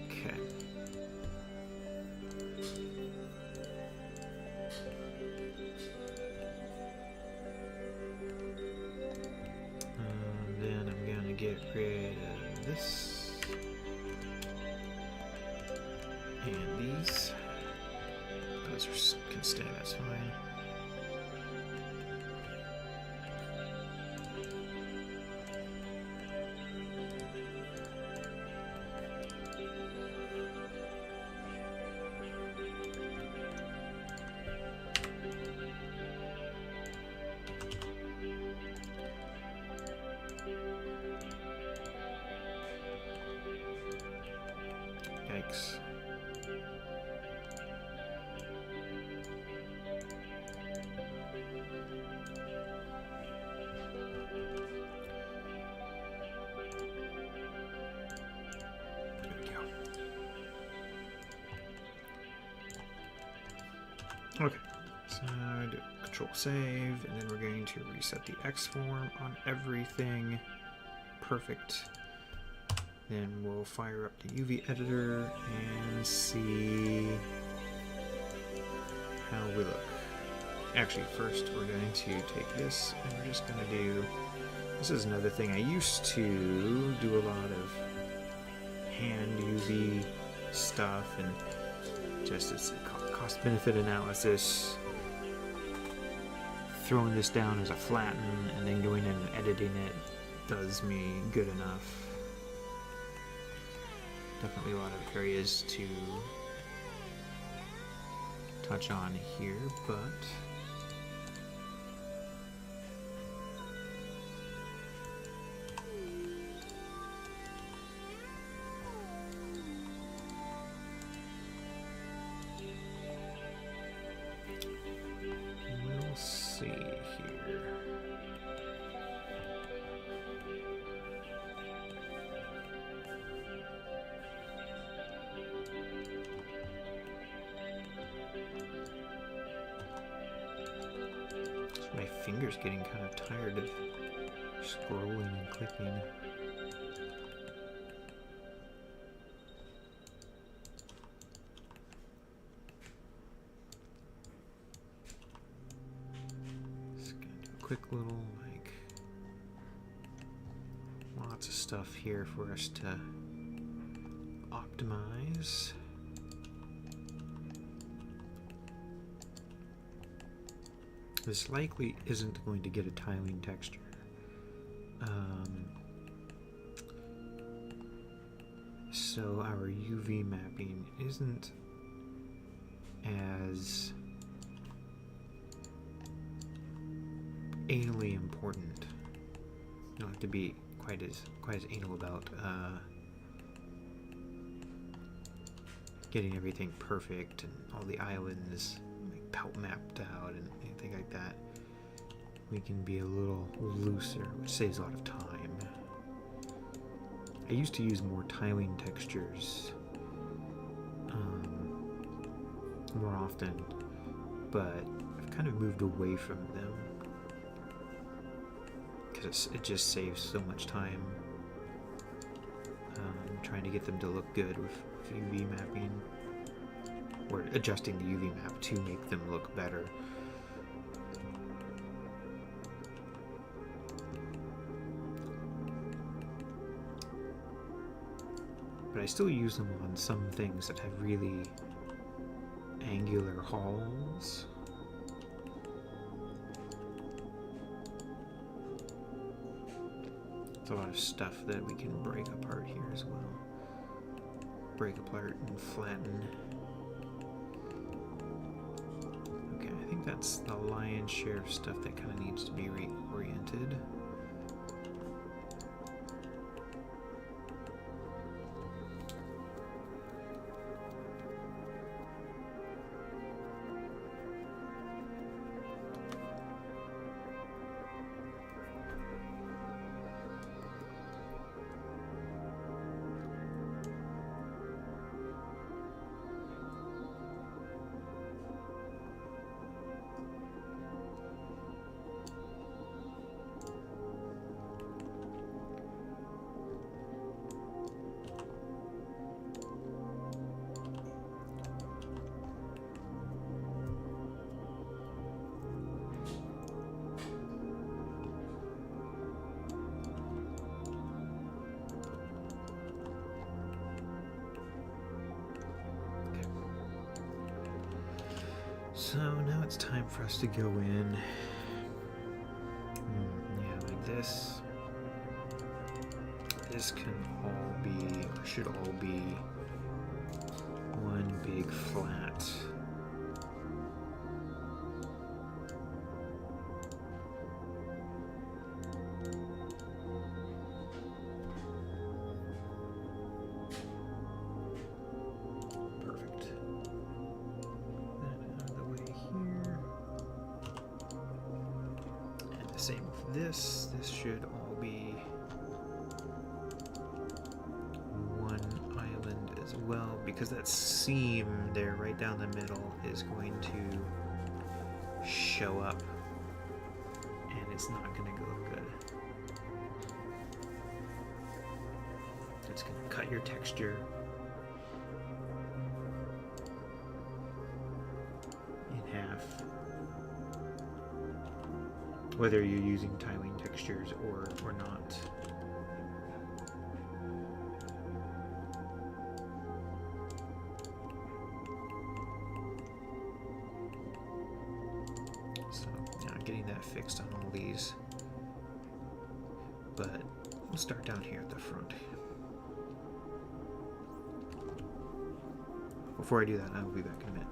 Okay. get rid of this. And these. Those can stay, that's fine. Yikes. There we go. Okay, so do control save, and then we're going to reset the X form on everything. Perfect. Then we'll fire up the UV editor and see how we look. Actually, first we're going to take this and we're just going to do... This is another thing. I used to do a lot of hand UV stuff and just it's cost-benefit analysis. Throwing this down as a flatten and then going in and editing it does me good enough. Definitely a lot of areas to touch on here, but we'll see here. My finger's getting kind of tired of scrolling and clicking. Just gonna do a quick little, like, lots of stuff here for us to optimize. This likely isn't going to get a tiling texture. So our UV mapping isn't as anally important. You don't have to be quite as anal about getting everything perfect and all the islands like mapped out and anything like that. We can be a little looser, which saves a lot of time. I used to use more tiling textures more often, but I've kind of moved away from them because it just saves so much time trying to get them to look good with UV mapping, or adjusting the UV map to make them look better. But I still use them on some things that have really angular halls. There's a lot of stuff that we can break apart here as well. Break apart and flatten. Okay, I think that's the lion's share of stuff that kind of needs to be reoriented. So now it's time for us to go in. Yeah, like this. This can all be, or should all be, one big flat. Perfect. That out of the way here. And the same with this. This should all be one island as well, because that seam there right down the middle is going to show up, and it's not going to look good. It's going to cut your texture in half, whether you're using tiling textures or not. So now getting that fixed on all these, but we'll start down here at the front. Before I do that, I will be back in a minute.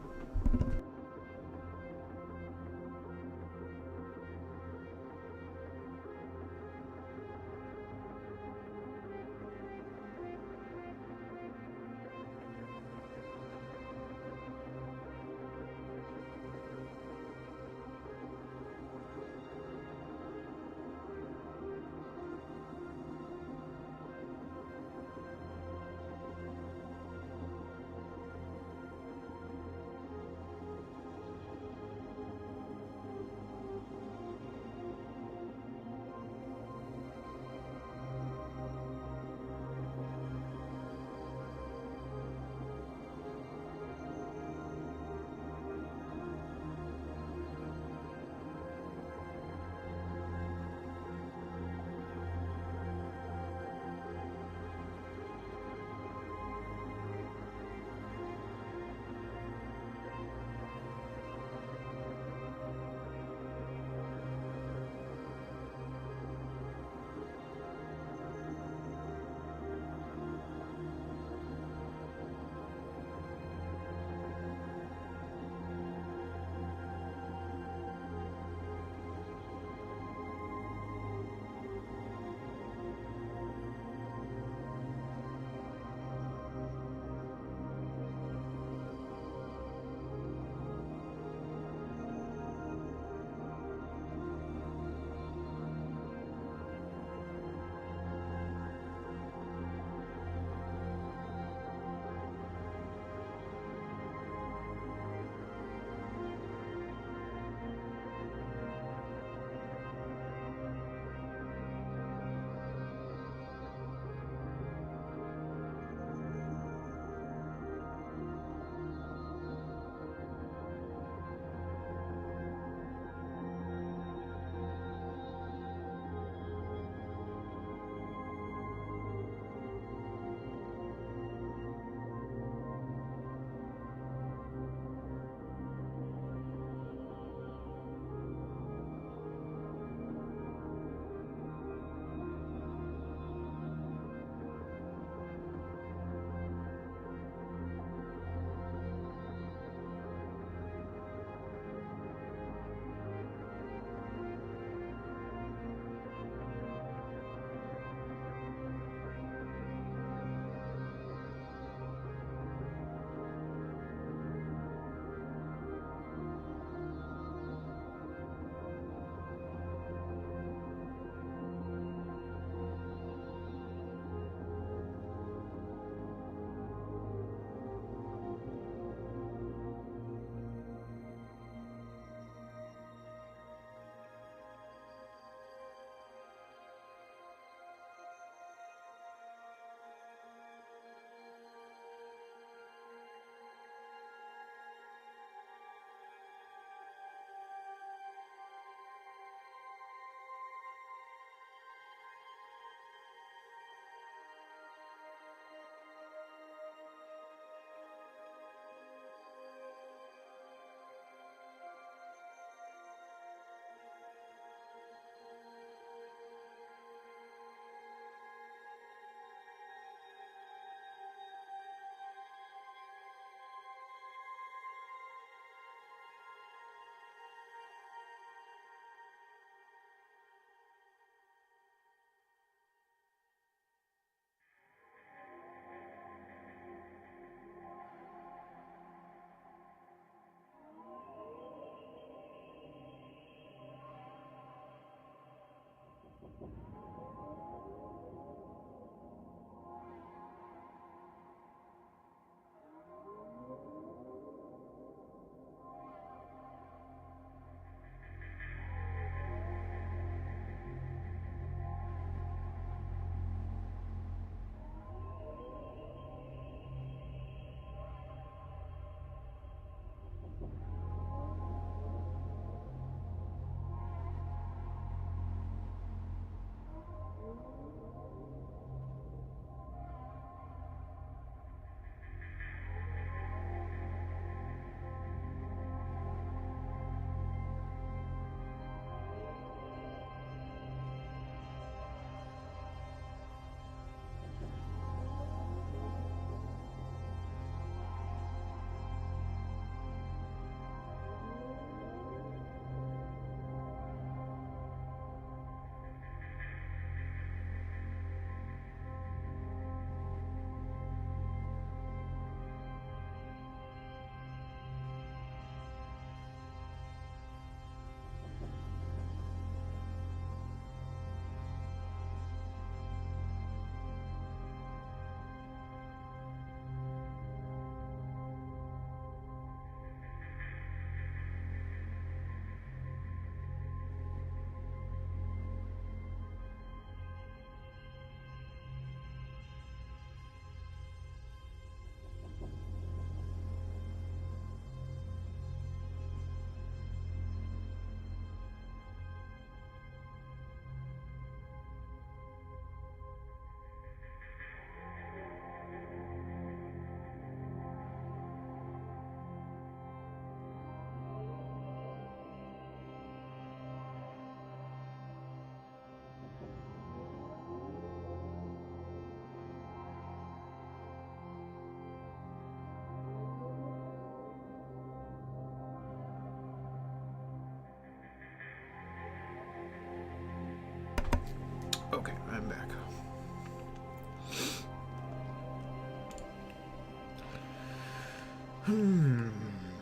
Okay, I'm back.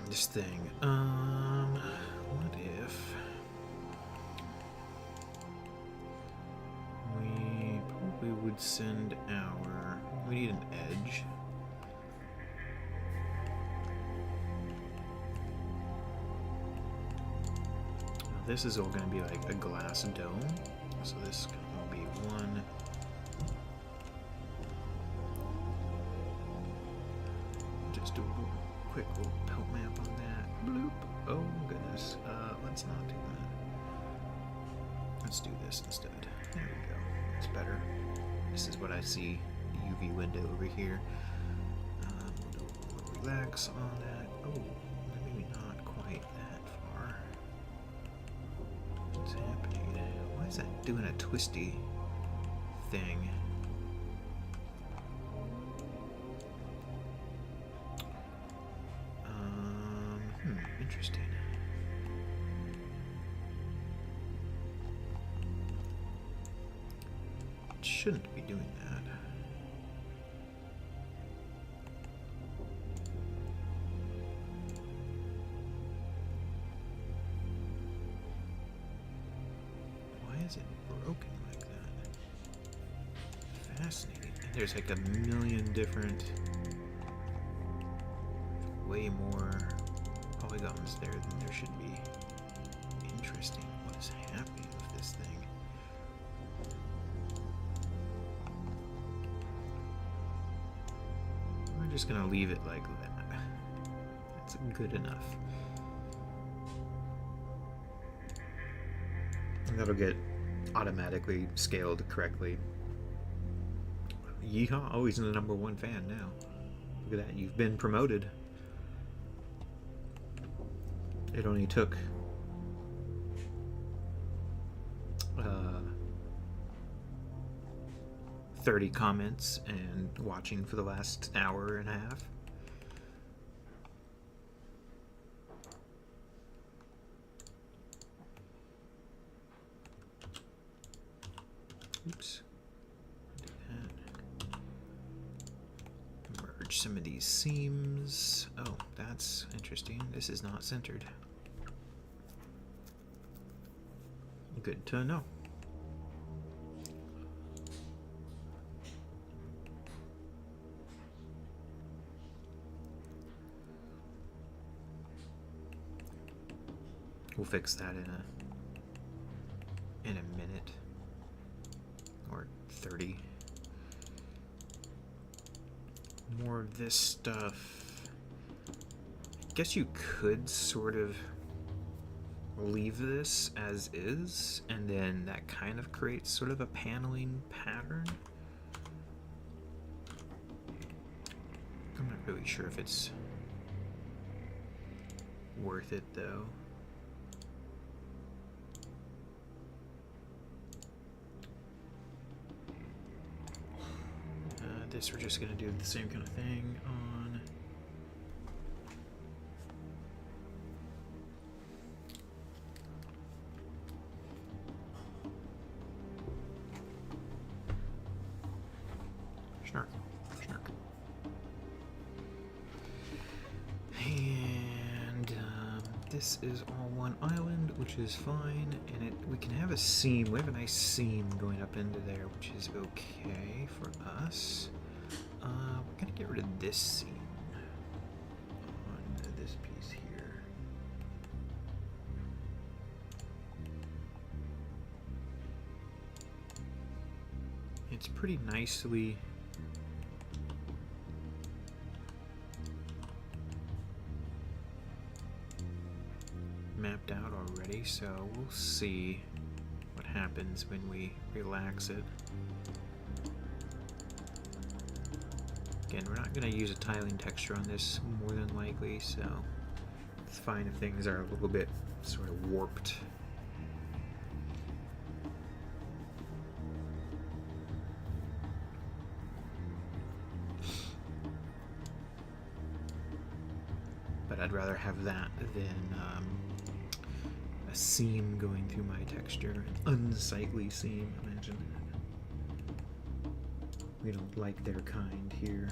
This thing. What if we probably would send our... We need an edge. Now, this is all going to be like a glass dome. So this will be one. Just do a quick little pelt map on that. Bloop. Oh goodness. Let's not do that. Let's do this instead. There we go. It's better. This is what I see. The UV window over here. We'll do a little relax on that. Oh, maybe not quite that far. What's happening? Why is that doing a twisty thing? Interesting. It shouldn't be doing that. Why is it broken like that? Fascinating. And there's like a million different, way more polygons there than there should be. Interesting. What is happening with this thing? We're just gonna leave it like that. That's good enough. And that'll get automatically scaled correctly. Yeehaw! Oh, he's the #1 fan now. Look at that. You've been promoted. It only took 30 comments and watching for the last hour and a half. Oops. Do that. Merge some of these seams. Oh, that's interesting. This is not centered. Good to know. We'll fix that in a minute or 30. More of this stuff. I guess you could sort of leave this as is, and then that kind of creates sort of a paneling pattern. I'm not really sure if it's worth it though. This we're just going to do the same kind of thing on Snark. And this is all one island, which is fine, and we can have a seam. We have a nice seam going up into there, which is okay for us. We're gonna get rid of this seam on this piece here. It's pretty nicely mapped out already, so we'll see what happens when we relax it. Again, we're not going to use a tiling texture on this more than likely, so it's fine if things are a little bit sort of warped. But I'd rather have that than a seam going through my texture, an unsightly seam, imagine. We don't like their kind here.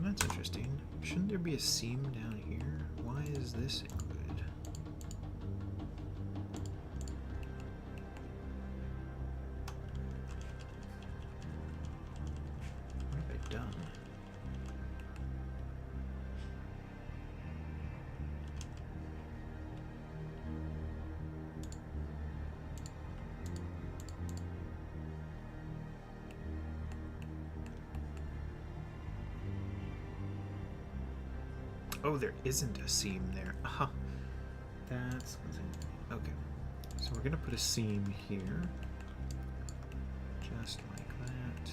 That's interesting. Shouldn't there be a seam down here? Why is this included? What have I done? Oh, there isn't a seam there. Aha. That's okay. So we're gonna put a seam here, just like that.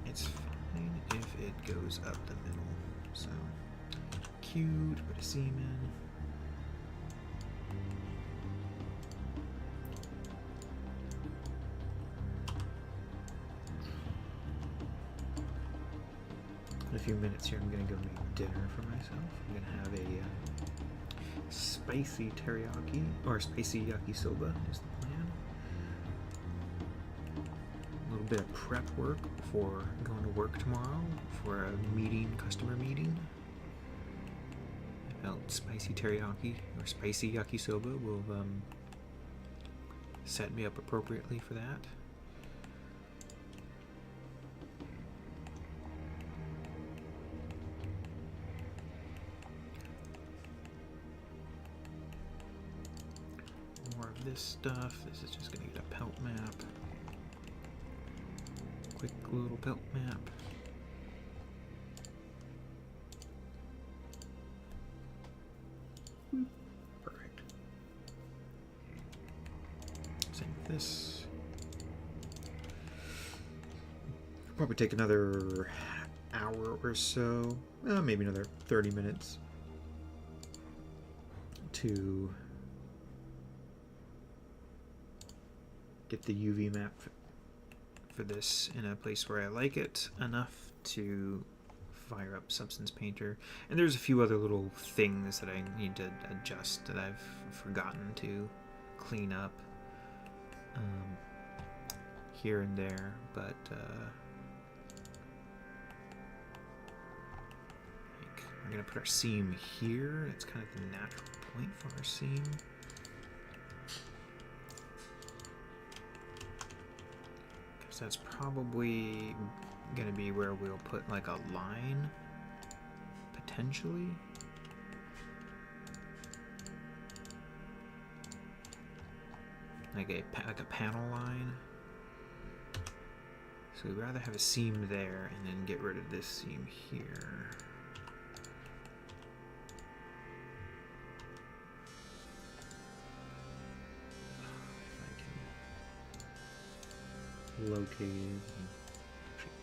It's fine if it goes up the middle. So cute. Put a seam in. In a few minutes here, I'm going to go make dinner for myself. I'm going to have a spicy teriyaki, or spicy yakisoba is the plan. A little bit of prep work before going to work tomorrow for a meeting, customer meeting. I felt spicy teriyaki, or spicy yakisoba will set me up appropriately for that. This stuff. This is just going to get a pelt map. Quick little pelt map. Perfect. Same with this. Probably take another hour or so, maybe another 30 minutes to get the UV map for this in a place where I like it enough to fire up Substance Painter. And there's a few other little things that I need to adjust that I've forgotten to clean up here and there, but we're going to put our seam here. It's kind of the natural point for our seam. So that's probably gonna be where we'll put like a line, potentially. Like a panel line. So we'd rather have a seam there and then get rid of this seam here. If I can locate it.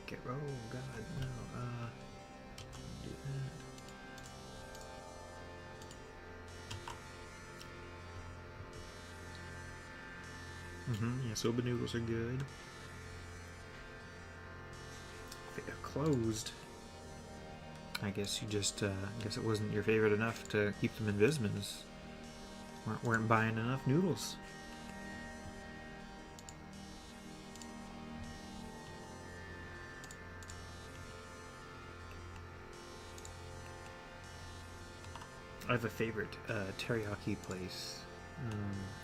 Get, oh god, no, do that. Yeah, soba noodles are good. They're closed. I guess you just, I guess it wasn't your favorite enough to keep them in Vismas. Weren't buying enough noodles. I have a favorite teriyaki place.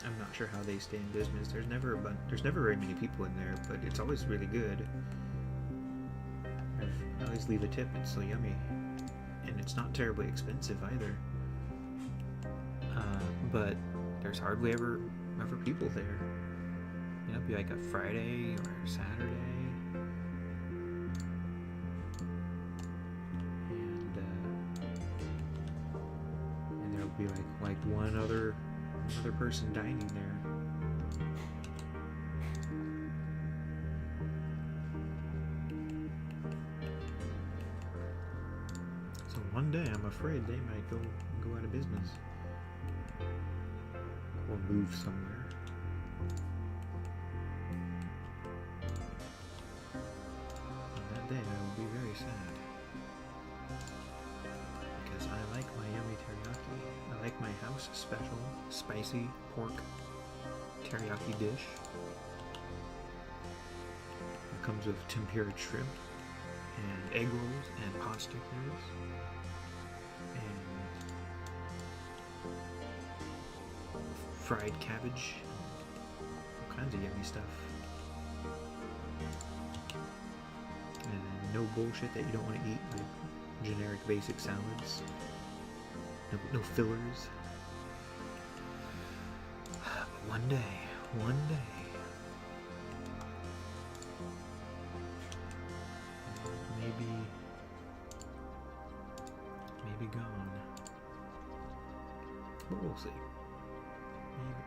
I'm not sure how they stay in business. There's never very many people in there, but it's always really good. I always leave a tip. It's so yummy, and it's not terribly expensive either. But there's hardly ever people there. You know, it'd be like a Friday or Saturday. And there'll be like one other person dining there. So one day I'm afraid they might go out of business. Or move somewhere. On that day I will be very sad. Because I like my yummy teriyaki. I like my house special spicy pork teriyaki dish. It comes with tempura shrimp and egg rolls and pot stickers and fried cabbage, all kinds of yummy stuff. And no bullshit that you don't want to eat, like generic basic salads. No fillers. But one day, maybe gone. But we'll see. Maybe.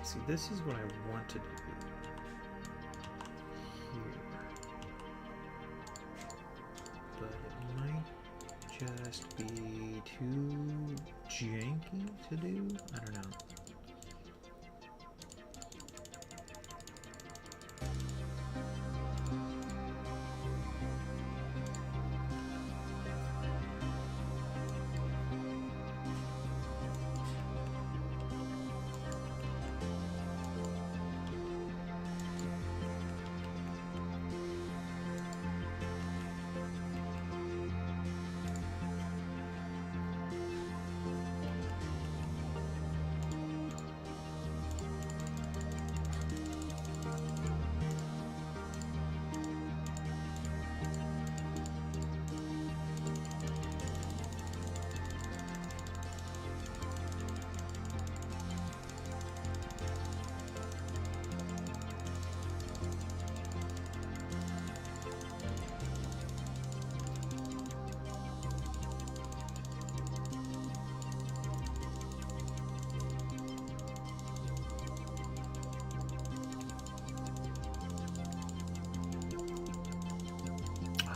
See, this is what I want to do here, but it might just be too janky to do. I don't know.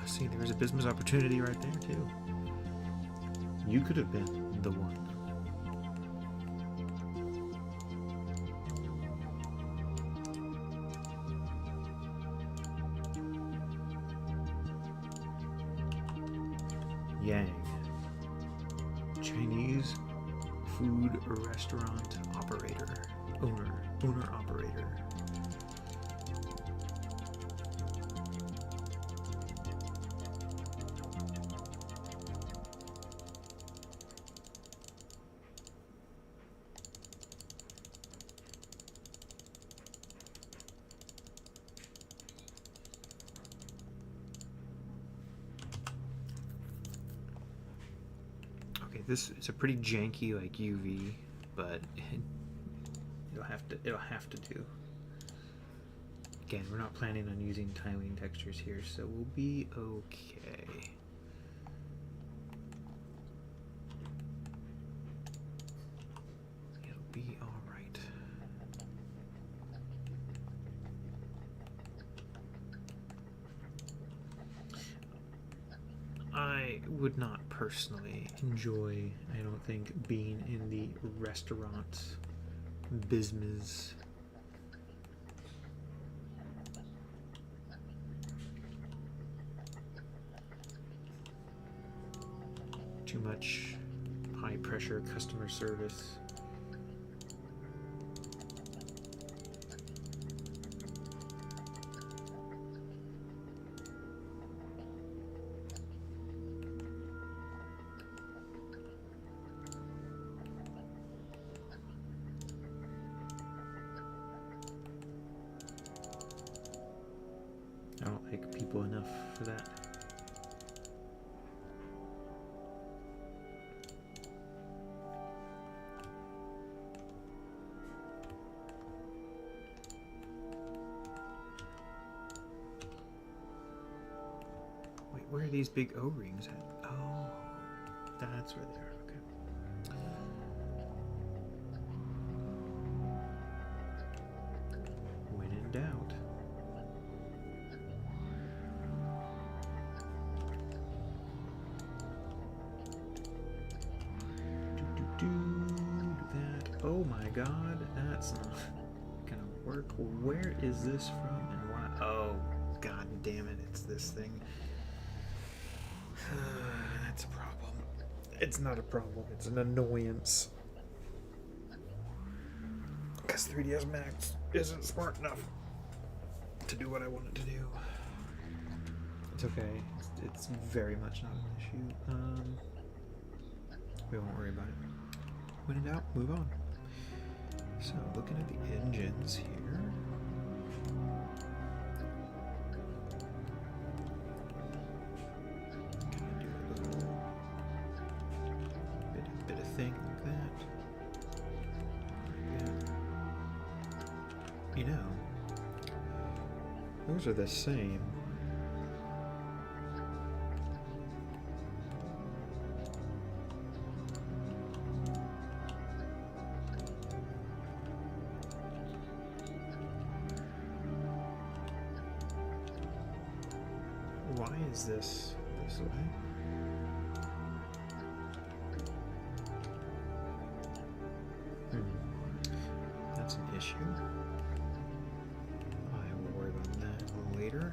See, there's a business opportunity right there, too. You could have been the one. Yang. Chinese food restaurant operator. Owner operator. This is a pretty janky like UV, but it'll have to do. Again, we're not planning on using tiling textures here, so we'll be okay. It'll be all right. I would not personally enjoy, I don't think, being in the restaurant business. Too much high pressure customer service. I don't like people enough for that. Wait, where are these big O-rings at? Oh, that's where they are. Okay. When in doubt. Oh my god, that's not gonna work. Where is this from and why? Oh, god damn it, it's this thing. That's a problem. It's not a problem, it's an annoyance. Because 3ds Max isn't smart enough to do what I want it to do. It's okay, it's very much not an issue. We won't worry about it. When in doubt, move on. So, looking at the engines here. Gonna do a little bit of thing like that. Yeah. You know, those are the same. Why is this way? That's an issue. I will worry about that later.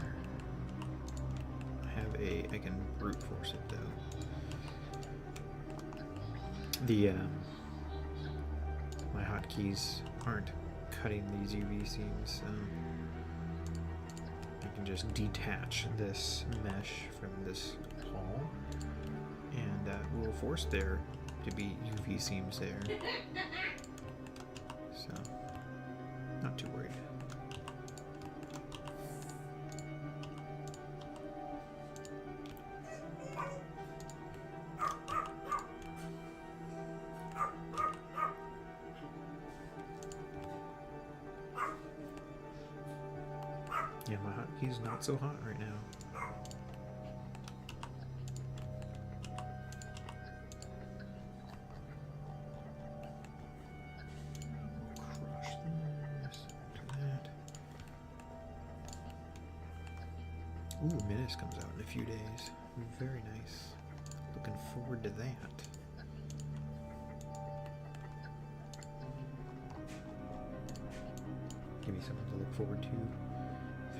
I can brute force it though. My hotkeys aren't cutting these UV seams, so I can just detach this mesh from this hall, and we'll force there to be UV seams there. So, not too worried. Yeah, my hotkey's not so hot right now. Crush this, do that. Ooh, Minus comes out in a few days. Very nice. Looking forward to that. Give me something to look forward to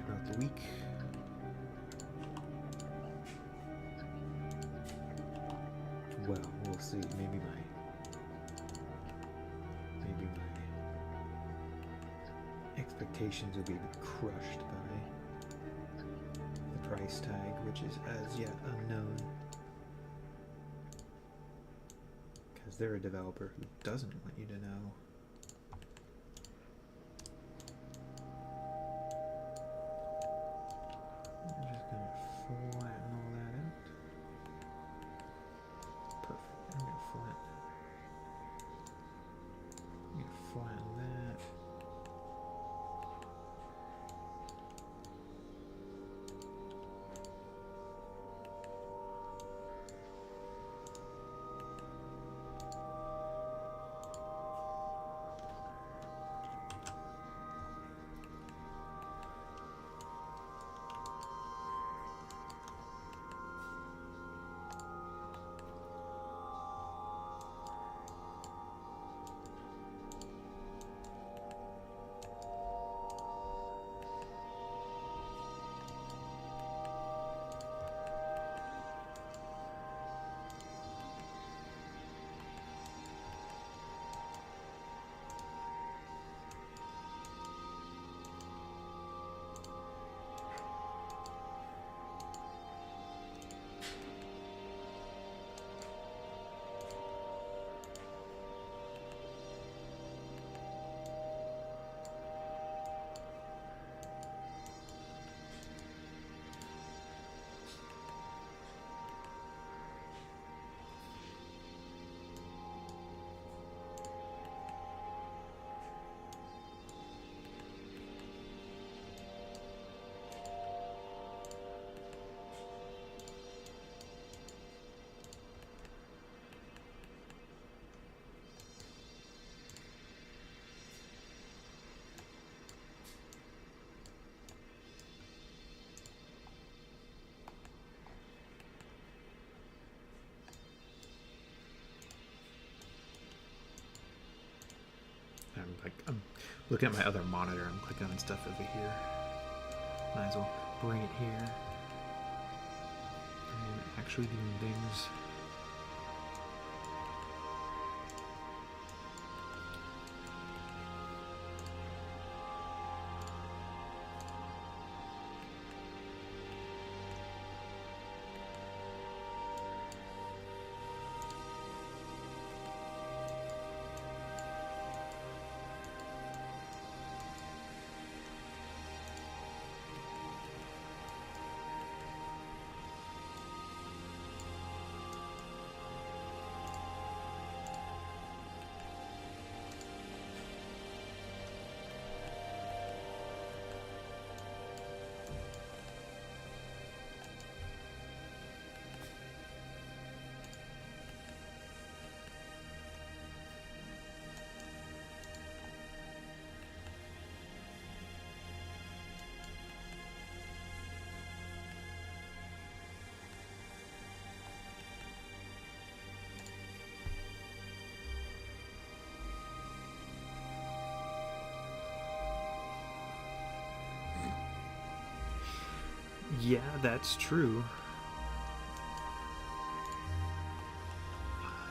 throughout the week. Well, we'll see. Maybe expectations will be crushed by the price tag, which is as yet unknown. Because they're a developer who doesn't want you to know. I'm just going to flatten all that out. Perfect. I'm going to flatten that. I'm looking at my other monitor. I'm clicking on stuff over here. Might as well bring it here. I'm actually doing things. Yeah, that's true.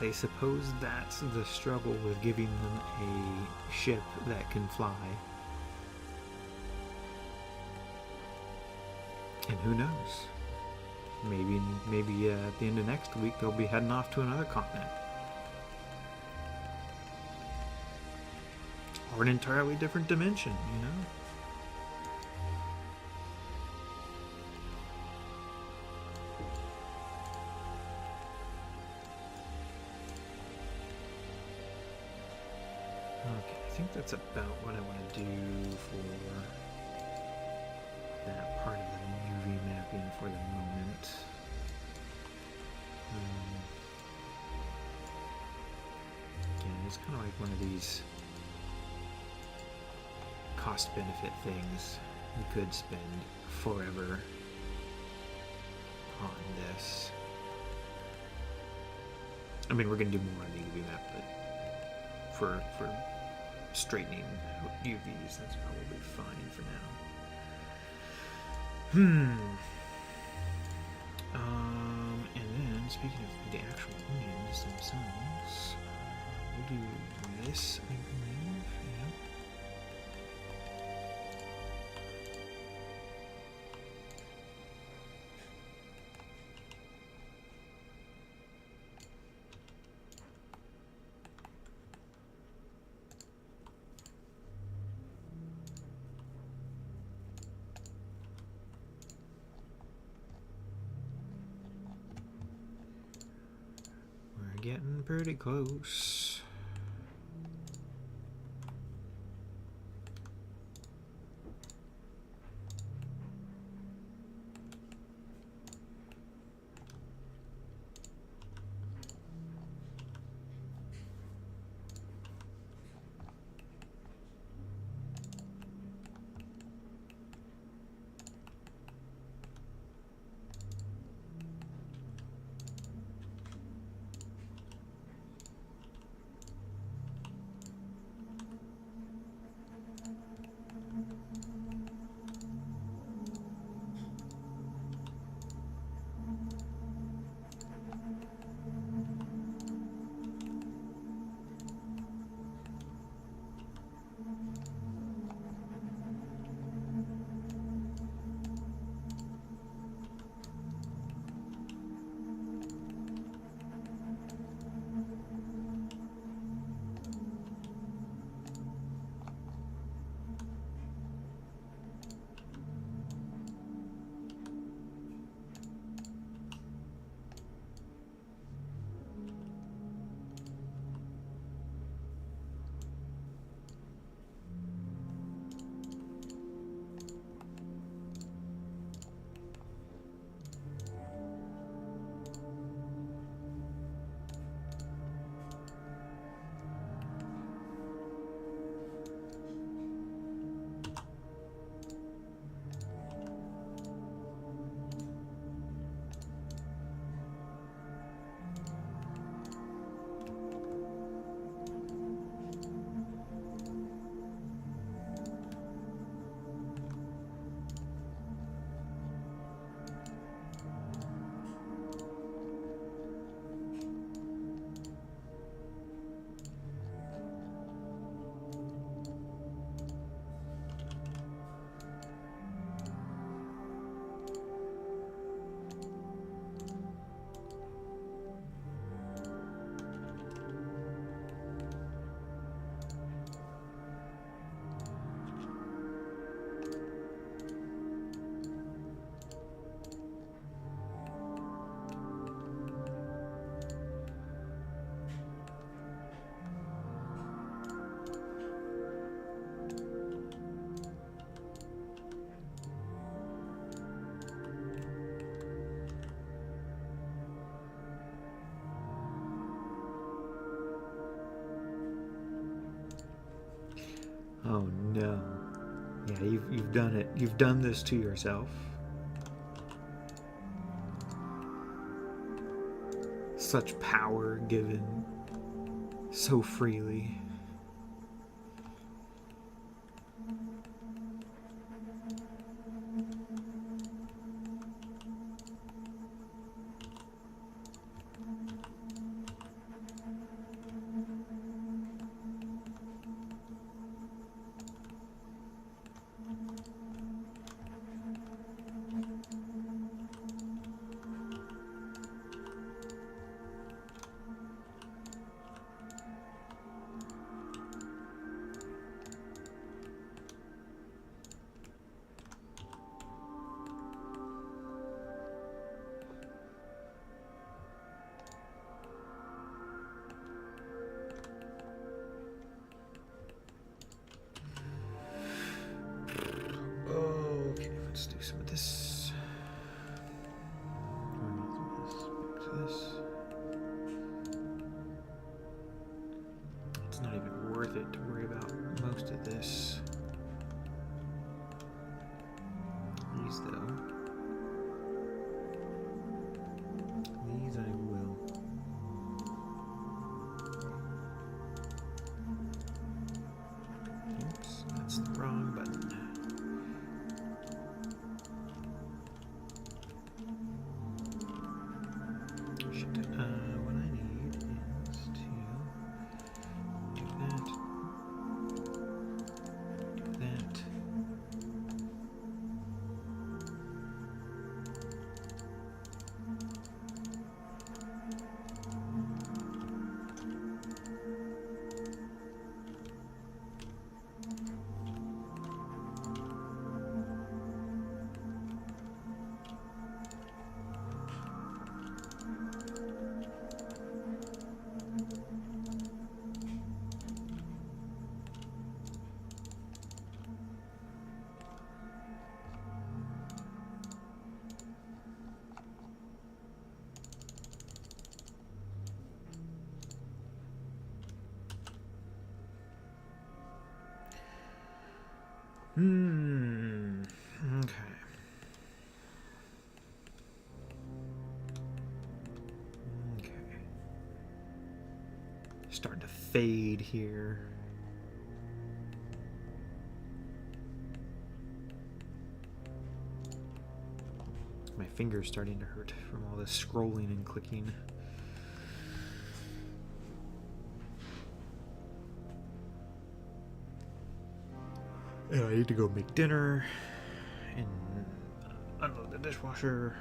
I suppose that's the struggle with giving them a ship that can fly. And who knows? Maybe at the end of next week they'll be heading off to another continent. Or an entirely different dimension, you know? Okay, I think that's about what I want to do for that part of the UV mapping for the moment. Again, it's kind of like one of these cost-benefit things. We could spend forever on this. I mean, we're going to do more on the UV map, but for straightening out UVs, that's probably fine for now. And then, speaking of the actual onions themselves, we'll do this, I believe. Getting pretty close. Oh no. Yeah, you've done it. You've done this to yourself. Such power given so freely. Okay, let's do some of this. Back to this. It's not even worth it to worry about most of this. These though. These I will. Oops, that's the wrong button. What I need is to do that, do that. Okay. Okay. Starting to fade here. My finger's starting to hurt from all this scrolling and clicking. And I need to go make dinner and unload the dishwasher.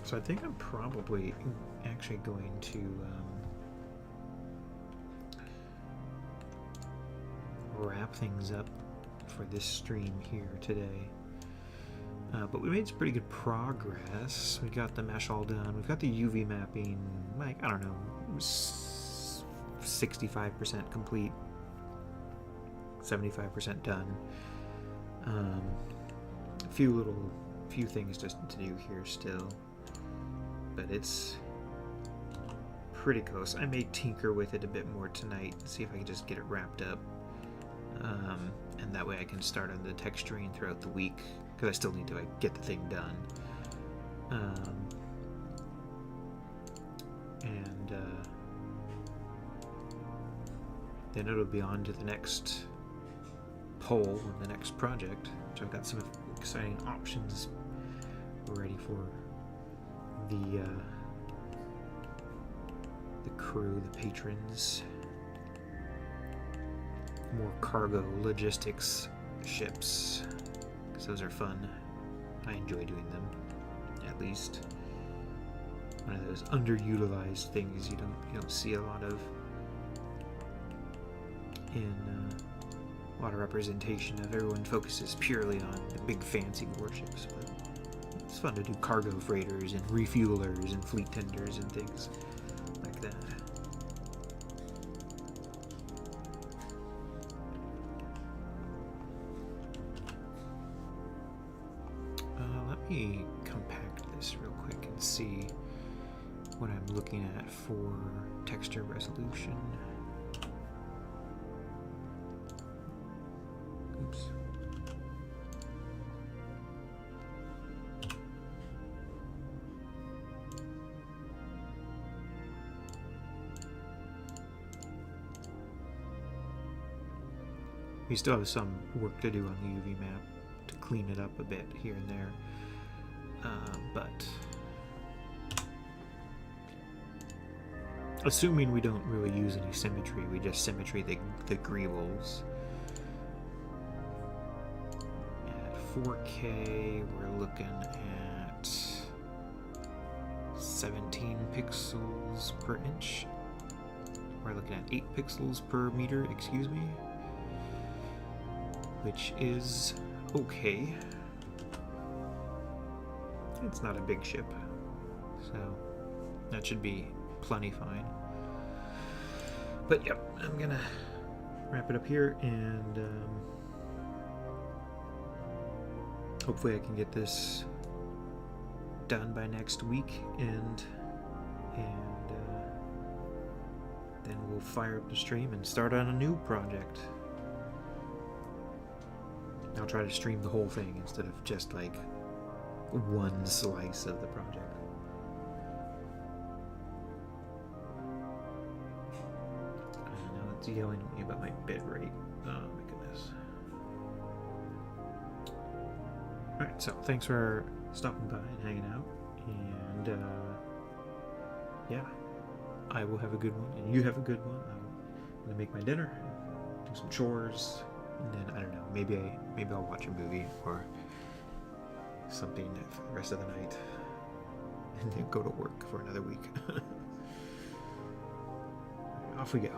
So I think I'm probably actually going to wrap things up for this stream here today. But we made some pretty good progress. We got the mesh all done. We've got the UV mapping, like, I don't know, 65% complete, 75% done. A few things just to do here still, but it's pretty close. I may tinker with it a bit more tonight and see if I can just get it wrapped up, and that way I can start on the texturing throughout the week, because I still need to get the thing done. Then it'll be on to the next poll and the next project, which I've got some exciting options ready for the crew, the patrons. More cargo logistics ships, because those are fun. I enjoy doing them, at least. One of those underutilized things you don't see a lot of in a lot of representation of. Everyone focuses purely on the big fancy warships, but it's fun to do cargo freighters and refuelers and fleet tenders and things like that. Let me compact this real quick and see what I'm looking at for texture resolution. Oops. We still have some work to do on the UV map to clean it up a bit here and there, but assuming we don't really use any symmetry, we just symmetry the greebles. At 4K, we're looking at 17 pixels per inch. We're looking at 8 pixels per meter, excuse me, which is okay. It's not a big ship, so that should be plenty fine. But yep, I'm gonna wrap it up here, and hopefully I can get this done by next week, and then we'll fire up the stream and start on a new project. I'll try to stream the whole thing instead of just like one slice of the project. Now it's yelling at me about my bit rate. Oh my goodness. Alright, so thanks for stopping by and hanging out. And yeah, I will have a good one, and you have a good one. I'm gonna make my dinner, do some chores, and then I don't know, maybe I'll watch a movie or something for the rest of the night, and then go to work for another week. Off we go.